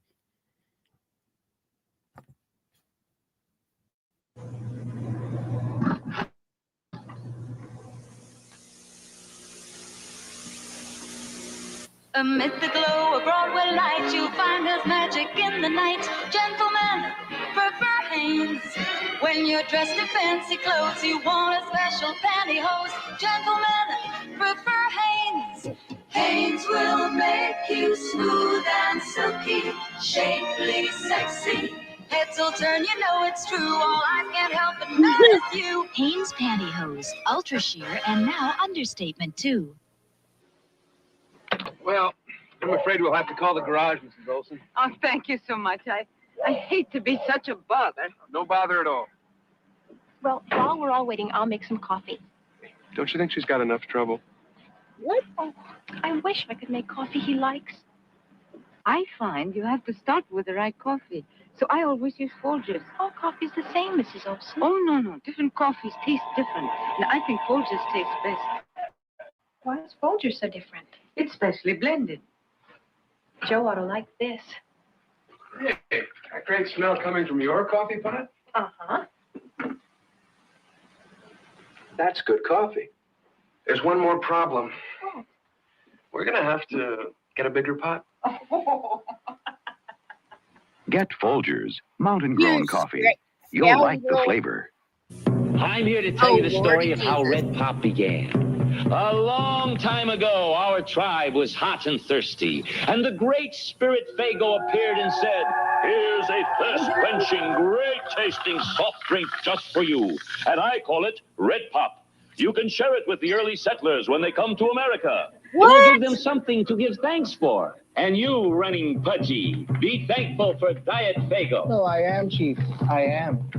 Amid the glow of Broadway lights, you'll find there's magic in the night. Gentlemen, prefer Hanes. When you're dressed in fancy clothes, you want a special pantyhose. Gentlemen, prefer Hanes. Hanes will make you smooth and silky, shapely, sexy. Heads will turn, you know it's true. All I can't help but notice you. Hanes pantyhose, ultra sheer, and now understatement too. Well, I'm afraid we'll have to call the garage, Mrs. Olson. Oh, thank you so much. I hate to be such a bother. No bother at all. Well, while we're all waiting, I'll make some coffee. Don't you think she's got enough trouble? What? Oh, I wish I could make coffee he likes. I find you have to start with the right coffee. So I always use Folgers. All coffee's the same, Mrs. Olson. Oh, no. Different coffees taste different. And I think Folgers taste best. Why is Folgers so different? It's specially blended. Joe ought to like this. Hey, that great smell coming from your coffee pot? Uh-huh. That's good coffee. There's one more problem. Oh. We're going to have to get a bigger pot. Get Folgers, mountain-grown coffee. You'll like the flavor. I'm here to tell you the story of how Red Pop began. A long time ago, our tribe was hot and thirsty, and the great spirit Fago appeared and said, "Here's a thirst-quenching, great-tasting soft drink just for you, and I call it Red Pop. You can share it with the early settlers when they come to America. will give them something to give thanks for. And you, running pudgy, be thankful for Diet Fago. No, I am, Chief. I am.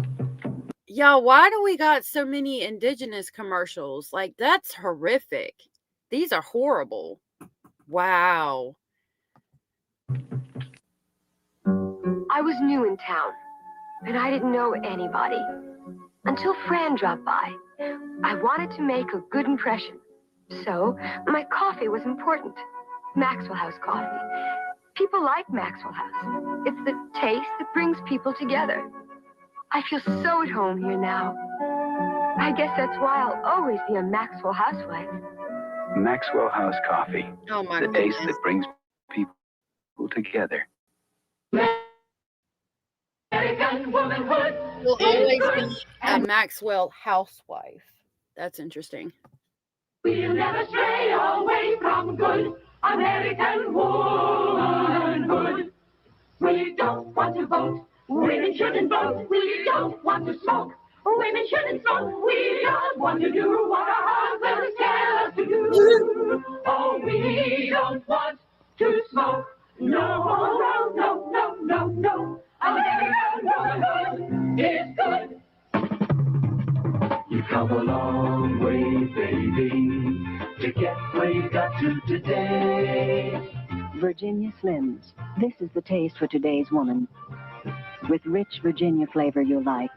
Y'all, why do we got so many indigenous commercials? Like, that's horrific. These are horrible. Wow. I was new in town, and I didn't know anybody. Until Fran dropped by. I wanted to make a good impression. So, my coffee was important. Maxwell House coffee. People like Maxwell House. It's the taste that brings people together. I feel so at home here now. I guess that's why I'll always be a Maxwell housewife. Maxwell House Coffee. Oh my The taste goodness. that brings people together. American womanhood Will always be a Maxwell housewife. That's interesting. We'll never stray away from good American womanhood. We don't want to vote. Women shouldn't vote. We don't want to smoke. Women shouldn't smoke. We don't want to do what our husbands tell us to do. Oh, we don't want to smoke. No, no, no, no, no, no. American womanhood is good. You've come a long way, baby, to get where you got to today. Virginia Slims. This is the taste for today's woman. With rich Virginia flavor you like.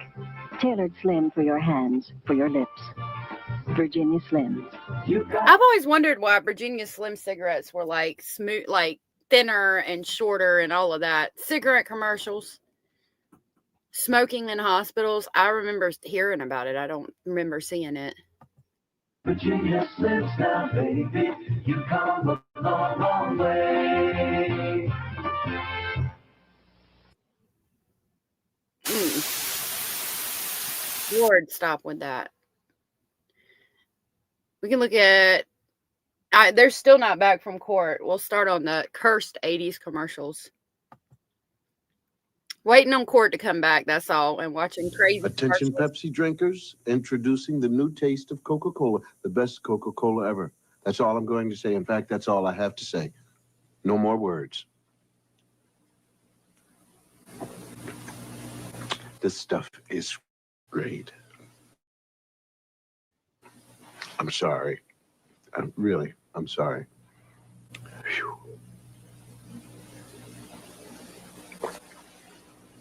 Tailored slim for your hands, for your lips. Virginia Slims. I've always wondered why Virginia Slim cigarettes were like smooth, like thinner and shorter and all of that. Cigarette commercials. Smoking in hospitals. I remember hearing about it. I don't remember seeing it. Virginia Slims now, baby, you come a long, long way. Lord, stop with that. We can look at... they're still not back from court. We'll start on the cursed 80s commercials. Waiting on court to come back, that's all. And watching crazy Attention, commercials. Pepsi drinkers, introducing the new taste of Coca-Cola, the best Coca-Cola ever. That's all I'm going to say. In fact, that's all I have to say. No more words. This stuff is great. I'm sorry. I'm sorry. Whew.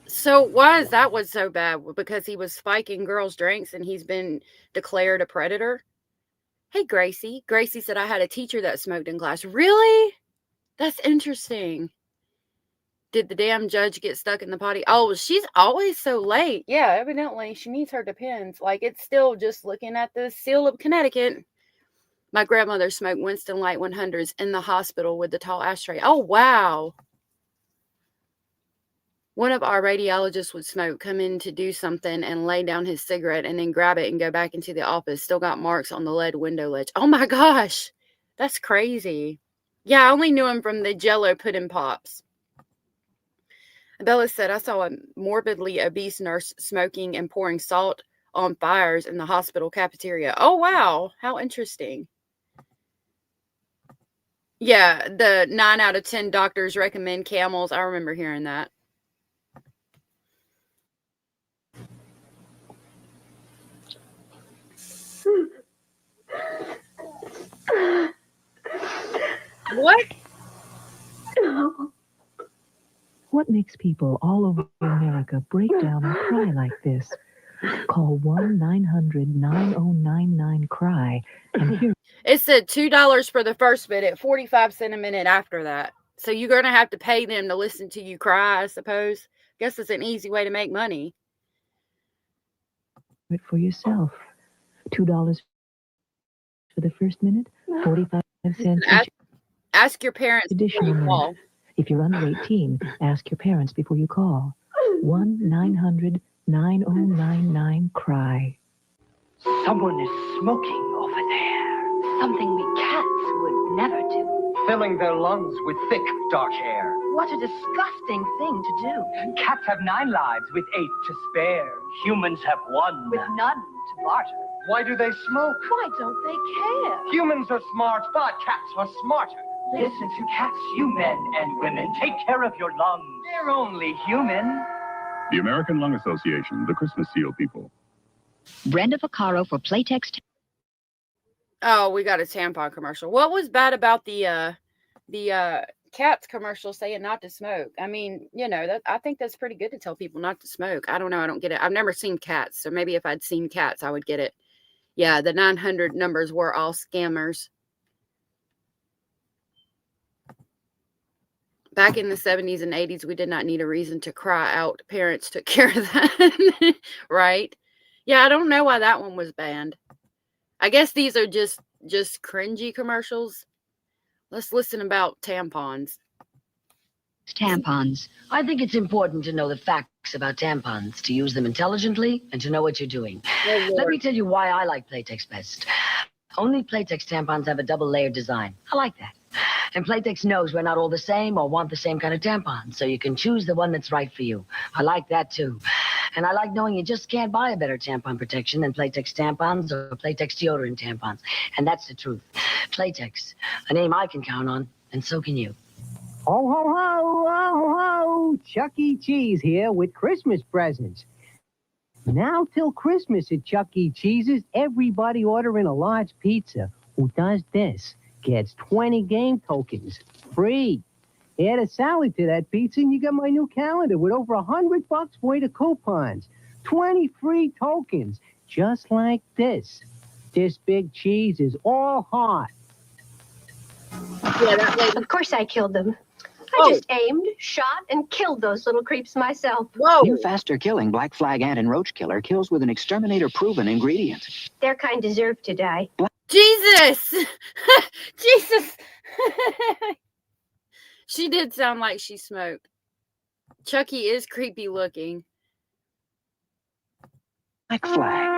So why is that was so bad? Because he was spiking girls' drinks and he's been declared a predator? Hey, Gracie. Gracie said, I had a teacher that smoked in class. Really? That's interesting. Did the damn judge get stuck in the potty? Oh, she's always so late. Yeah, evidently she needs her Depends. Like, it's still just looking at the seal of Connecticut. My grandmother smoked Winston Light 100s in the hospital with the tall ashtray. Oh, wow. One of our radiologists would smoke, come in to do something and lay down his cigarette and then grab it and go back into the office. Still got marks on the lead window ledge. Oh my gosh. That's crazy. Yeah, I only knew him from the Jell-O pudding pops. Bella said, I saw a morbidly obese nurse smoking and pouring salt on fires in the hospital cafeteria. Oh, wow. How interesting. Yeah, the 9 out of 10 doctors recommend Camels. I remember hearing that. What? What makes people all over America break down and cry like this? Call 1-900-9099-CRY and hear. It said $2 for the first minute, 45 cents a minute after that. So you're going to have to pay them to listen to you cry, I suppose. Guess it's an easy way to make money. It for yourself. $2 for the first minute, 45 cents each. Ask your parents before you call. If you're under 18, ask your parents before you call. 1-900-9099-CRY. Someone is smoking over there. Something we cats would never do. Filling their lungs with thick, dark hair. What a disgusting thing to do. Cats have 9 lives with 8 to spare. Humans have 1. With none to barter. Why do they smoke? Why don't they care? Humans are smart, but cats are smarter. Listen to cats, you men and women. Take care of your lungs. They're only human. The American Lung Association, the Christmas seal people. Brenda Vaccaro for Playtex. Oh, we got a tampon commercial. What was bad about the Cats commercial saying not to smoke? I mean, I think that's pretty good to tell people not to smoke. I don't know. I don't get it. I've never seen Cats, so maybe if I'd seen Cats, I would get it. Yeah, the 900 numbers were all scammers. Back in the 70s and 80s, we did not need a reason to cry out. Parents took care of that, right? Yeah, I don't know why that one was banned. I guess these are just cringy commercials. Let's listen about tampons. Tampons. I think it's important to know the facts about tampons, to use them intelligently, and to know what you're doing. Oh, Let me tell you why I like Playtex best. Only Playtex tampons have a double-layered design. I like that. And Playtex knows we're not all the same or want the same kind of tampons, so you can choose the one that's right for you. I like that, too. And I like knowing you just can't buy a better tampon protection than Playtex tampons or Playtex deodorant tampons. And that's the truth. Playtex, a name I can count on, and so can you. Ho, ho, ho, ho, ho! Chuck E. Cheese here with Christmas presents. Now till Christmas at Chuck E. Cheese's, everybody ordering a large pizza who does this gets 20 game tokens free. Add a salad to that pizza and you get my new calendar with over $100 worth of coupons. 20 free tokens, just like this. This big cheese is all hot. Yeah, that way. Of course I killed them. I just aimed, shot, and killed those little creeps myself. Whoa. New faster killing Black Flag ant and roach killer kills with an exterminator-proven ingredient. Their kind deserve to die. Jesus! Jesus! She did sound like she smoked. Chucky is creepy looking. Black Flag.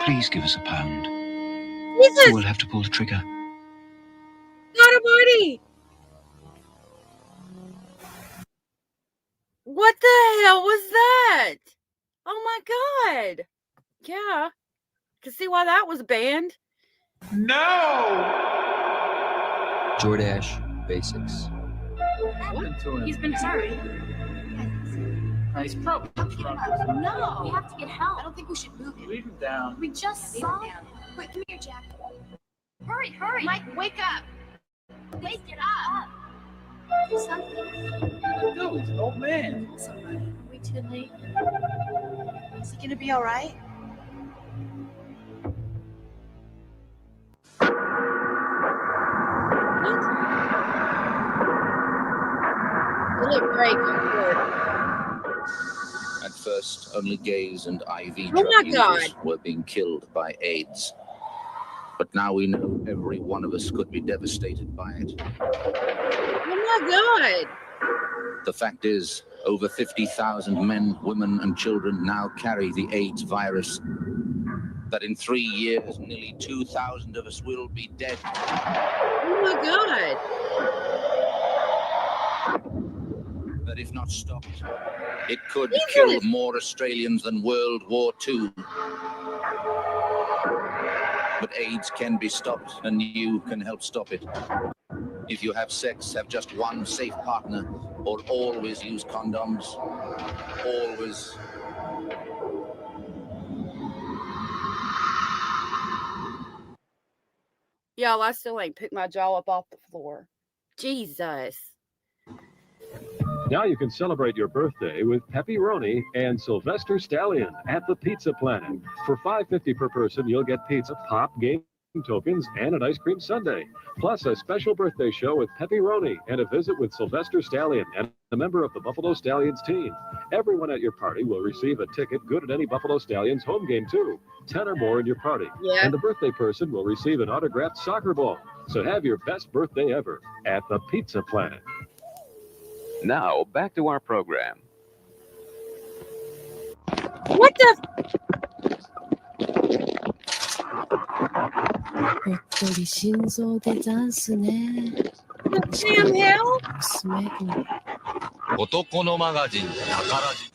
Please give us £1. Jesus! We'll have to pull the trigger. God almighty! What the hell was that? Oh my God! Yeah, can see why that was banned. No! Jordache Basics. He's been hurt. He's probably No, we have to get help. I don't think we should move him. Leave him down. We just saw him. Quick, give me your jacket. Hurry, hurry. Mike, wake up. Please get up. Do something. No, he's an old man. Tell somebody. Are we too late? Is he going to be all right? You look great. At first, only gays and IV Oh my drug users God. were being killed by AIDS. But now we know every one of us could be devastated by it. Oh my God. The fact is, over 50,000 men, women, and children now carry the AIDS virus. That in 3 years, nearly 2,000 of us will be dead. Oh my God. That if not stopped, it could Jesus. kill more Australians than World War II. But AIDS can be stopped, and you can help stop it. If you have sex, have just one safe partner, or always use condoms. Always. Y'all, I still ain't picked my jaw up off the floor. Jesus. Now you can celebrate your birthday with pepperoni and Sylvester Stallion at the Pizza Planet. For $5.50 per person, you'll get pizza, pop, game tokens, and an ice cream sundae. Plus a special birthday show with pepperoni and a visit with Sylvester Stallion and a member of the Buffalo Stallions team. Everyone at your party will receive a ticket good at any Buffalo Stallions home game, too. 10 or more in your party. Yeah. And the birthday person will receive an autographed soccer ball. So have your best birthday ever at the Pizza Planet. Now, back to our program. What the? Damn hell? 男のマガジン宝島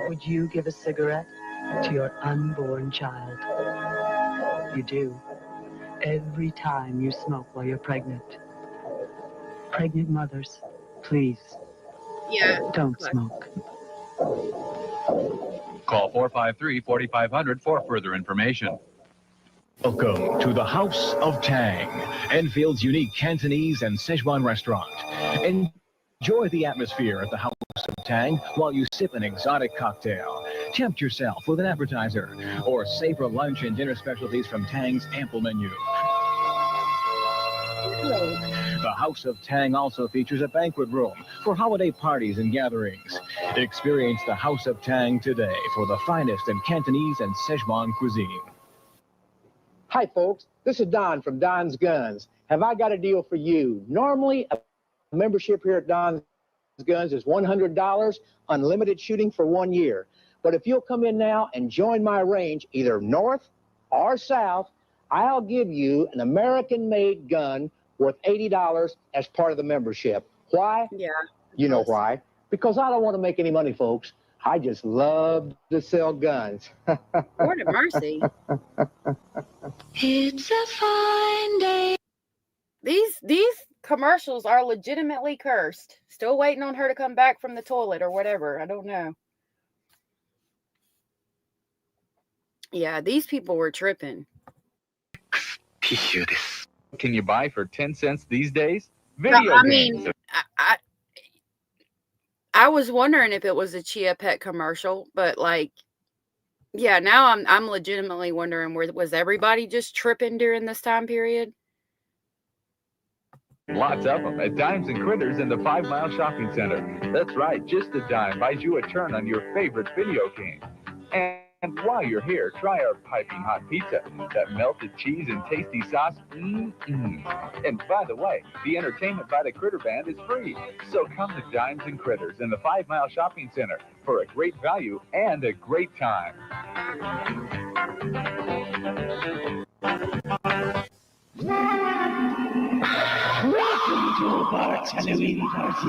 Would you give a cigarette to your unborn child? You do. Every time you smoke while you're pregnant. Pregnant mothers, please. Yeah. Don't smoke. Call 453-4500 for further information. Welcome to the House of Tang, Enfield's unique Cantonese and Szechuan restaurant. Enjoy the atmosphere at the House of Tang while you sip an exotic cocktail. Tempt yourself with an appetizer or savor lunch and dinner specialties from Tang's ample menu. The House of Tang also features a banquet room for holiday parties and gatherings. Experience the House of Tang today for the finest in Cantonese and Szechuan cuisine. Hi, folks. This is Don from Don's Guns. Have I got a deal for you? Normally, a membership here at Don's Guns is $100, unlimited shooting for 1 year. But if you'll come in now and join my range, either north or south, I'll give you an American-made gun worth $80 as part of the membership. Why? Yeah. You know why. Because I don't want to make any money, folks. I just love to sell guns. Lord have mercy. It's a fine day. These commercials are legitimately cursed. Still waiting on her to come back from the toilet or whatever. I don't know. Yeah, these people were tripping. Can you buy for 10 cents these days? No, Video I games. mean, I was wondering if it was a Chia Pet commercial, but like, yeah, now I'm legitimately wondering, was everybody just tripping during this time period? Lots of them at Dimes and Critters in the 5 Mile Shopping Center. That's right, just a dime buys you a turn on your favorite video game. And while you're here, try our piping hot pizza. That melted cheese and tasty sauce. And by the way, the entertainment by the Critter Band is free. So come to Dimes and Critters in the 5 Mile Shopping Center for a great value and a great time. Welcome to Bart's Halloween party.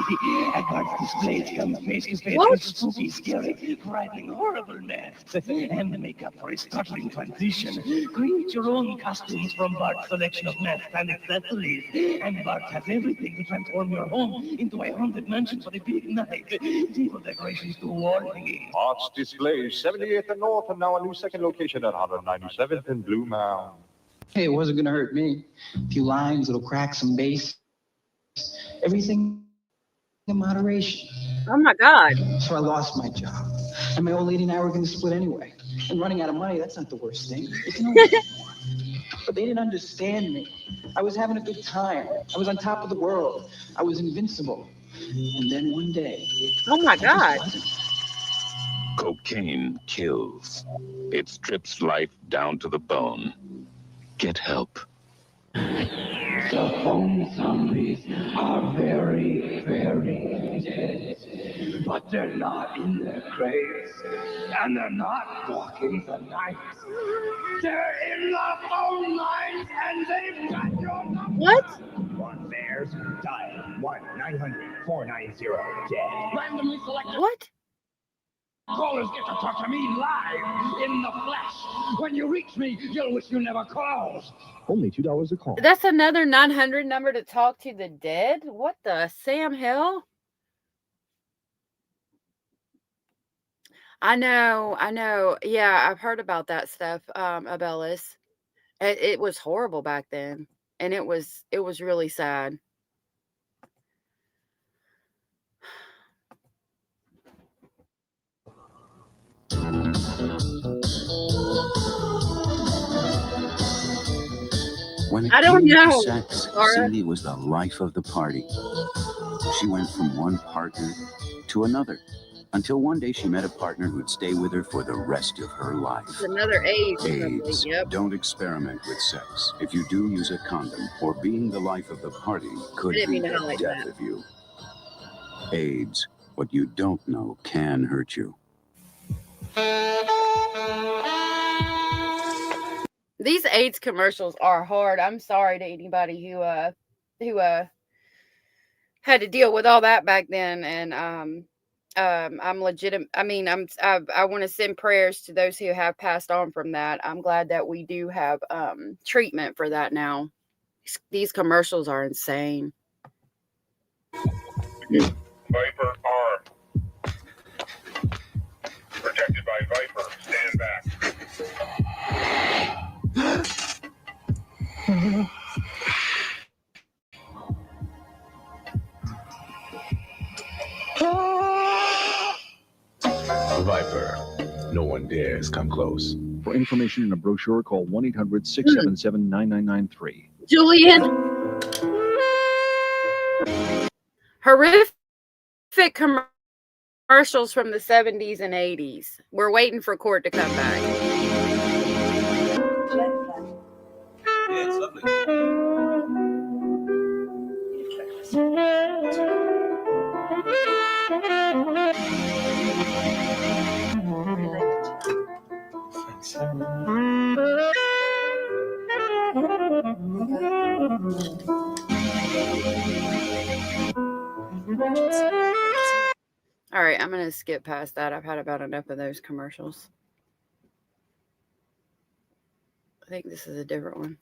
At Bart's displays come face to face with spooky, scary, frightening, horrible masks. And to make up for a startling transition, create your own costumes from Bart's selection of masks and accessories. And Bart has everything to transform your home into a haunted mansion for a big night. Table decorations to wall hanging. Arts displays, 78th and North, and now a new second location at 197th and Blue Mound. Hey, it wasn't going to hurt me. A few lines, little cracks, some bass. Everything in moderation. Oh, my God. So I lost my job. And my old lady and I were going to split anyway. And running out of money, that's not the worst thing. But they didn't understand me. I was having a good time. I was on top of the world. I was invincible. And then one day... Oh, my God. Cocaine kills. It strips life down to the bone. Get help. The phone zombies are very, very dead. But they're not in their graves. And they're not walking the night. They're in the phone lines and they've got your number. What? One bears dial 1-900-490-DEAD. Randomly selected. What? Callers get to talk to me live in the flesh. When you reach me, you'll wish you never called. Only $2 a call. That's another 900 number to talk to the dead? What the Sam hell? I know. Yeah, I've heard about that stuff, Abellis. It was horrible back then. And it was really sad. When it I don't came know, to sex, Laura. Cindy was the life of the party. She went from one partner to another Until one day she met a partner who'd stay with her for the rest of her life. It's another AIDS. AIDS. Yep. Don't experiment with sex. If you do, use a condom, or being the life of the party could I didn't be mean to the highlight death that. of you. AIDS. What you don't know can hurt you. These AIDS commercials are hard. I'm sorry to anybody who had to deal with all that back then, and I'm legitimate. I mean, I want to send prayers to those who have passed on from that. I'm glad that we do have treatment for that now. These commercials are insane. Viper arm. Protected by Viper. Stand back. Viper. No one dares come close. For information and a brochure, call 1-800-677-9993. Julian. Horrific commercials from the 70s and 80s. We're waiting for Court to come back. Yeah, it's lovely. All right, I'm going to skip past that. I've had about enough of those commercials. I think this is a different one.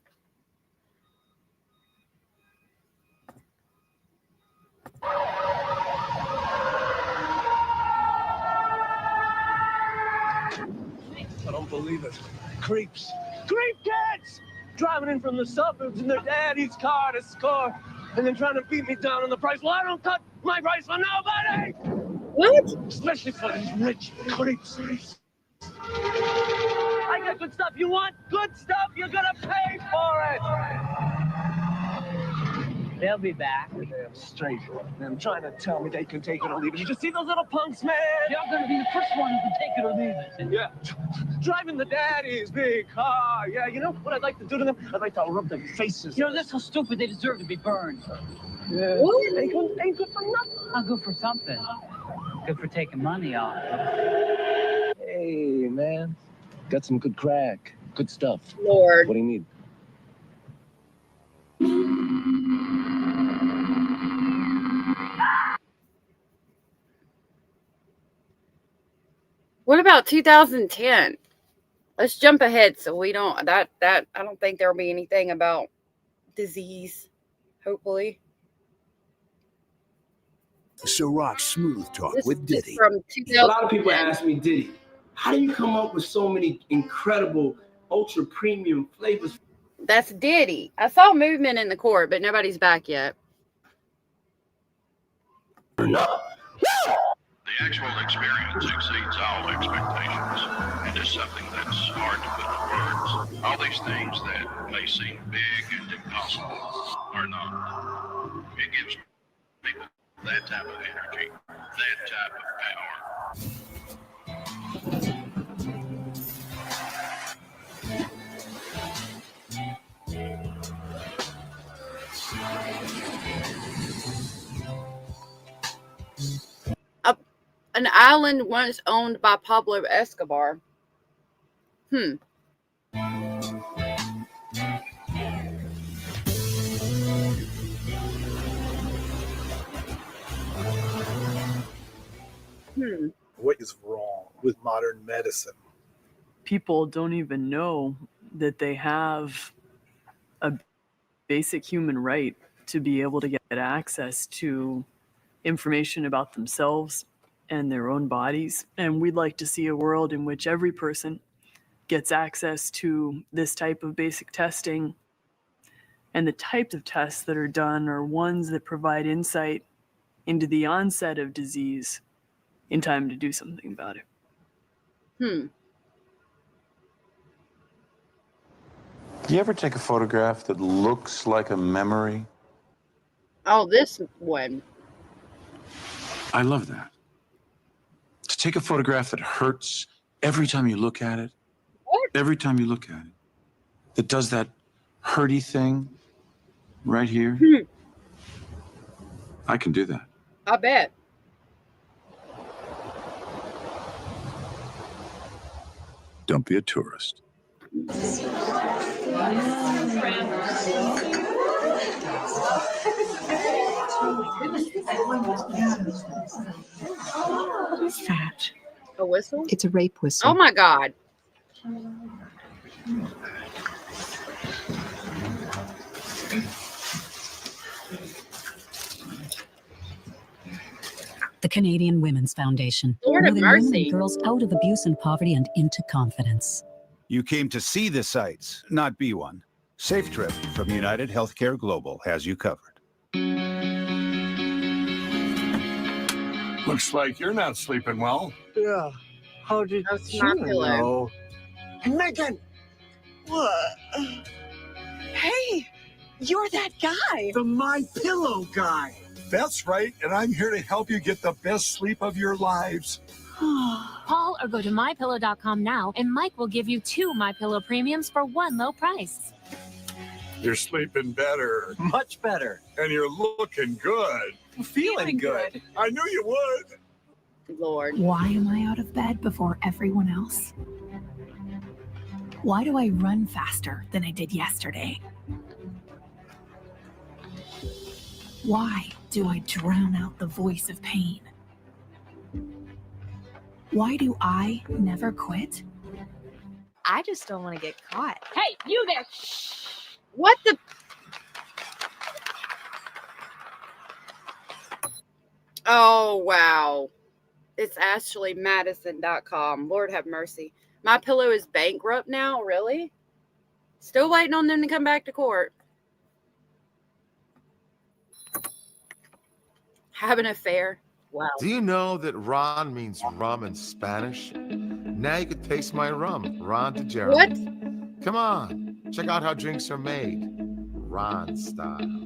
I don't believe it. Creeps. Creep cats! Driving in from the suburbs in their daddy's car to score, and then trying to beat me down on the price. Well, I don't cut my price for nobody! What? Especially for these rich creeps. I got good stuff. You want good stuff? You're gonna pay for it! They'll be back. They're straight. They're trying to tell me they can take it or leave it. You just see those little punks, man? You're gonna be the first one who can take it or leave it. Yeah. Driving the daddy's big car. Yeah, you know what I'd like to do to them? I'd like to rub their faces. You know, that's how stupid they deserve to be burned. Yeah. Ain't good for nothing. Not good for something. Good for taking money off. Hey, man. Got some good crack. Good stuff. Lord. What do you need? What about 2010? Let's jump ahead so we don't I don't think there'll be anything about disease, hopefully. Ciroc Smooth Talk with Diddy. From A lot of people ask me, Diddy, how do you come up with so many incredible ultra premium flavors? That's Diddy. I saw movement in the court, but nobody's back yet. The actual experience exceeds all expectations. It is something that's hard to put into words. All these things that may seem big and impossible are not. It gives people that type of energy, that type of An island once owned by Pablo Escobar. What is wrong with modern medicine? People don't even know that they have a basic human right to be able to get access to information about themselves and their own bodies. And we'd like to see a world in which every person gets access to this type of basic testing. And the types of tests that are done are ones that provide insight into the onset of disease in time to do something about it. Do you ever take a photograph that looks like a memory? Oh, this one. I love that. Take a photograph that hurts every time you look at it. What? Every time you look at it. That does that hurty thing right here. I can do that. I bet. Don't be a tourist. What is that? A whistle? It's a rape whistle. Oh my God. The Canadian Women's Foundation. Lord of Moving women mercy. and girls out of abuse and poverty and into confidence. You came to see the sights, not be one. Safe Trip from United Healthcare Global has you covered. Looks like you're not sleeping well. Yeah. How did That's you my pillow. know? Megan! What? Hey, you're that guy. The My Pillow guy. That's right, and I'm here to help you get the best sleep of your lives. Call or go to mypillow.com now, and Mike will give you 2 MyPillow premiums for 1 low price. You're sleeping better. Much better. And you're looking good. Feeling good. I knew you would. Lord. Why am I out of bed before everyone else? Why do I run faster than I did yesterday? Why do I drown out the voice of pain? Why do I never quit? I just don't want to get caught. Hey, you there. Shh. What the? Oh, wow. It's AshleyMadison.com. Lord have mercy. My Pillow is bankrupt now? Really? Still waiting on them to come back to court. Have an affair. Wow. Do you know that Ron means rum in Spanish? Now you can taste my rum, Ron DeGeronimo. What? Come on, check out how drinks are made, Ron style.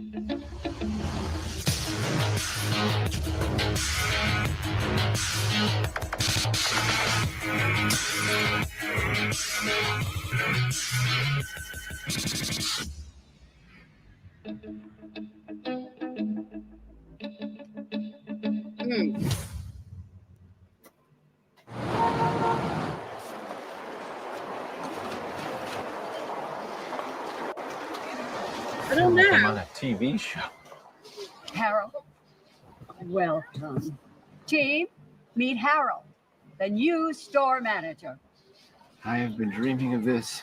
I don't know. I'm on a TV show. Harold, welcome. Team, meet Harold, the new store manager. I have been dreaming of this.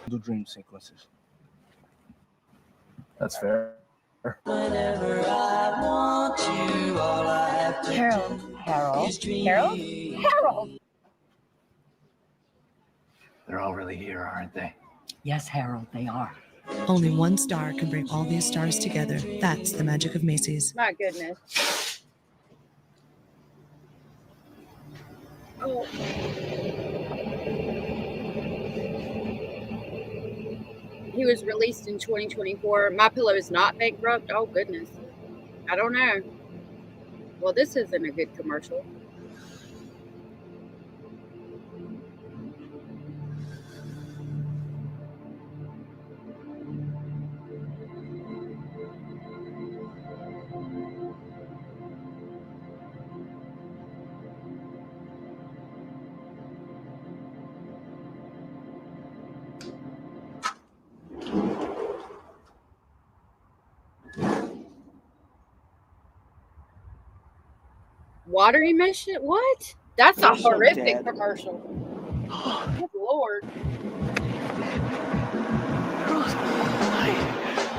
Do dream sequences. That's fair. Harold, Harold. They're all really here, aren't they? Yes, Harold, they are. Only one star can bring all these stars together. That's the magic of Macy's. My goodness. Oh. He was released in 2024. My Pillow is not bankrupt. Oh, goodness. I don't know. Well, this isn't a good commercial. Water emission? What? That's a horrific commercial. Good Lord.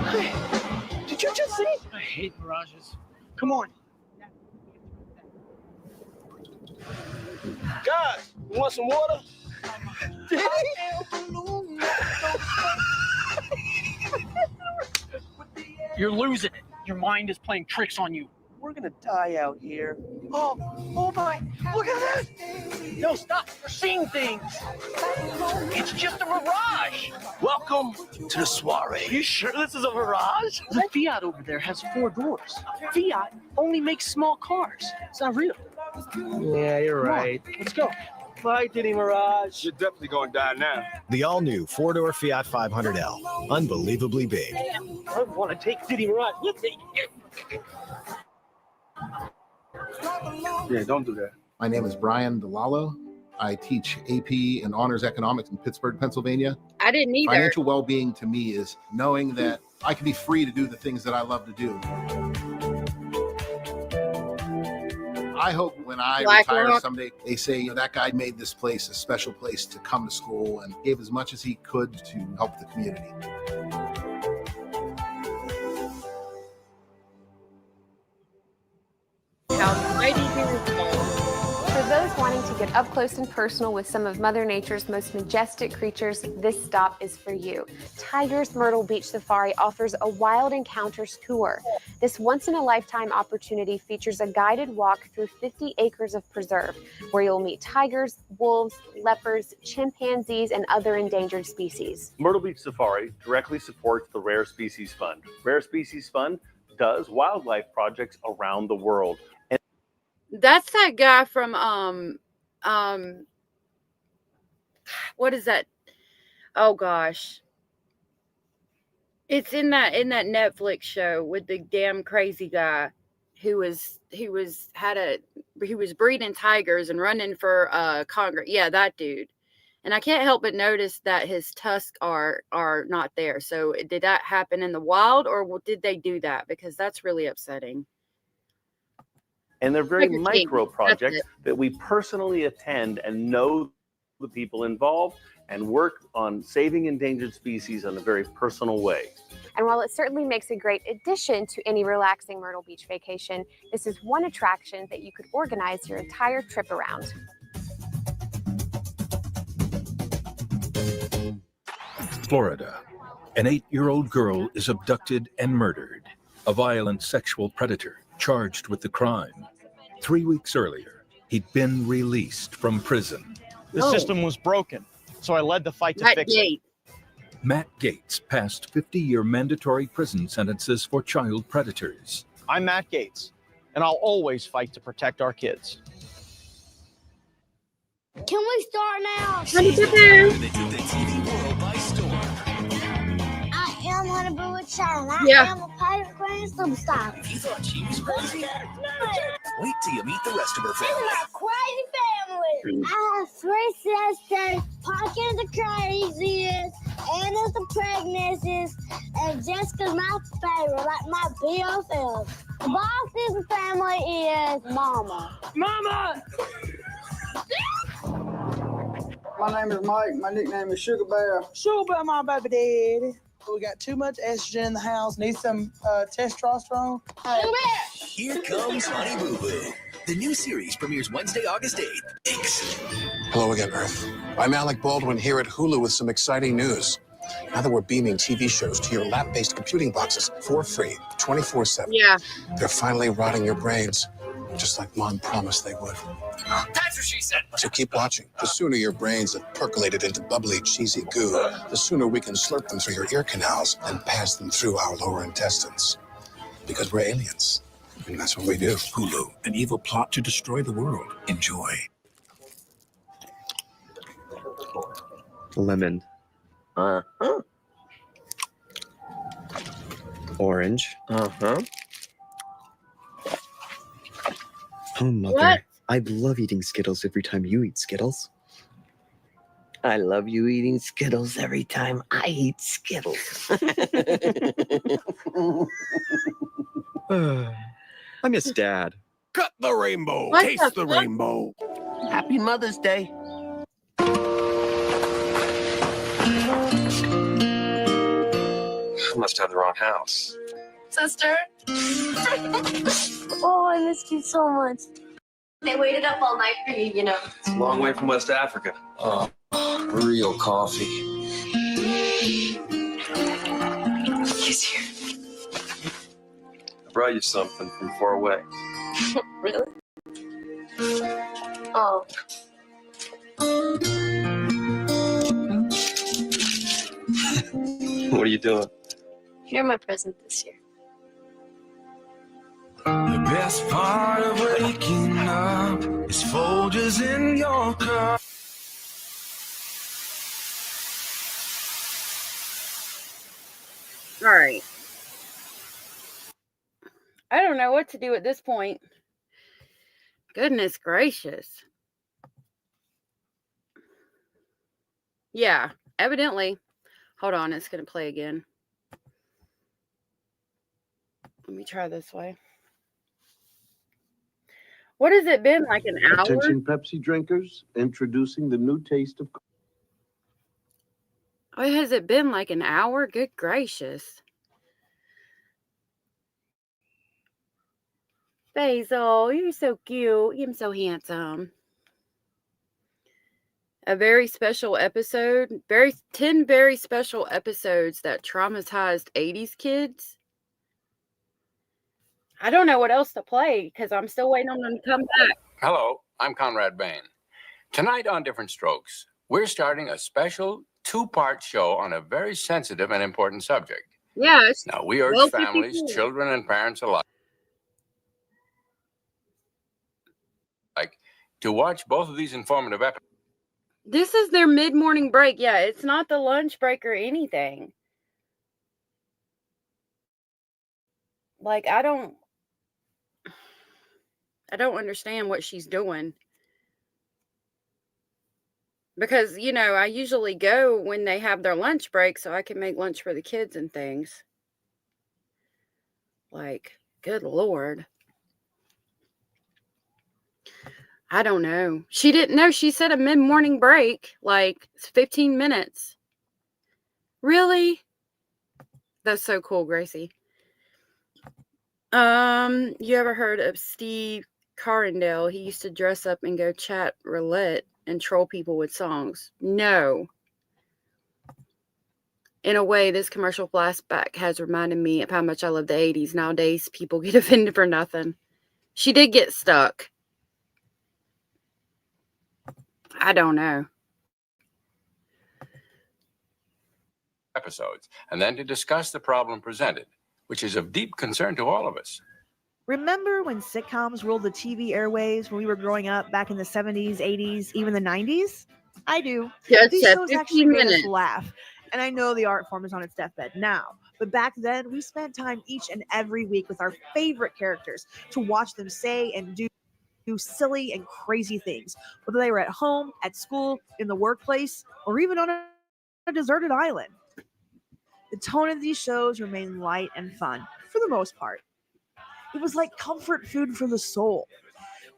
Hi. Did you just see? I hate mirages. Come on. Guys, you want some water? You're losing it. Your mind is playing tricks on you. We're gonna die out here. Oh my, look at that! No, stop, you're seeing things. It's just a mirage. Welcome to the soiree. You sure this is a mirage? The Fiat over there has 4 doors. Fiat only makes small cars. It's not real. Yeah, you're right. Let's go. Bye, Diddy Mirage. You're definitely going to die now. The all-new four-door Fiat 500L. Unbelievably big. I want to take Diddy Mirage with me. Yeah, don't do that. My name is Brian DeLallo. I teach AP and Honors Economics in Pittsburgh, Pennsylvania. I didn't either. Financial well-being to me is knowing that I can be free to do the things that I love to do. I hope when I retire someday, they say, you know, that guy made this place a special place to come to school and gave as much as he could to help the community. For those wanting to get up close and personal with some of Mother Nature's most majestic creatures, this stop is for you. Tiger's Myrtle Beach Safari offers a Wild Encounters tour. This once-in-a-lifetime opportunity features a guided walk through 50 acres of preserve, where you'll meet tigers, wolves, leopards, chimpanzees, and other endangered species. Myrtle Beach Safari directly supports the Rare Species Fund. Rare Species Fund does wildlife projects around the world. That's that guy from what is that? Oh gosh. It's in that Netflix show with the damn crazy guy who was breeding tigers and running for Congress. Yeah, that dude. And I can't help but notice that his tusks are not there. So did that happen in the wild, or did they do that? Because that's really upsetting. And they're very micro projects that we personally attend and know the people involved and work on saving endangered species in a very personal way. And while it certainly makes a great addition to any relaxing Myrtle Beach vacation, this is one attraction that you could organize your entire trip around. Florida. An 8-year-old girl is abducted and murdered. A violent sexual predator charged with the crime. 3 weeks earlier, he'd been released from prison. The system was broken, so I led the fight to fix it. Matt Gates passed 50-year mandatory prison sentences for child predators. I'm Matt Gates, and I'll always fight to protect our kids. Can we start now? I am Hannibal with Sharon. I am a pirate grand superstar. You thought she was crazy? Wait till you meet the rest of her family. This is a crazy family. I have 3 sisters. Parker's the craziest, Anna's the pregnancies, and Jessica's my favorite, like my BFF. The Boston's family is Mama. Mama! My name is Mike. My nickname is Sugar Bear. Sugar Bear, my baby daddy. We got too much estrogen in the house. Need some testosterone. Hey. Here comes Honey Boo Boo. The new series premieres Wednesday, August 8th. Thanks. Hello again, Earth. I'm Alec Baldwin here at Hulu with some exciting news. Now that we're beaming TV shows to your lap-based computing boxes for free, 24/7. Yeah. They're finally rotting your brains, just like Mom promised they would. That's what she said. So keep watching. The sooner your brains have percolated into bubbly, cheesy goo, the sooner we can slurp them through your ear canals and pass them through our lower intestines. Because we're aliens. And that's what we do. Hulu, an evil plot to destroy the world. Enjoy. Lemon. Orange. Oh, Mother. What? I love eating Skittles every time you eat Skittles. I love you eating Skittles every time I eat Skittles. I miss Dad. Cut the rainbow. What Taste the the fuck? rainbow. Happy Mother's Day. Must have the wrong house. Sister. Oh, I missed you so much. They waited up all night for you, you know. It's a long way from West Africa. Oh, real coffee. Kiss you. I brought you something from far away. Really? Oh. What are you doing? You're my present this year. The best part of waking up is in your car. All right. I don't know what to do at this point. Goodness gracious. Yeah, evidently. Hold on, it's going to play again. Let me try this way. What has it been, like an hour? Attention Pepsi drinkers, introducing the new taste of... What has it been, like an hour? Good gracious. Basil, you're so cute. You're so handsome. A very special episode. 10 very special episodes that traumatized 80s kids. I don't know what else to play because I'm still waiting on them to come back. Hello, I'm Conrad Bain. Tonight on Different Strokes, we're starting a special 2-part show on a very sensitive and important subject. Yes. Now, we urge families, children, and parents alike to watch both of these informative episodes. This is their mid-morning break. Yeah, it's not the lunch break or anything. Like, I don't understand what she's doing. Because, you know, I usually go when they have their lunch break so I can make lunch for the kids and things. Like, good Lord. I don't know. She didn't know. She said a mid-morning break, like 15 minutes. Really? That's so cool, Gracie. You ever heard of Steve Carindale? He used to dress up and go chat roulette and troll people with songs. No. In a way, this commercial flashback has reminded me of how much I love the 80s. Nowadays, people get offended for nothing. She did get stuck. I don't know. Episodes, and then to discuss the problem presented, which is of deep concern to all of us. Remember when sitcoms ruled the TV airwaves when we were growing up back in the 70s, 80s, even the 90s? I do. These shows actually made us laugh. And I know the art form is on its deathbed now. But back then, we spent time each and every week with our favorite characters to watch them say and do silly and crazy things, whether they were at home, at school, in the workplace, or even on a deserted island. The tone of these shows remained light and fun, for the most part. It was like comfort food for the soul.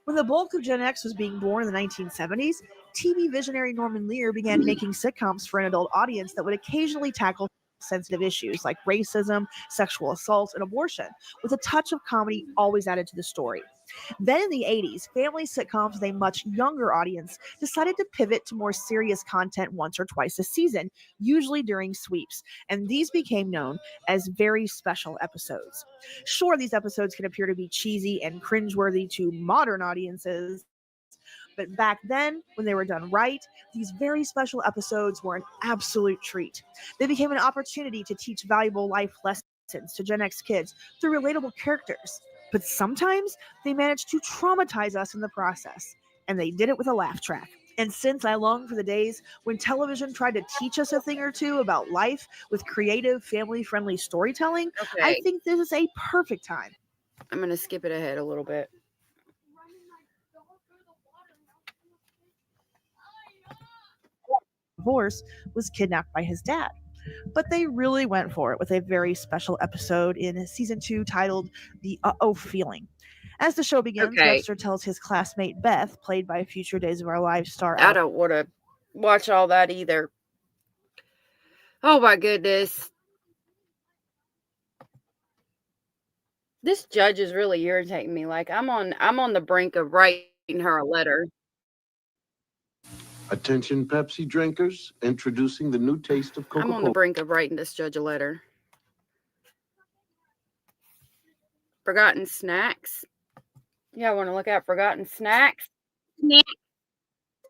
When the bulk of Gen X was being born in the 1970s, TV visionary Norman Lear began making sitcoms for an adult audience that would occasionally tackle sensitive issues like racism, sexual assault, and abortion, with a touch of comedy always added to the story. Then in the 80s, family sitcoms with a much younger audience decided to pivot to more serious content once or twice a season, usually during sweeps, and these became known as very special episodes. Sure, these episodes can appear to be cheesy and cringeworthy to modern audiences, but back then, when they were done right, these very special episodes were an absolute treat. They became an opportunity to teach valuable life lessons to Gen X kids through relatable characters. But sometimes they managed to traumatize us in the process, and they did it with a laugh track. And since I long for the days when television tried to teach us a thing or two about life with creative, family-friendly storytelling, I think this is a perfect time. I'm going to skip it ahead a little bit. Divorce was kidnapped by his dad. But they really went for it with a very special episode in season 2 titled The Uh-Oh Feeling. As the show begins, Webster tells his classmate Beth, played by future Days of Our Lives star... I don't want to watch all that either. Oh my goodness. This judge is really irritating me. Like, I'm on the brink of writing her a letter. Attention Pepsi drinkers, introducing the new taste of Coca-Cola. I'm on the brink of writing this judge a letter. Forgotten snacks. Yeah, I want to look at forgotten snacks.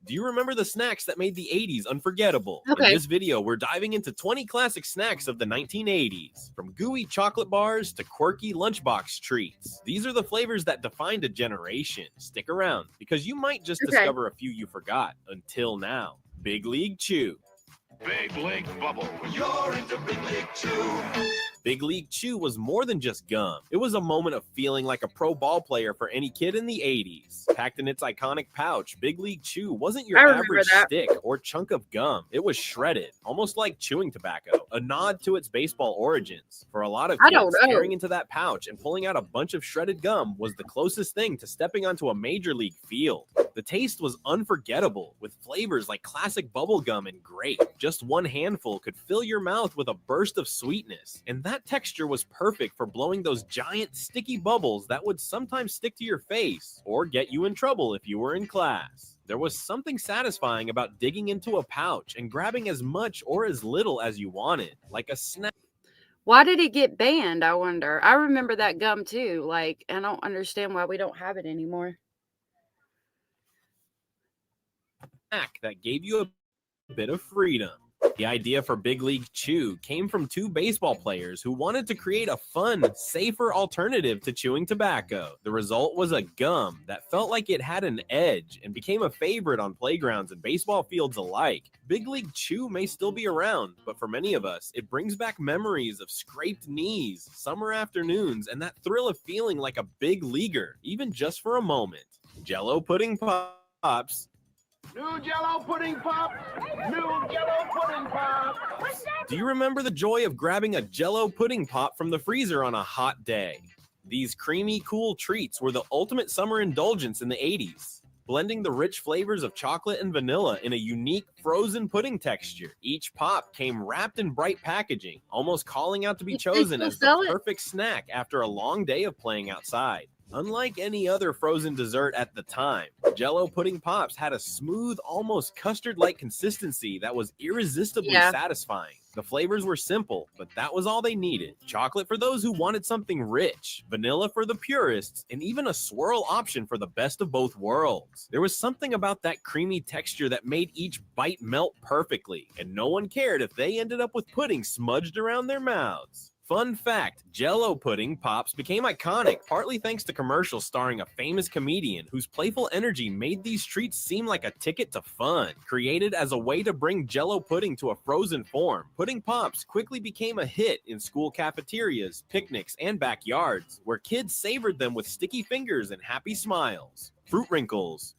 Do you remember the snacks that made the 80s unforgettable? Okay. In this video, we're diving into 20 classic snacks of the 1980s, from gooey chocolate bars to quirky lunchbox treats. These are the flavors that defined a generation. Stick around, because you might just discover a few you forgot until now. Big League Chew. Big League Bubble. You're into Big League Chew. Big League Chew was more than just gum. It was a moment of feeling like a pro ball player for any kid in the 80s. Packed in its iconic pouch, Big League Chew wasn't your average stick or chunk of gum. It was shredded, almost like chewing tobacco, a nod to its baseball origins. For a lot of kids, staring into that pouch and pulling out a bunch of shredded gum was the closest thing to stepping onto a major league field. The taste was unforgettable, with flavors like classic bubble gum and grape. Just one handful could fill your mouth with a burst of sweetness, and that texture was perfect for blowing those giant sticky bubbles that would sometimes stick to your face or get you in trouble if you were in class. There was something satisfying about digging into a pouch and grabbing as much or as little as you wanted, like a snack. Why did it get banned, I wonder? I remember that gum too. Like, I don't understand why we don't have it anymore. That gave you a bit of freedom. The idea for Big League Chew came from two baseball players who wanted to create a fun, safer alternative to chewing tobacco. The result was a gum that felt like it had an edge and became a favorite on playgrounds and baseball fields alike. Big League Chew may still be around, but for many of us, it brings back memories of scraped knees, summer afternoons, and that thrill of feeling like a big leaguer, even just for a moment. Jell-O pudding pops. New Jell-O pudding pop. New Jell-O pudding pop. Do you remember the joy of grabbing a Jell-O pudding pop from the freezer on a hot day? These creamy, cool treats were the ultimate summer indulgence in the 80s, blending the rich flavors of chocolate and vanilla in a unique frozen pudding texture. Each pop came wrapped in bright packaging, almost calling out to be chosen as the perfect snack after a long day of playing outside. Unlike any other frozen dessert at the time, Jell-O pudding pops had a smooth, almost custard-like consistency that was irresistibly satisfying. The flavors were simple, but that was all they needed. Chocolate for those who wanted something rich, vanilla for the purists, and even a swirl option for the best of both worlds. There was something about that creamy texture that made each bite melt perfectly, and no one cared if they ended up with pudding smudged around their mouths. Fun fact, Jell-O pudding pops became iconic partly thanks to commercials starring a famous comedian whose playful energy made these treats seem like a ticket to fun. Created as a way to bring Jell-O pudding to a frozen form, pudding pops quickly became a hit in school cafeterias, picnics, and backyards, where kids savored them with sticky fingers and happy smiles. Fruit Wrinkles.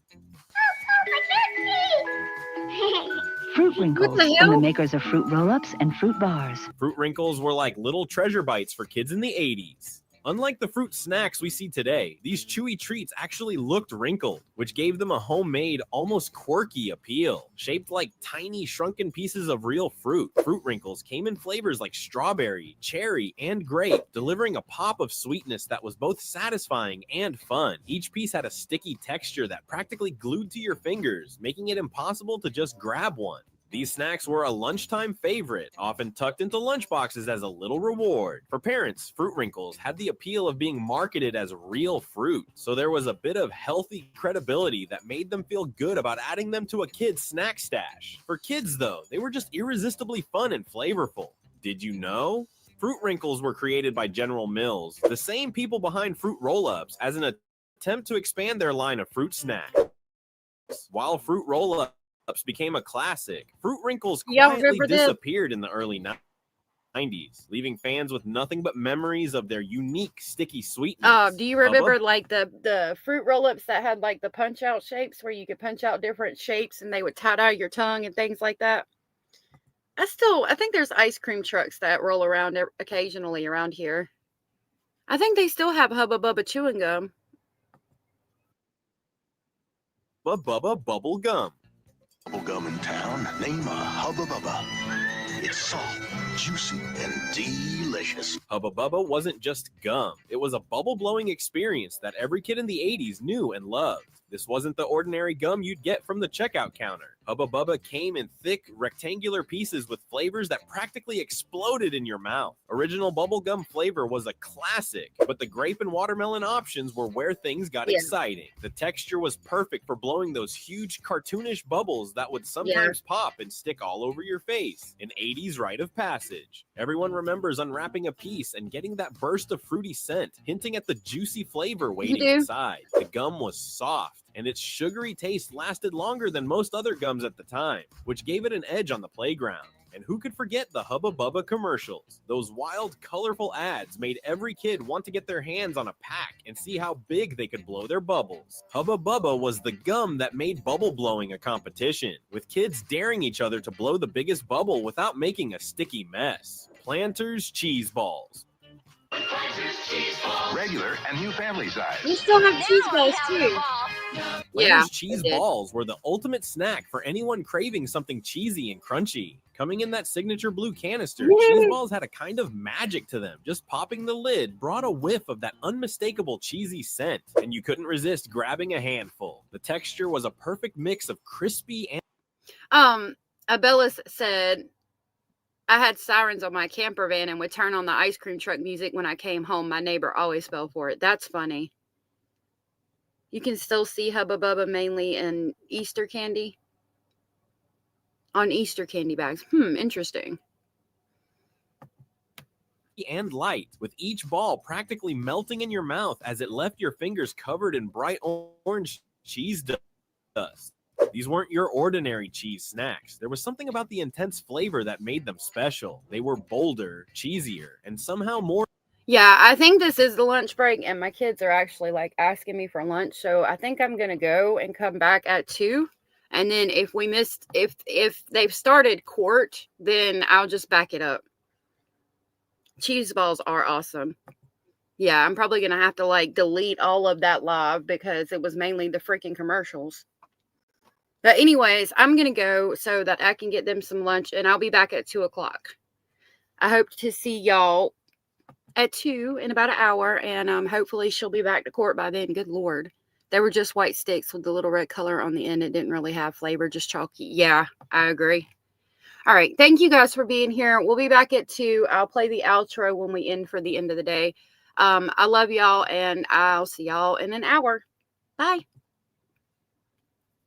Fruit Wrinkles, from the makers of Fruit Roll-Ups and Fruit Bars. Fruit Wrinkles were like little treasure bites for kids in the 80s. Unlike the fruit snacks we see today, these chewy treats actually looked wrinkled, which gave them a homemade, almost quirky appeal. Shaped like tiny, shrunken pieces of real fruit, Fruit Wrinkles came in flavors like strawberry, cherry, and grape, delivering a pop of sweetness that was both satisfying and fun. Each piece had a sticky texture that practically glued to your fingers, making it impossible to just grab one. These snacks were a lunchtime favorite, often tucked into lunchboxes as a little reward. For parents, Fruit Wrinkles had the appeal of being marketed as real fruit, so there was a bit of healthy credibility that made them feel good about adding them to a kid's snack stash. For kids, though, they were just irresistibly fun and flavorful. Did you know? Fruit Wrinkles were created by General Mills, the same people behind Fruit Roll-Ups, as an attempt to expand their line of fruit snacks. While Fruit Roll-Ups became a classic, Fruit Wrinkles quietly disappeared in the early 90s, leaving fans with nothing but memories of their unique sticky sweetness. Do you remember like the fruit roll-ups that had like the punch out shapes where you could punch out different shapes and they would tie your tongue and things like that? I think there's ice cream trucks that roll around occasionally around here. I think they still have Hubba Bubba chewing gum. Bubba Bubble Gum. Bubble gum in town, name a Hubba Bubba. It's soft, juicy, and delicious. Hubba Bubba wasn't just gum. It was a bubble-blowing experience that every kid in the 80s knew and loved. This wasn't the ordinary gum you'd get from the checkout counter. Hubba Bubba came in thick, rectangular pieces with flavors that practically exploded in your mouth. Original bubblegum flavor was a classic, but the grape and watermelon options were where things got exciting. The texture was perfect for blowing those huge cartoonish bubbles that would sometimes pop and stick all over your face. An 80s rite of passage. Everyone remembers unwrapping a piece and getting that burst of fruity scent, hinting at the juicy flavor waiting inside. The gum was soft, and its sugary taste lasted longer than most other gums at the time, which gave it an edge on the playground. And who could forget the Hubba Bubba commercials? Those wild, colorful ads made every kid want to get their hands on a pack and see how big they could blow their bubbles. Hubba Bubba was the gum that made bubble blowing a competition, with kids daring each other to blow the biggest bubble without making a sticky mess. Planters Cheese Balls. Regular and new family size. We still have cheese balls too. Planters cheese balls were the ultimate snack for anyone craving something cheesy and crunchy. Coming in that signature blue canister, cheese balls had a kind of magic to them. Just popping the lid brought a whiff of that unmistakable cheesy scent, and you couldn't resist grabbing a handful. The texture was a perfect mix of crispy and... Abellis said, I had sirens on my camper van and would turn on the ice cream truck music when I came home. My neighbor always fell for it. That's funny. You can still see Hubba Bubba mainly in Easter candy. On Easter candy bags. Interesting. And light, with each ball practically melting in your mouth as it left your fingers covered in bright orange cheese dust. These weren't your ordinary cheese snacks. There was something about the intense flavor that made them special. They were bolder, cheesier, and somehow more... Yeah, I think this is the lunch break, and my kids are actually like asking me for lunch. So I think I'm going to go and come back at 2. And then if we missed, if they've started court, then I'll just back it up. Cheese balls are awesome. Yeah, I'm probably going to have to like delete all of that live because it was mainly the freaking commercials. But anyways, I'm going to go so that I can get them some lunch, and I'll be back at 2 o'clock. I hope to see y'all at 2 in about an hour, and hopefully she'll be back to court by then. Good Lord. They were just white sticks with the little red color on the end. It didn't really have flavor, just chalky. Yeah, I agree. All right. Thank you guys for being here. We'll be back at 2. I'll play the outro when we end for the end of the day. I love y'all, and I'll see y'all in an hour. Bye.